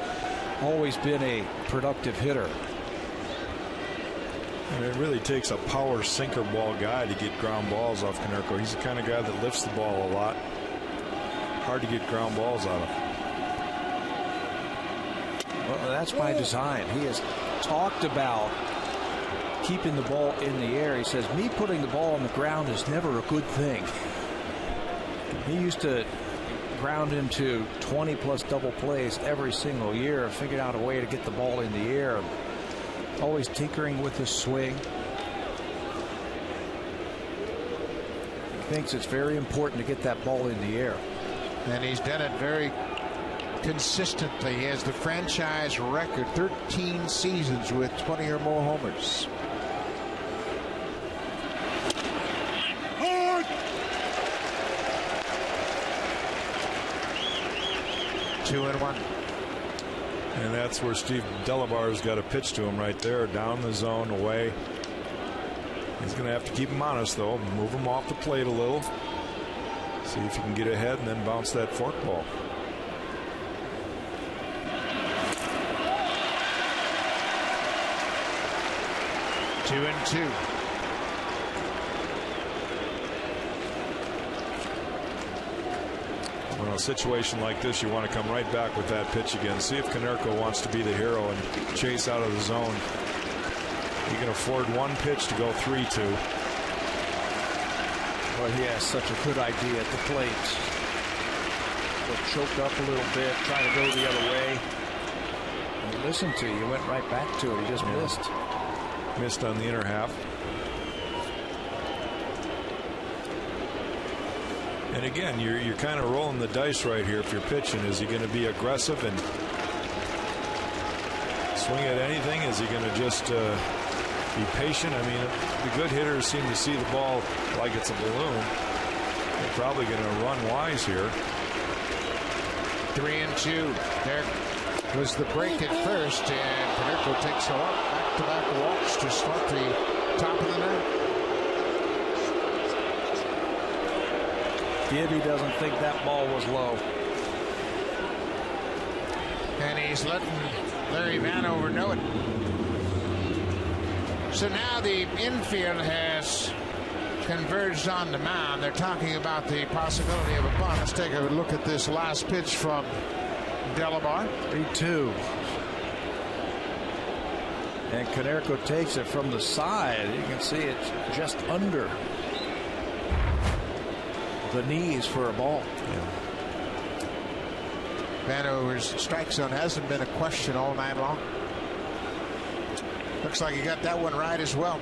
always been a productive hitter. And it really takes a power sinker ball guy to get ground balls off Konerko. He's the kind of guy that lifts the ball a lot. Hard to get ground balls out of. Well, that's by design. He has talked about keeping the ball in the air. He says, me putting the ball on the ground is never a good thing. He used to ground into 20-plus double plays every single year, figured out a way to get the ball in the air. Always tinkering with his swing. He thinks it's very important to get that ball in the air. And he's done it very consistently. He has the franchise record, 13 seasons with 20 or more homers. Hard. 2-1. And that's where Steve Delabar's got to pitch to him right there, down the zone, away. He's going to have to keep him honest, though. Move him off the plate a little. See if you can get ahead and then bounce that fork ball. Two and 2. Well, in a situation like this, you want to come right back with that pitch again. See if Konerko wants to be the hero and chase out of the zone. You can afford one pitch to go 3-2. Well, he has such a good idea at the plate. Got choked up a little bit, trying to go the other way. And he listened to you, went right back to it. He just missed. Missed on the inner half. And again, you're kind of rolling the dice right here if you're pitching. Is he going to be aggressive and swing at anything? Is he going to just be patient? I mean, the good hitters seem to see the ball like it's a balloon. They're probably going to run wise here. 3-2. There was the break at first, and Konerko takes a walk, back-to-back walks to start the top of the ninth. Gibby doesn't think that ball was low. And he's letting Larry Vanover know it. So now the infield has converged on the mound. They're talking about the possibility of a bunt. Let's take a look at this last pitch from Delabar. 3-2. And Konerko takes it from the side. You can see it's just under the knees for a ball. Vanover's strike zone hasn't been a question all night long. Looks like he got that one right as well.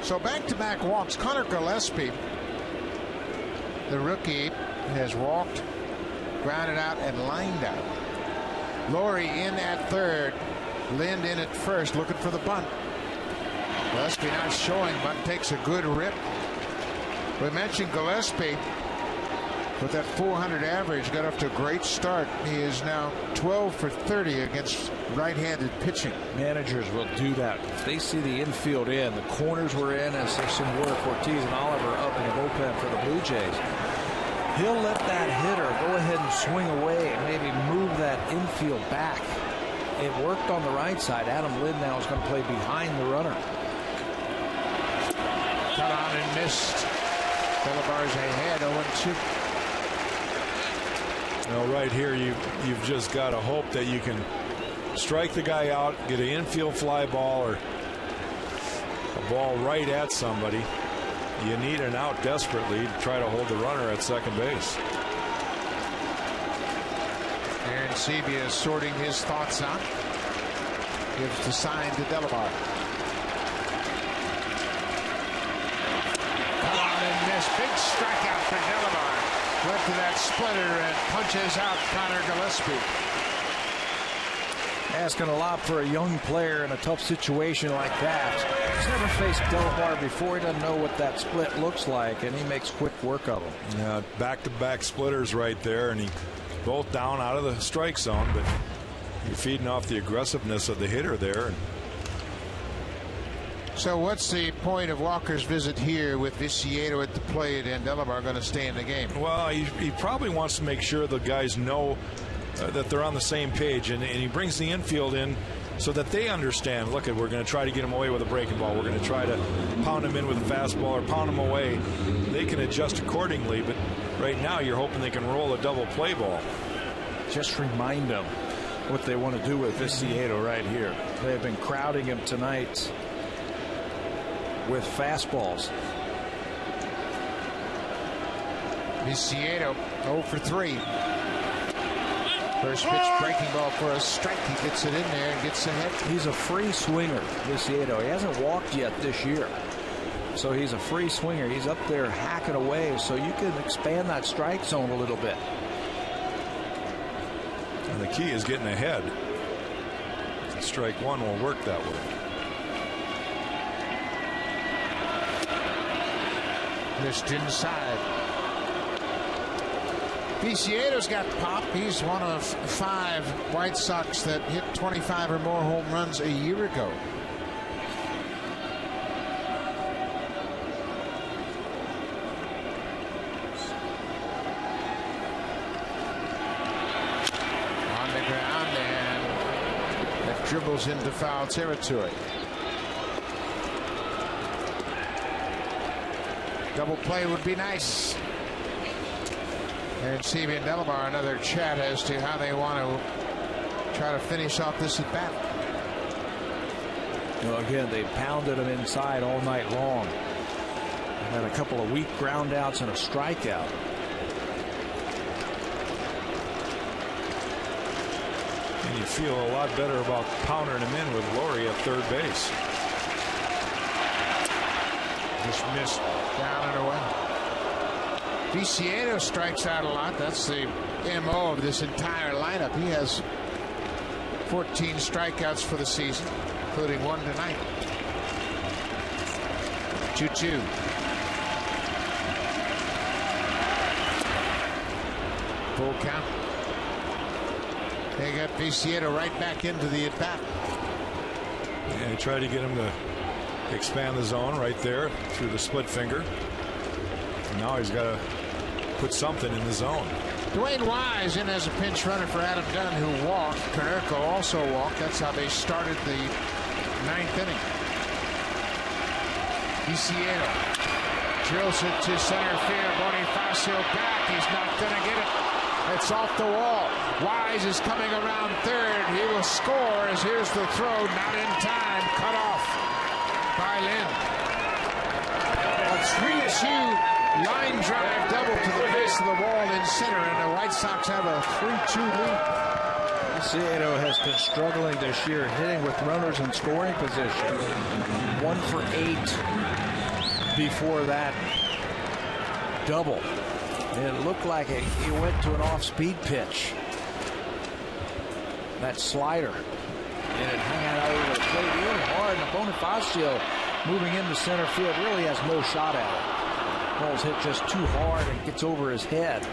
So back-to-back walks. Connor Gillespie, the rookie, has walked, grounded out, and lined out. Laurie in at third. Lind in at first, looking for the bunt. Gillespie not showing. Bunt takes a good rip. We mentioned Gillespie with that 400 average, got off to a great start. He is now 12 for 30 against right-handed pitching. Managers will do that. If they see the infield in, the corners were in, as there's some work. Ortiz and Oliver up in the bullpen for the Blue Jays. He'll let that hitter go ahead and swing away and maybe move that infield back. It worked on the right side. Adam Lind now is going to play behind the runner. Cut on and missed. Delabar's ahead, 0-2. Well, right here, you've just got to hope that you can strike the guy out, get an infield fly ball or a ball right at somebody. You need an out desperately to try to hold the runner at second base. Aaron Sebia is sorting his thoughts out. Gives the sign to Delabar. Come on and miss. Big strikeout for Delabar. Went to that splitter and punches out Connor Gillespie. Asking a lot for a young player in a tough situation like that. He's never faced Delabar before. He doesn't know what that split looks like, and he makes quick work of them. Yeah, back-to-back splitters right there, and he both down out of the strike zone, but you're feeding off the aggressiveness of the hitter there. So what's the point of Walker's visit here with Viciedo at the plate and Delabar going to stay in the game? Well, he probably wants to make sure the guys know that they're on the same page, and he brings the infield in so that they understand, look, we're going to try to get him away with a breaking ball. We're going to try to pound him in with a fastball or pound him away. They can adjust accordingly, but right now you're hoping they can roll a double play ball. Just remind them what they want to do with Viciedo right here. They have been crowding him tonight with fastballs. Viciedo 0 for 3. First pitch breaking ball for a strike. He gets it in there and gets ahead. He's a free swinger, Viciedo. He hasn't walked yet this year. So he's a free swinger. He's up there hacking away, so you can expand that strike zone a little bit. And the key is getting ahead. Strike one will work that way. Missed inside. Viciedo's got pop. He's one of 5 White Sox that hit 25 or more home runs a year ago. On the ground, and that dribbles into foul territory. Double play would be nice. And Sebia and Delabar, another chat as to how they want to try to finish off this at bat. Well, again, they pounded him inside all night long. Had a couple of weak ground outs and a strikeout. And you feel a lot better about pounding him in with Laurie at third base. Just missed down and away. Viciedo strikes out a lot. That's the MO of this entire lineup. He has 14 strikeouts for the season, including one tonight. 2-2. Full count. They got Viciedo right back into the at-bat. Yeah, tried to get him to expand the zone right there through the split finger. And now he's got to put something in the zone. Dwayne Wise in as a pinch runner for Adam Dunn, who walked. Konerko also walked. That's how they started the ninth inning. Viciedo drills it to center field. Bonifacio back. He's not going to get it. It's off the wall. Wise is coming around third. He will score as here's the throw. Not in time. Cut off by Lynn. A 3-2 line drive double to the base of the wall in center, and the White Sox have a 3-2 lead. Viciedo has been struggling this year, hitting with runners in scoring position. 1 for 8 before that double. It looked like he went to an off-speed pitch. That slider. And it hung out over the plate really hard. And Bonifacio moving into center field really has no shot at it. Ball's hit just too hard and gets over his head.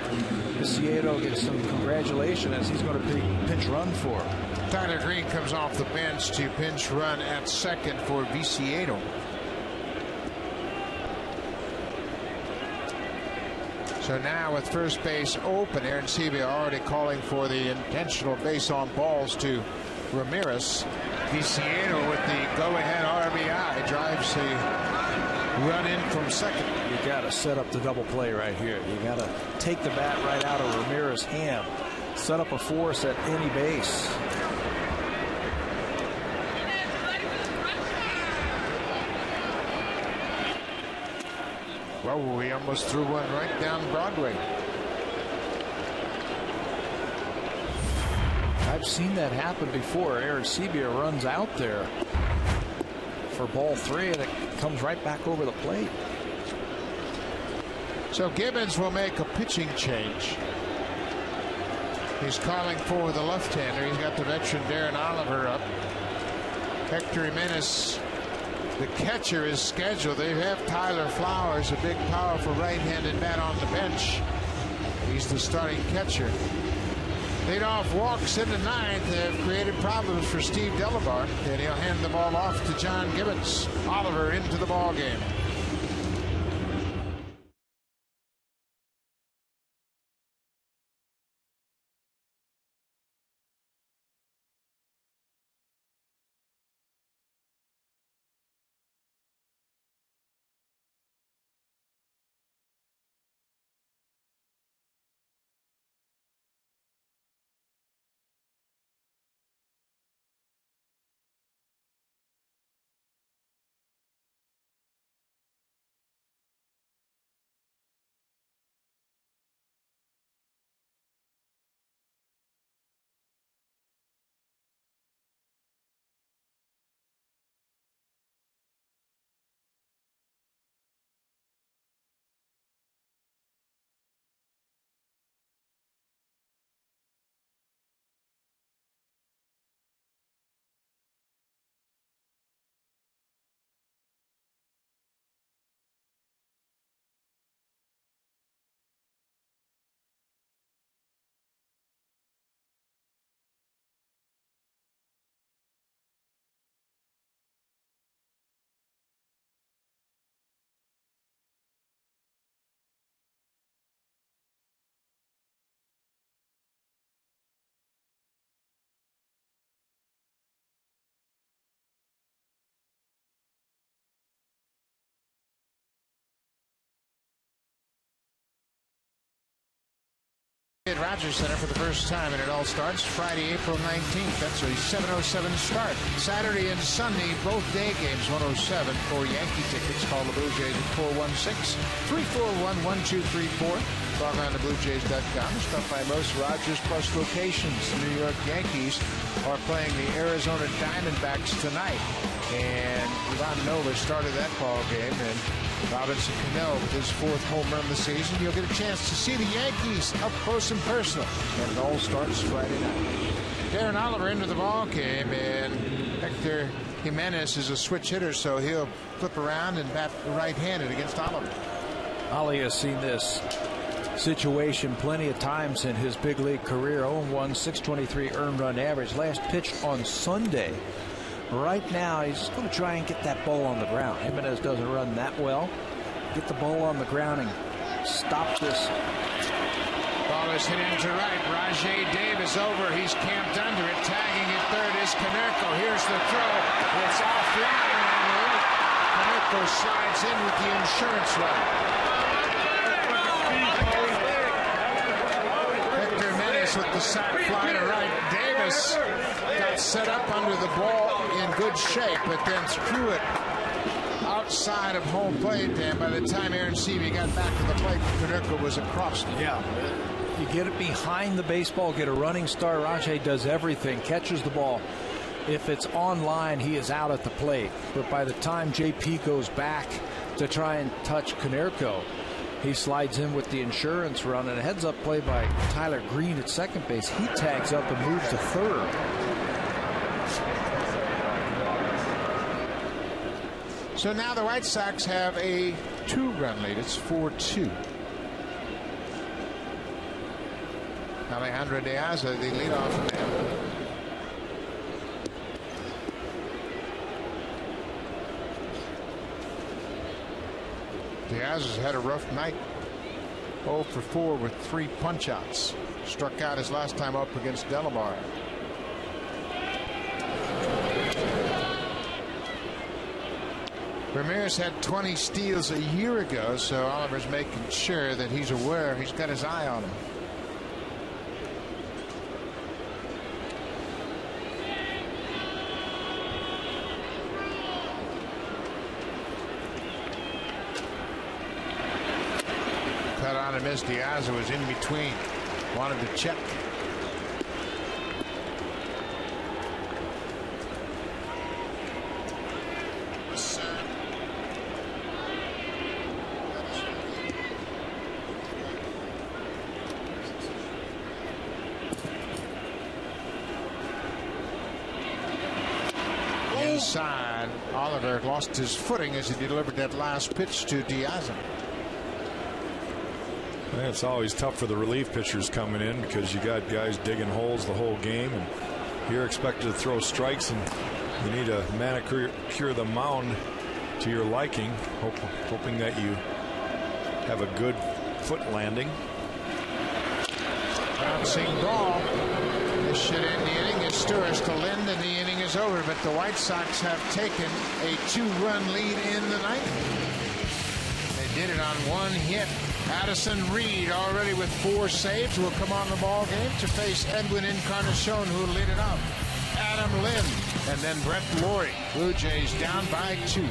Viciedo gets some congratulations as he's going to pinch run for him. Tyler Green comes off the bench to pinch run at second for Viciedo. So now with first base open, Aaron Sebia already calling for the intentional base on balls to Ramirez. Viciedo with the go-ahead RBI drives the run in from second. You got to set up the double play right here. You got to take the bat right out of Ramirez's hand. Set up a force at any base. Well, we almost threw one right down Broadway. I've seen that happen before. Aaron Sebia runs out there for ball 3, and it comes right back over the plate. So Gibbons will make a pitching change. He's calling for the left-hander. He's got the veteran Darren Oliver up. Hector Jimenez, the catcher, is scheduled. They have Tyler Flowers, a big, powerful right-handed bat, on the bench. He's the starting catcher. Leadoff walks in the ninth have created problems for Steve Delabar, and he'll hand the ball off to John Gibbons. Oliver into the ball game. At Rogers Center for the first time, and it all starts Friday, April 19th. That's a 7:07 start. Saturday and Sunday, both day games, 107. For Yankee tickets, call the Blue Jays at 416-341-1234. Log on to BlueJays.com. Stopped by most Rogers Plus locations. The New York Yankees are playing the Arizona Diamondbacks tonight, and Ivan Nova started that ball game, and Robinson Cano with his 4th home run of the season. You'll get a chance to see the Yankees up close and personal. And it all starts Friday night. Darren Oliver into the ball game, and Hector Jimenez is a switch hitter, so he'll flip around and bat right-handed against Oliver. Ollie has seen this situation plenty of times in his big league career. 0-1, 623 earned run average. Last pitched on Sunday. Right now, he's just going to try and get that ball on the ground. Jimenez doesn't run that well. Get the ball on the ground and stop this. Ball is hit into right. Rajay Davis over. He's camped under it. Tagging at third is Konerko. Here's the throw. It's offline. Konerko slides in with the insurance run. Hector Menace with the sac fly to right. Davis got set up under the ball in good shape, but then threw it outside of home plate. And by the time Aaron Seavey got back to the plate, Konerko was across it. Yeah. You get it behind the baseball, get a running start. Rajay does everything, catches the ball. If it's on line, he is out at the plate. But by the time JP goes back to try and touch Konerko, he slides in with the insurance run, and a heads-up play by Tyler Green at second base. He tags up and moves to third. So now the White Sox have a 2-run lead. It's 4-2. Alejandro De Aza, the leadoff man. Diaz has had a rough night. 0 for 4 with 3 punch-outs. Struck out his last time up against Delamar. Ramirez had 20 steals a year ago, so Oliver's making sure that he's aware. He's got his eye on him. On miss. Diaz was in between, wanted to check. Inside, Oliver lost his footing as he delivered that last pitch to Diaz. It's always tough for the relief pitchers coming in because you got guys digging holes the whole game, and you're expected to throw strikes, and you need to manicure the mound to your liking, hoping that you have a good foot landing. Bouncing ball. This should end the inning. It's Stewart to Lind, and the inning is over. But the White Sox have taken a 2-run lead in the ninth. They did it on 1 hit. Addison Reed, already with 4 saves, will come on the ball game to face Edwin Encarnacion, who will lead it off. Adam Lind, and then Brett Lawrie. Blue Jays down by 2.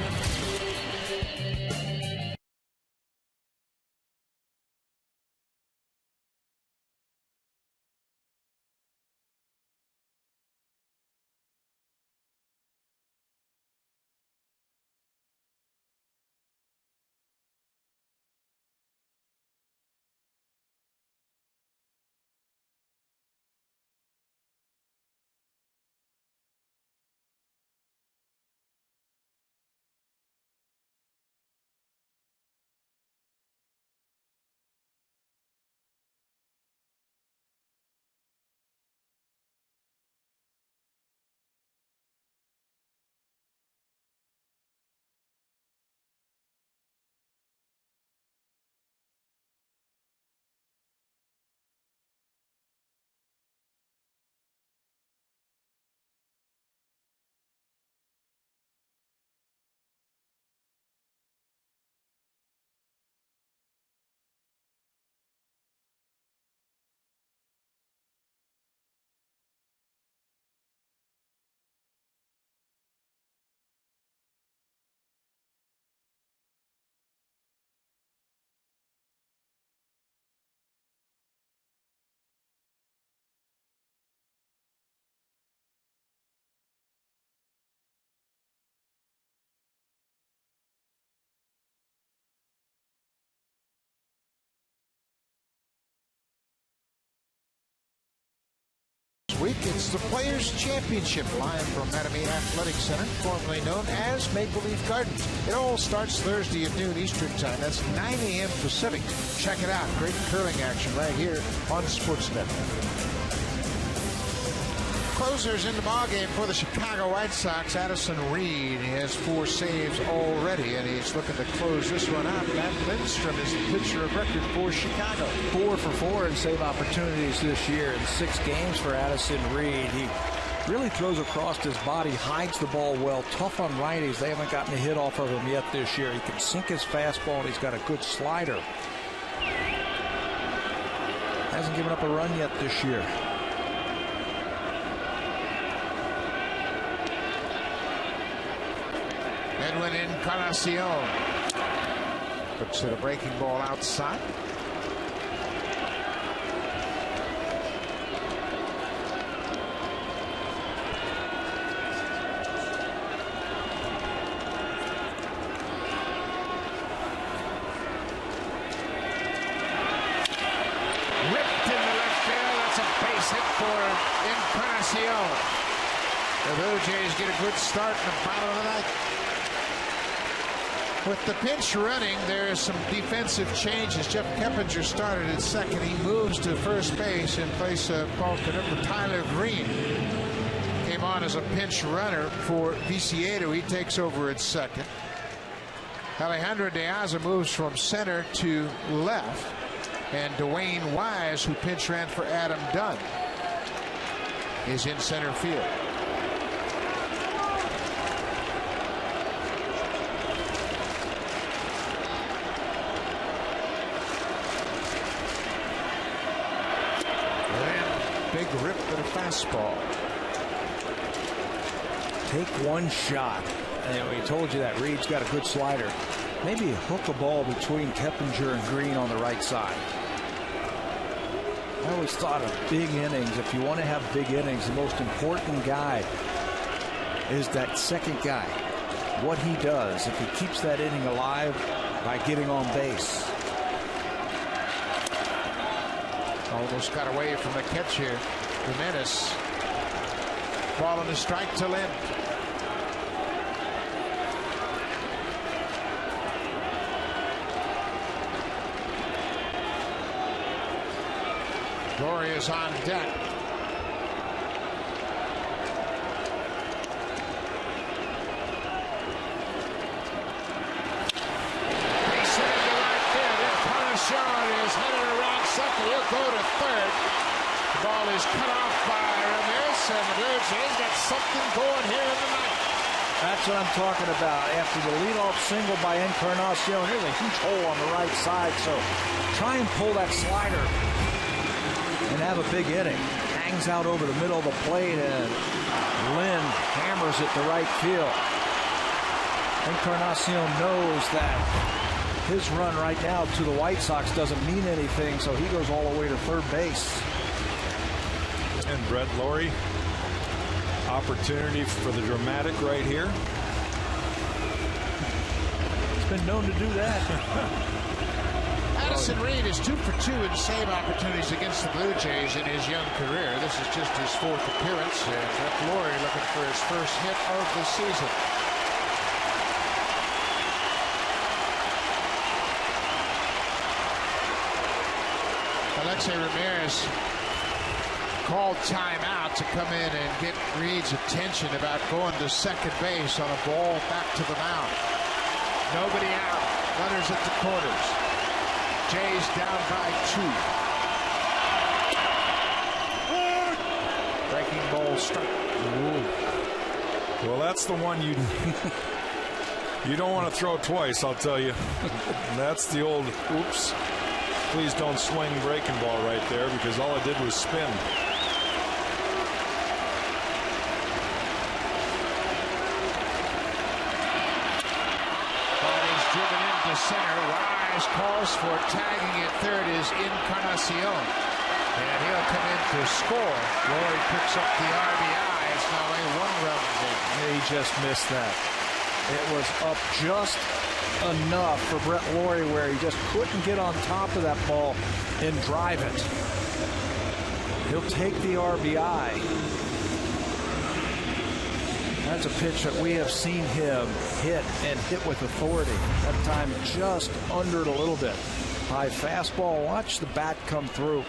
week. It's the Players' Championship live from Mattamy Athletic Center, formerly known as Maple Leaf Gardens. It all starts Thursday at noon Eastern Time. That's 9 a.m. Pacific. Check it out. Great curling action right here on Sportsnet. Closers in the ballgame for the Chicago White Sox. Addison Reed. He has 4 saves already, and he's looking to close this one out. Matt Lindstrom is the pitcher of record for Chicago. 4 for 4 in save opportunities this year in 6 games for Addison Reed. He really throws across his body, hides the ball well, tough on righties. They haven't gotten a hit off of him yet this year. He can sink his fastball, and he's got a good slider. Hasn't given up a run yet this year. Edwin Encarnacion looks at a breaking ball outside. Ripped in the left field. That's a base hit for Encarnacion. The Blue Jays get a good start in the bottom of the ninth. With the pinch running, there are some defensive changes. Jeff Keppinger started at second. He moves to first base in place of ball conductor Tyler Green. Came on as a pinch runner for Viciedo. He takes over at second. Alejandro De Aza moves from center to left. And Dwayne Wise, who pinch ran for Adam Dunn, is in center field. Big rip to the fastball. Take one shot. And we told you that Reed's got a good slider. Maybe hook a ball between Keppinger and Green on the right side. I always thought of big innings. If you want to have big innings, the most important guy is that second guy. What he does, if he keeps that inning alive by getting on base. Almost got away from the catch here. Jimenez. Ball on the strike to Lind. Glory is on deck. Base hit into right field. Encarnacion is headed around second. He'll go to third. The ball is cut off by Ramirez, and the Blue Jays got something going here in the ninth. That's what I'm talking about. After the leadoff single by Encarnacion, here's a huge hole on the right side. So try and pull that slider and have a big inning. Hangs out over the middle of the plate, and Lynn hammers it to right field. Encarnacion knows that his run right now to the White Sox doesn't mean anything, so he goes all the way to third base. And Brett Lawrie, opportunity for the dramatic right here. He's been known to do that. Addison Reed is 2 for 2 in save opportunities against the Blue Jays in his young career. This is just his 4th appearance, and Brett Lawrie looking for his first hit of the season. Alexei Ramirez called timeout to come in and get Reed's attention about going to second base on a ball back to the mound. Nobody out. Runners at the corners. Jays down by 2. Breaking ball strike. Well, that's the one you don't want to throw twice, I'll tell you. That's the old oops. Please don't swing breaking ball right there, because all it did was spin. Driven into center. Wise calls for tagging at third is Encarnacion. And he'll come in to score. Lawrie picks up the RBI. It's now a 1-run game. He just missed that. It was up just enough for Brett Lawrie where he just couldn't get on top of that ball and drive it. He'll take the RBI. That's a pitch that we have seen him hit and hit with authority. That time just under it a little bit. High fastball. Watch the bat come through.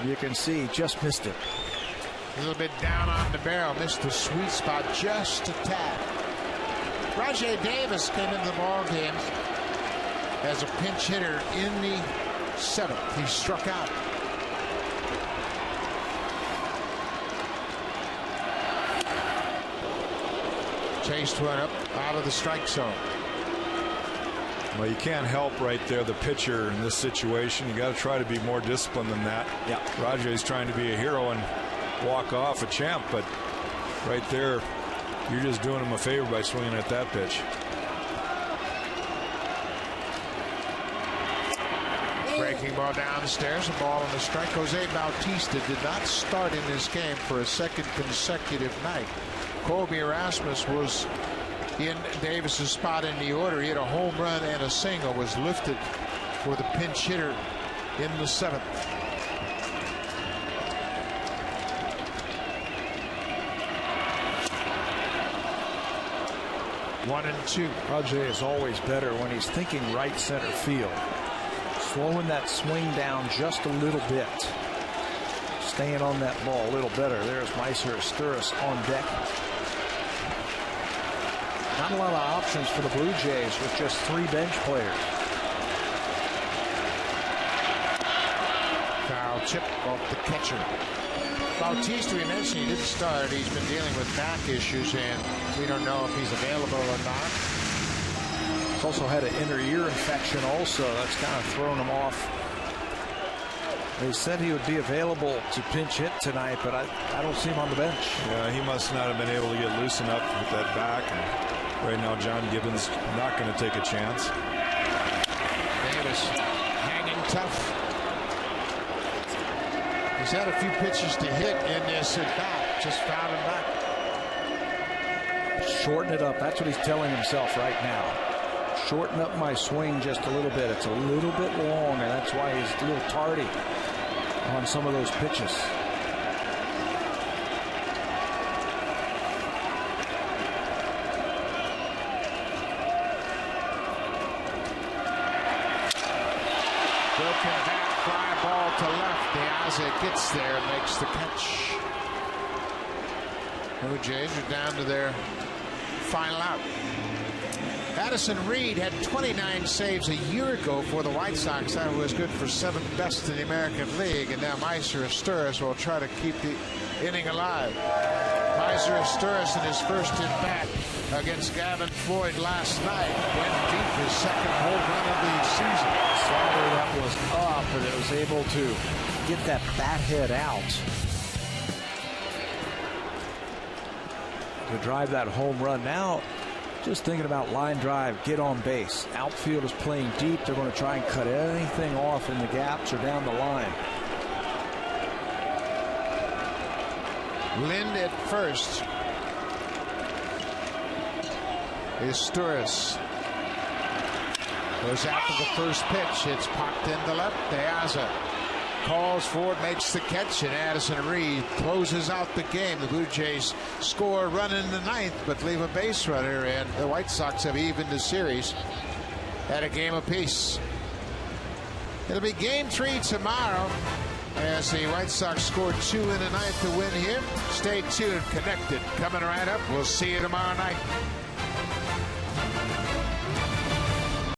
You can see just missed it. A little bit down on the barrel. Missed the sweet spot just a tad. Rajay Davis came into the ball game as a pinch hitter in the 7th. He struck out. Chased one up out of the strike zone. Well, you can't help right there the pitcher in this situation. You got to try to be more disciplined than that. Yeah. Rajay's trying to be a hero and walk off a champ, but right there, you're just doing him a favor by swinging at that pitch. Breaking ball down the stairs, a ball on the strike. Jose Bautista did not start in this game for a second consecutive night. Colby Rasmus was in Davis's spot in the order. He had a home run and a single, was lifted for the pinch hitter in the 7th. One and two. Rajay is always better when he's thinking right center field. Slowing that swing down just a little bit. Staying on that ball a little better. There's Meiser Asturis on deck. Not a lot of options for the Blue Jays with just 3 bench players. Foul chip off the catcher. Bautista, we mentioned he didn't start. He's been dealing with back issues, and we don't know if he's available or not. He's also had an inner ear infection also. That's kind of thrown him off. They said he would be available to pinch hit tonight, but I don't see him on the bench. Yeah, he must not have been able to get loosened up with that back. And right now, John Gibbons not going to take a chance. Davis hanging tough. He's had a few pitches to hit in this at bat. Just fouled him back. Shorten it up. That's what he's telling himself right now. Shorten up my swing just a little bit. It's a little bit long, and that's why he's a little tardy on some of those pitches. Broken bat, fly ball to left. Diaz gets there and makes the catch. Blue Jays are down to their final out. Addison Reed had 29 saves a year ago for the White Sox. That was good for 7th best in the American League. And now Meiser Asturis will try to keep the inning alive. Meiser Asturis in his first at bat against Gavin Floyd last night went deep, his 2nd home run of the season. Slider that was up, and it was able to get that bat head out to drive that home run. Now just thinking about line drive, get on base. Outfield is playing deep. They're going to try and cut anything off in the gaps or down the line. Lind at first. Asturis goes after the first pitch. It's popped into left. Diaz calls for it, makes the catch, and Addison Reed closes out the game. The Blue Jays score a run in the 9th, but leave a base runner, and the White Sox have evened the series at a game apiece. It'll be game 3 tomorrow as the White Sox score 2 in the 9th to win here. Stay tuned, connected. Coming right up. We'll see you tomorrow night.